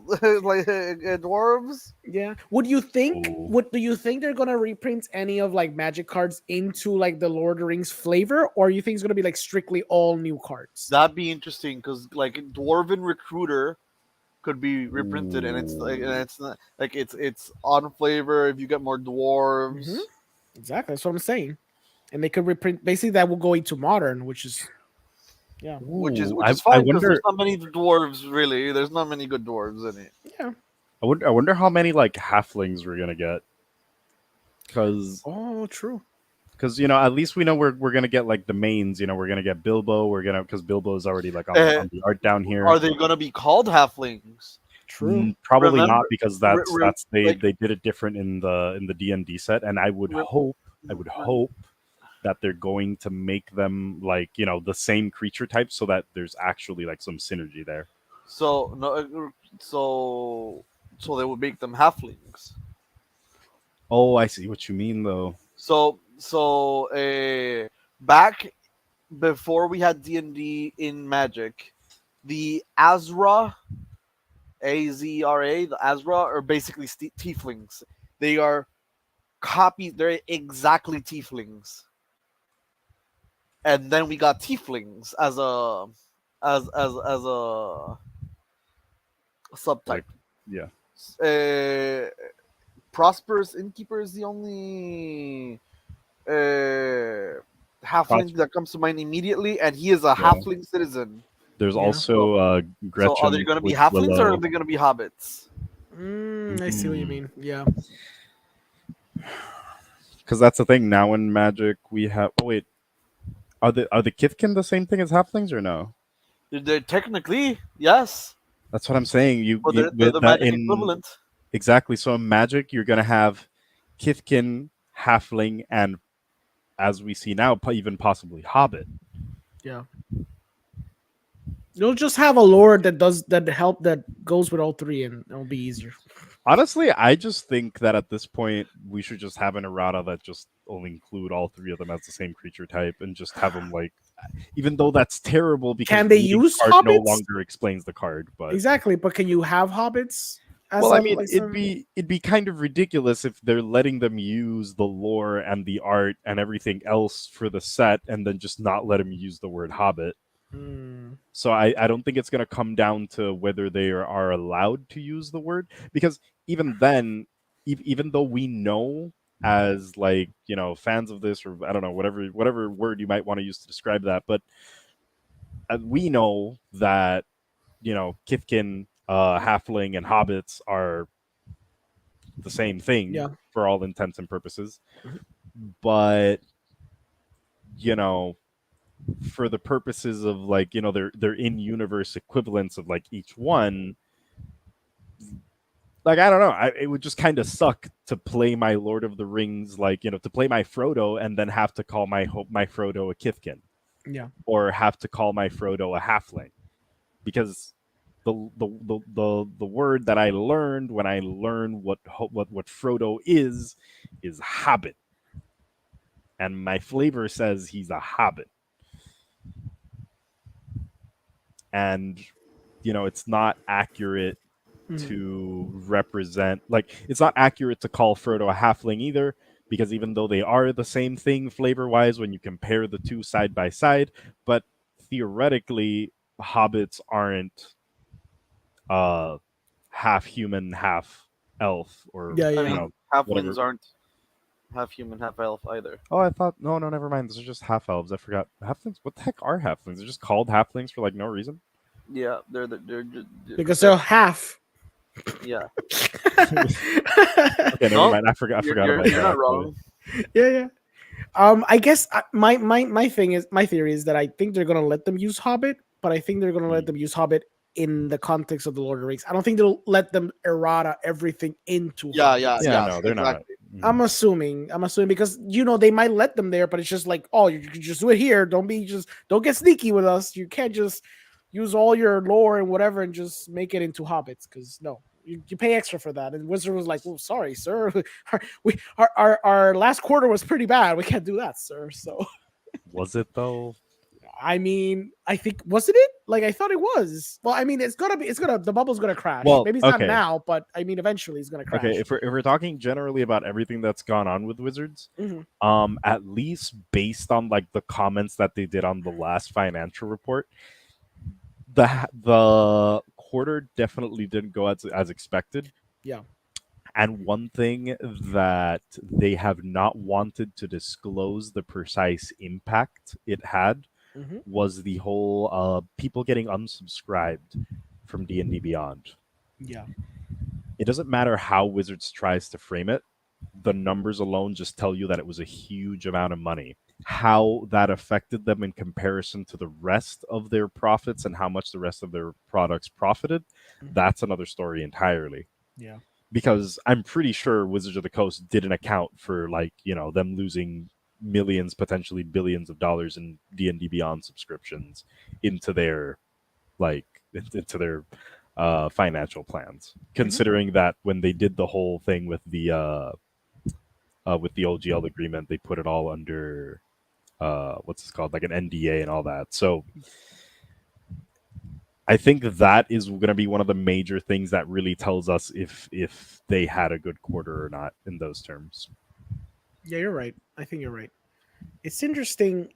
versus like dwarves. Yeah. Would you think? Ooh. Do you think they're gonna reprint any of like Magic cards into like the Lord of the Rings flavor, or you think it's gonna be like strictly all new cards? That'd be interesting because like Dwarven Recruiter could be reprinted, and it's not like it's on flavor if you get more dwarves. Mhm. Exactly, that's what I'm saying. And they could reprint. Basically, that will go into modern, which is yeah, Which is I fine because wonder. there's not many dwarves really. There's not many good dwarves in it. yeah. I wonder how many like halflings we're gonna get, because Oh, true. at least we know we're gonna get like the mains. We're gonna get Bilbo. Because Bilbo is already like on the art down here. Are they gonna be called halflings? True. Probably Remember- not, because that's like- they did it different in the D&D set, and I would hope that they're going to make them like the same creature type, so that there's actually like some synergy there. So no, so they would make them halflings. Oh, I see what you mean though. So back before we had D&D in Magic, the Azra, Azra, the Azra are basically tieflings. They are copies. They're exactly tieflings. And then we got tieflings as a subtype. Like, yeah. Uh, Prosperous Innkeeper is the only halfling that comes to mind immediately, and he is a halfling citizen. There's Yeah. also Gretchen. So are they going to be with halflings or Willow. are they going to be hobbits? I see what you mean. Yeah. Because that's the thing. Now in Magic, we have. Oh wait, are the Kithkin the same thing as halflings or no? They're technically yes, That's what I'm saying. You, but you they're with the that magic in equivalent. exactly. So in Magic, you're gonna have Kithkin, halfling, and as we see now, even possibly hobbit. Yeah. You'll just have a lord that goes with all three, and it'll be easier. Honestly, I just think that at this point we should just have an errata that just will include all three of them as the same creature type, and just have them like, even though that's terrible because Can they reading use card no hobbits? longer explains the card. But Exactly, but can you have hobbits? well, I mean, it'd be kind of ridiculous if they're letting them use the lore and the art and everything else for the set, and then just not let them use the word hobbit. So I don't think it's going to come down to whether they are allowed to use the word, because even then, even though we know as, like, you know, fans of this, or I don't know, whatever word you might want to use to describe that, but we know that, you know, Kithkin, halfling, and hobbits are the same thing for all intents and purposes. But, you know, for the purposes of, like, you know, they're in-universe equivalents of, like, each one, like, I don't know, it would just kind of suck to play my Lord of the Rings, like, you know, to play my Frodo and then have to call my Frodo a Kithkin. Yeah. Or have to call my Frodo a halfling. Because the word that I learned when I learned what Frodo is hobbit. And my flavor says he's a hobbit. And, you know, it's not accurate to represent, like, it's not accurate to call Frodo a halfling either, because even though they are the same thing flavor wise when you compare the two side by side, but theoretically hobbits aren't half human, half elf, or Yeah, yeah. you know, Halflings whatever. aren't half human, half elf either. Oh, I thought no, never mind. Those are just half elves. I forgot. Halflings. What the heck are halflings? They're just called halflings for like no reason. Yeah, they're because they're half. Yeah. Okay, never mind. I forgot about You're that. not wrong. Yeah. I guess my theory is that I think they're gonna let them use Hobbit, but I think they're gonna let them use Hobbit in the context of the Lord of the Rings. I don't think they'll let them errata everything into Yeah, Hobbit. No, they're not. I'm assuming because, you know, they might let them there, but it's just like, oh, you can just do it here. Don't get sneaky with us. You can't just use all your lore and whatever and just make it into hobbits, because no, you pay extra for that. And Wizard was like, well, sorry, sir. Our last quarter was pretty bad. We can't do that, sir. So was it though? I mean, I think, wasn't it? Like, I thought it was. Well, I mean, the bubble's gonna crash. Well, maybe it's not now, but I mean, eventually it's gonna crash. Okay, if we're talking generally about everything that's gone on with Wizards, at least based on like the comments that they did on the last financial report, the quarter definitely didn't go as expected. Yeah. And one thing that they have not wanted to disclose the precise impact it had was the whole people getting unsubscribed from D&D Beyond. Yeah. It doesn't matter how Wizards tries to frame it. The numbers alone just tell you that it was a huge amount of money. How that affected them in comparison to the rest of their profits and how much the rest of their products profited, that's another story entirely. Yeah. Because I'm pretty sure Wizards of the Coast didn't account for, like, you know, them losing millions, potentially billions of dollars in D&D Beyond subscriptions into their financial plans. Considering that when they did the whole thing with the OGL agreement, they put it all under what's this called, like an NDA and all that. So I think that is going to be one of the major things that really tells us if they had a good quarter or not in those terms. Yeah, you're right. I think you're right. It's interesting.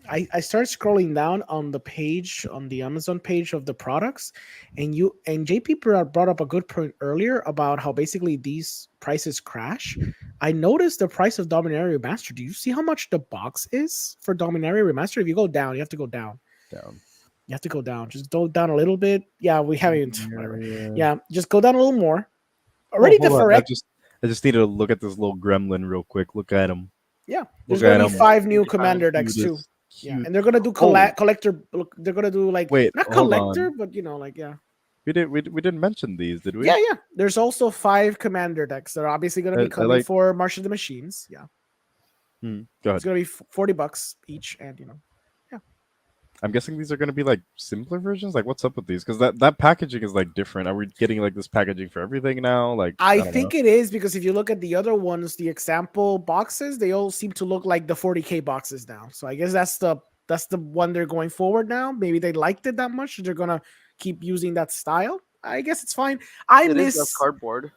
I started scrolling down on the page, on the Amazon page of the products, and JP brought up a good point earlier about how basically these prices crash. I noticed the price of Dominaria Remastered. Do you see how much the box is for Dominaria Remastered? If you go down, you have to go down. You have to go down. Just go down a little bit. Yeah, we haven't. Whatever. Yeah, just go down a little more. Already the correct. I just needed to look at this little gremlin real quick. Look at him. Yeah, there's gonna be 5 new commander decks too. Yeah, and they're gonna do collector. They're gonna do like not collector, but like We didn't mention these, did we? Yeah. There's also 5 commander decks that are obviously gonna be coming for March of the Machines. Yeah. Go ahead. It's gonna be $40 each, and I'm guessing these are going to be like simpler versions. Like, what's up with these? Because that packaging is like different. Are we getting like this packaging for everything now? Like, I think it is, because if you look at the other ones, the example boxes, they all seem to look like the 40K boxes now. So I guess that's the one they're going forward now. Maybe they liked it that much, they're gonna keep using that style. I guess it's fine. I miss cardboard.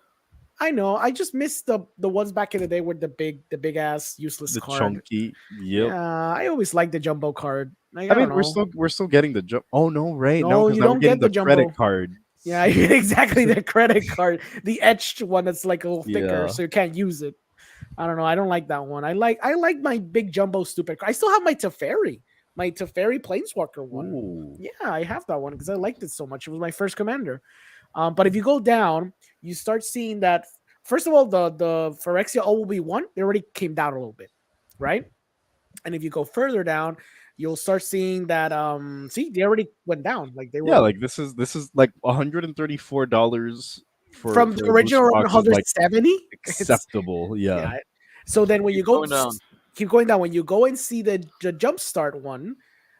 I know. I just miss the ones back in the day with the big ass useless the card. Chunky. Yep. Yeah, I always liked the jumbo card. I mean, we're still getting the jumbo. Oh no, right? No, you don't get the jumbo credit card. Yeah, exactly, the credit card, the etched one that's like a little thicker, so you can't use it. I don't know. I don't like that one. I like my big jumbo stupid card. I still have my Teferi Planeswalker one. Ooh. Yeah, I have that one because I liked it so much. It was my first commander. But if you go down, you start seeing that. First of all, the Phyrexia OB1, they already came down a little bit, right? And if you go further down, you'll start seeing that see, they already went down. Like they were like this is like $134 from the original 170. Like acceptable. Yeah. So then when you go down. Keep going down. When you go and see the Jumpstart one,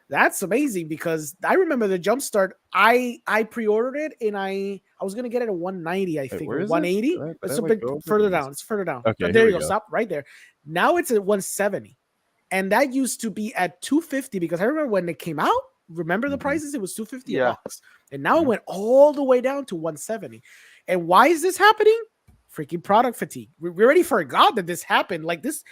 that's amazing, because I remember the Jumpstart. I pre-ordered it and I was gonna get it at 190, I think, or 180. It's a bit further down. It's further down. Okay, there you go. Stop right there. Now it's at 170. And that used to be at 250, because I remember when it came out, remember the prices? It was 250 a box. And now it went all the way down to 170. And why is this happening? Freaking product fatigue. We already forgot that this happened. Like this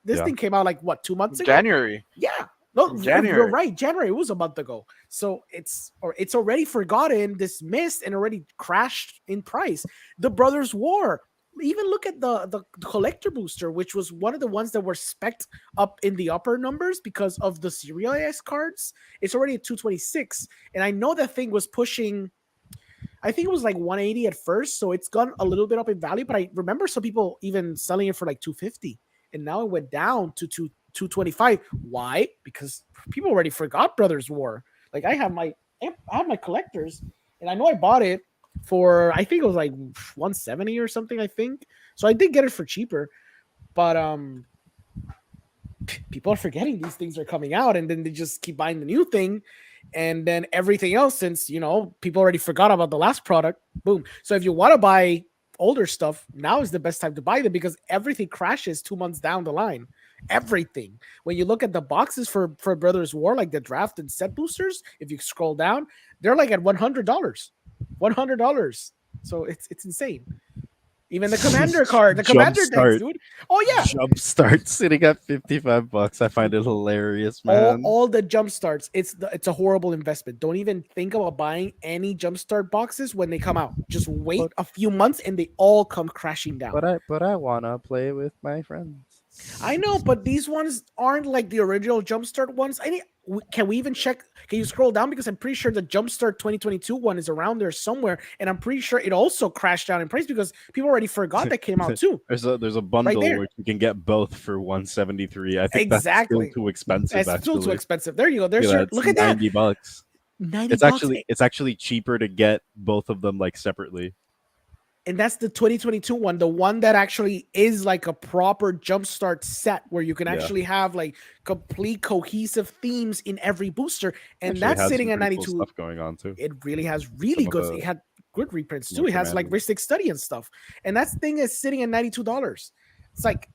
thing came out like what, 2 months ago? January. Yeah. No, January. You're right. January, it was a month ago. So it's already forgotten, dismissed, and already crashed in price. The Brothers War. Even look at the collector booster, which was one of the ones that were spec'd up in the upper numbers because of the serialized cards. It's already at 226. And I know that thing was pushing, I think it was like 180 at first. So it's gone a little bit up in value. But I remember some people even selling it for like 250. And now it went down to 225. Why? Because people already forgot Brothers War. Like I have my collectors, and I know I bought it for, I think it was like 170 or something, I think. So I did get it for cheaper, but people are forgetting these things are coming out, and then they just keep buying the new thing, and then everything else, since people already forgot about the last product, boom. So if you want to buy older stuff, now is the best time to buy them, because everything crashes 2 months down the line. Everything. When you look at the boxes for Brothers War, like the draft and set boosters, if you scroll down, they're like at $100. So it's insane. Even the commander card, the commander decks, dude. Oh yeah, Jumpstart sitting at $55. I find it hilarious, man. All the Jumpstarts, it's a horrible investment. Don't even think about buying any Jumpstart boxes when they come out. Just wait a few months and they all come crashing down. But I wanna play with my friends. I know, but these ones aren't like the original Jumpstart ones. Can we even check? Can you scroll down? Because I'm pretty sure the Jumpstart 2022 one is around there somewhere, and I'm pretty sure it also crashed down in price because people already forgot that came out too. There's a bundle where you can get both for 173. I think that's still too expensive. It's still too expensive. There you go. There's look at that. $90. It's actually cheaper to get both of them like separately. And that's the 2022 one, the one that actually is like a proper Jumpstart set where you can actually have like complete cohesive themes in every booster. And that's sitting at 92. Cool stuff going on too. It really has really good. It had good reprints too. It has like Ristic Study and stuff. And that thing is sitting at $92. It's like,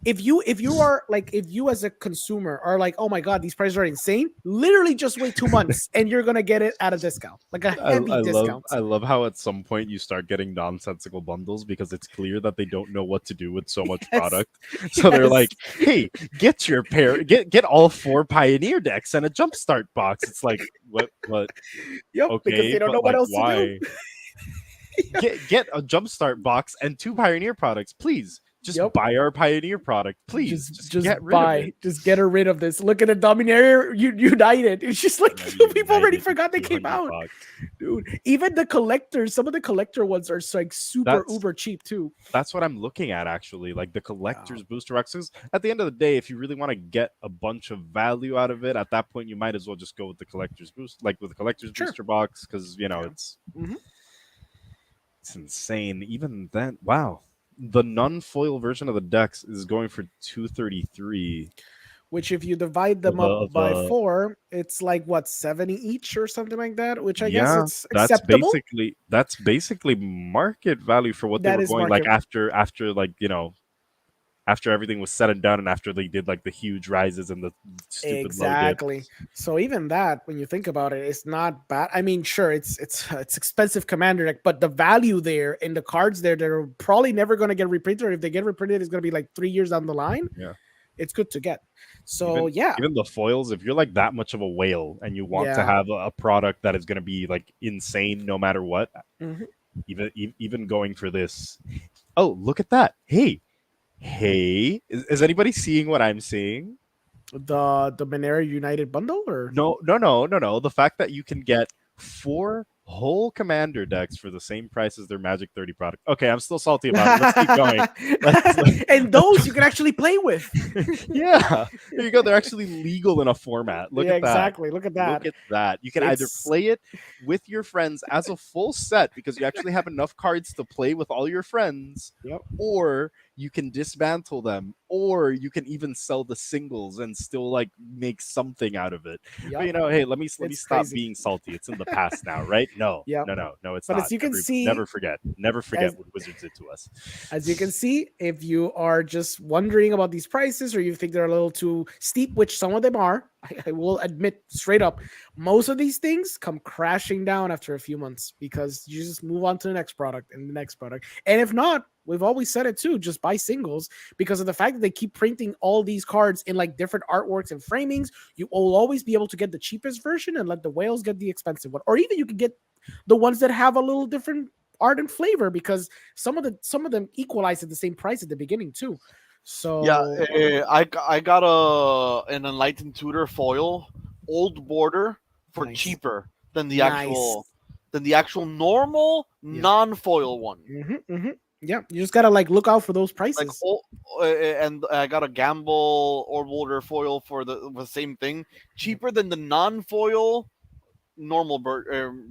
if you are like, if you as a consumer are like, oh my god, these prices are insane, literally just wait 2 months and you're gonna get it at a discount, like a heavy discount. I love how at some point you start getting nonsensical bundles because it's clear that they don't know what to do with so much Yes, product. So they're yes. like, "Hey, get all 4 Pioneer decks and a Jumpstart box." It's like, what? Yep, because Okay, they don't know but what like, else to do. why? Get a Jumpstart box and 2 Pioneer products, please. Just Yep. buy our Pioneer product, please. Just Just get rid of buy, it. just get rid of this. Look at the Dominaria United. It's just like Yeah, people already United, forgot they came 200 out, bucks. dude. Even the collectors, some of the collector ones are like super That's uber cheap too. that's what I'm looking at actually. Like the Yeah. collector's booster boxes. At the end of the day, if you really want to get a bunch of value out of it, at that point you might as well just go with the collector's boost, like with the collector's Sure. booster box, because Yeah. it's Mhm. it's insane. Even then, wow, the non-foil version of the decks is going for 233 Which, if you divide them of a, up of by a 4, it's like what, 70 each or something like that. Which I guess yeah. it's acceptable. That's basically market value for what they That were is going like market. after like after everything was said and done and after they did like the huge rises and the stupid low Exactly. dips. So even that, when you think about it, it's not bad. I mean, sure, it's expensive commander deck, but the value there in the cards there that are probably never going to get reprinted, or if they get reprinted, it's going to be like 3 years down the line. Yeah. It's good to get. So Even yeah, even the foils, if you're like that much of a whale and you want to yeah. have a product that is going to be like insane no matter what, Mhm. even going for this. Oh, look at that. Hey, is anybody seeing what I'm seeing? The Monera United bundle, or No. The fact that you can get 4 whole commander decks for the same price as their Magic 30 product. Okay, I'm still salty about it. Let's keep going. And those you can actually play with. Yeah, there you go. They're actually legal in a format. Look Yeah, at that. exactly. Look at that. Look at that. You can either It's play it with your friends as a full set because you actually have enough cards to play with all your friends, Yep. or you can dismantle them, or you can even sell the singles and still like make something out of it. But Yep. hey, let me It's stop crazy. being salty. It's in the past now, right? No, Yep. no, it's But not. as you can see, Never forget as what Wizards did to us. as you can see, if you are just wondering about these prices, or you think they're a little too steep, which some of them are, I will admit straight up, most of these things come crashing down after a few months because you just move on to the next product and the next product. And if not, we've always said it too, just buy singles, because of the fact that they keep printing all these cards in like different artworks and framings. You will always be able to get the cheapest version and let the whales get the expensive one, or even you can get the ones that have a little different art and flavor, because some of them equalize at the same price at the beginning too. Yeah, So I got an enlightened tutor foil, old border, for nice, cheaper nice. than the actual normal Yeah. non foil one. Yeah, you just gotta like look out for those Like prices. and I got a gamble old border foil for the same thing, cheaper than the non foil normal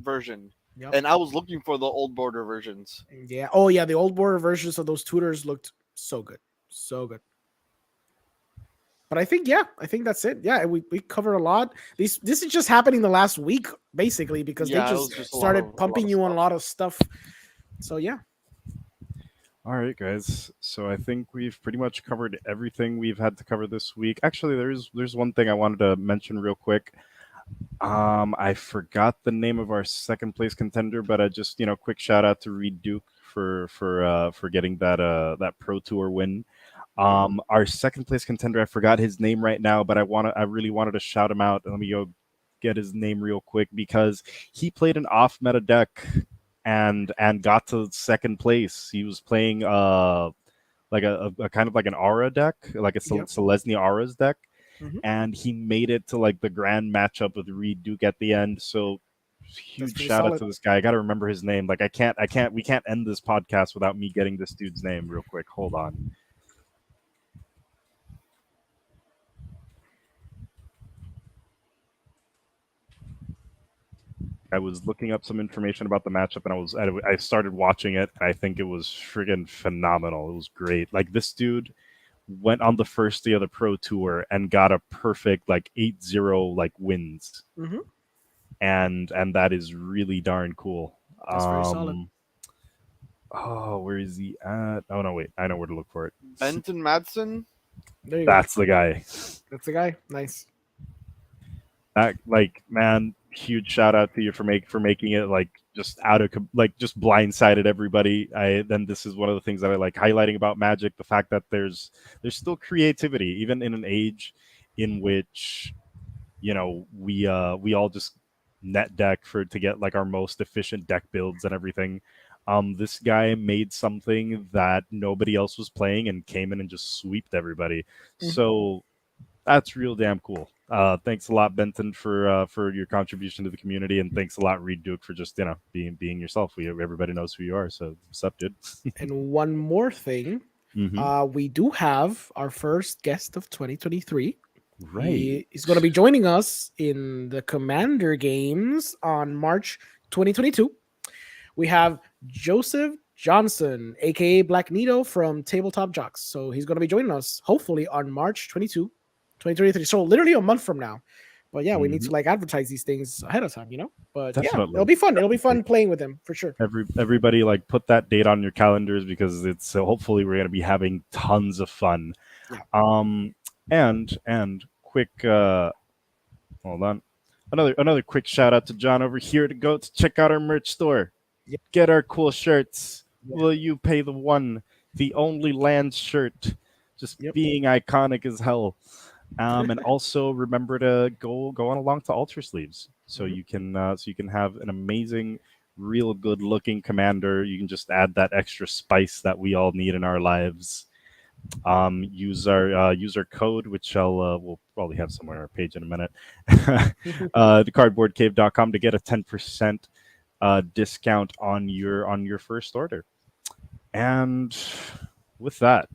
version. Yep. And I was looking for the old border versions. Yeah. Oh yeah, the old border versions of those tutors looked so good, so good. But I think that's it. Yeah, we covered a lot. This is just happening the last week basically, because they Yeah, it was just just started pumping you on a stuff. lot of stuff. So yeah. All right, guys. So I think we've pretty much covered everything we've had to cover this week. Actually, there's one thing I wanted to mention real quick. I forgot the name of our second place contender, but I just quick shout out to Reed Duke for getting that Pro Tour win. Our second place contender, I forgot his name right now, but I really wanted to shout him out. Let me go get his name real quick because he played an off meta deck and got to second place. He was playing like a kind of like an aura deck, like a Yep. Selesnya auras deck. Mhm. And he made it to like the grand matchup with Reed Duke at the end. So huge pretty shout out solid. to this guy. I got to remember his name. Like we can't end this podcast without me getting this dude's name real quick. Hold on. I was looking up some information about the matchup and I started watching it. And I think it was friggin' phenomenal. It was great. Like this dude went on the first day of the Pro Tour and got a perfect like 8-0 like wins. Mhm. And that is really darn cool. That's very solid. Oh, where is he at? Oh no, wait, I know where to look for it. Benton Madsen. There you That's the guy. go. That's the guy. Nice. That, like, man, huge shout out to you for making it like just like just blindsided everybody. Then this is one of the things that I like highlighting about Magic, the fact that there's still creativity even in an age in which, you know, we all just net deck to get like our most efficient deck builds and everything. This guy made something that nobody else was playing and came in and just sweeped everybody. So that's real damn cool. Thanks a lot, Benton, for your contribution to the community, and thanks a lot, Reed Duke, for just being yourself. Everybody knows who you are, so what's up, dude? And one more thing, we do have our first guest of 2023. Right. He's going to be joining us in the Commander games on March 2022. We have Joseph Johnson, aka Black Nito from Tabletop Jocks. So he's going to be joining us hopefully on March 22, 2023. So literally a month from now. But yeah, we need to like advertise these things ahead of time, you know? But Definitely. yeah, it'll be fun. It'll be fun playing with him for sure. Everybody like put that date on your calendars because it's hopefully we're going to be having tons of fun. Yeah. And quick hold on. Another quick shout out to John over here to go to check out our merch store. Yep. Get our cool shirts. Yeah. Will you pay the only land shirt? Just being iconic as hell. And also remember to go on along to Ultra Sleeves so you can have an amazing, real good looking commander. You can just add that extra spice that we all need in our lives. Use our code, which we'll probably have somewhere on our page in a minute. Thecardboardcave.com to get a 10% discount on your first order. And with that,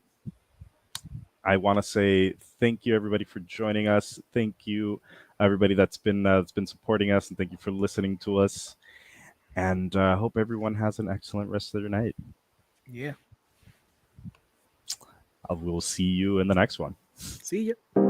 I want to say thank you everybody for joining us. Thank you everybody that's been supporting us, and thank you for listening to us. And I hope everyone has an excellent rest of their night. Yeah. We'll see you in the next one. See ya.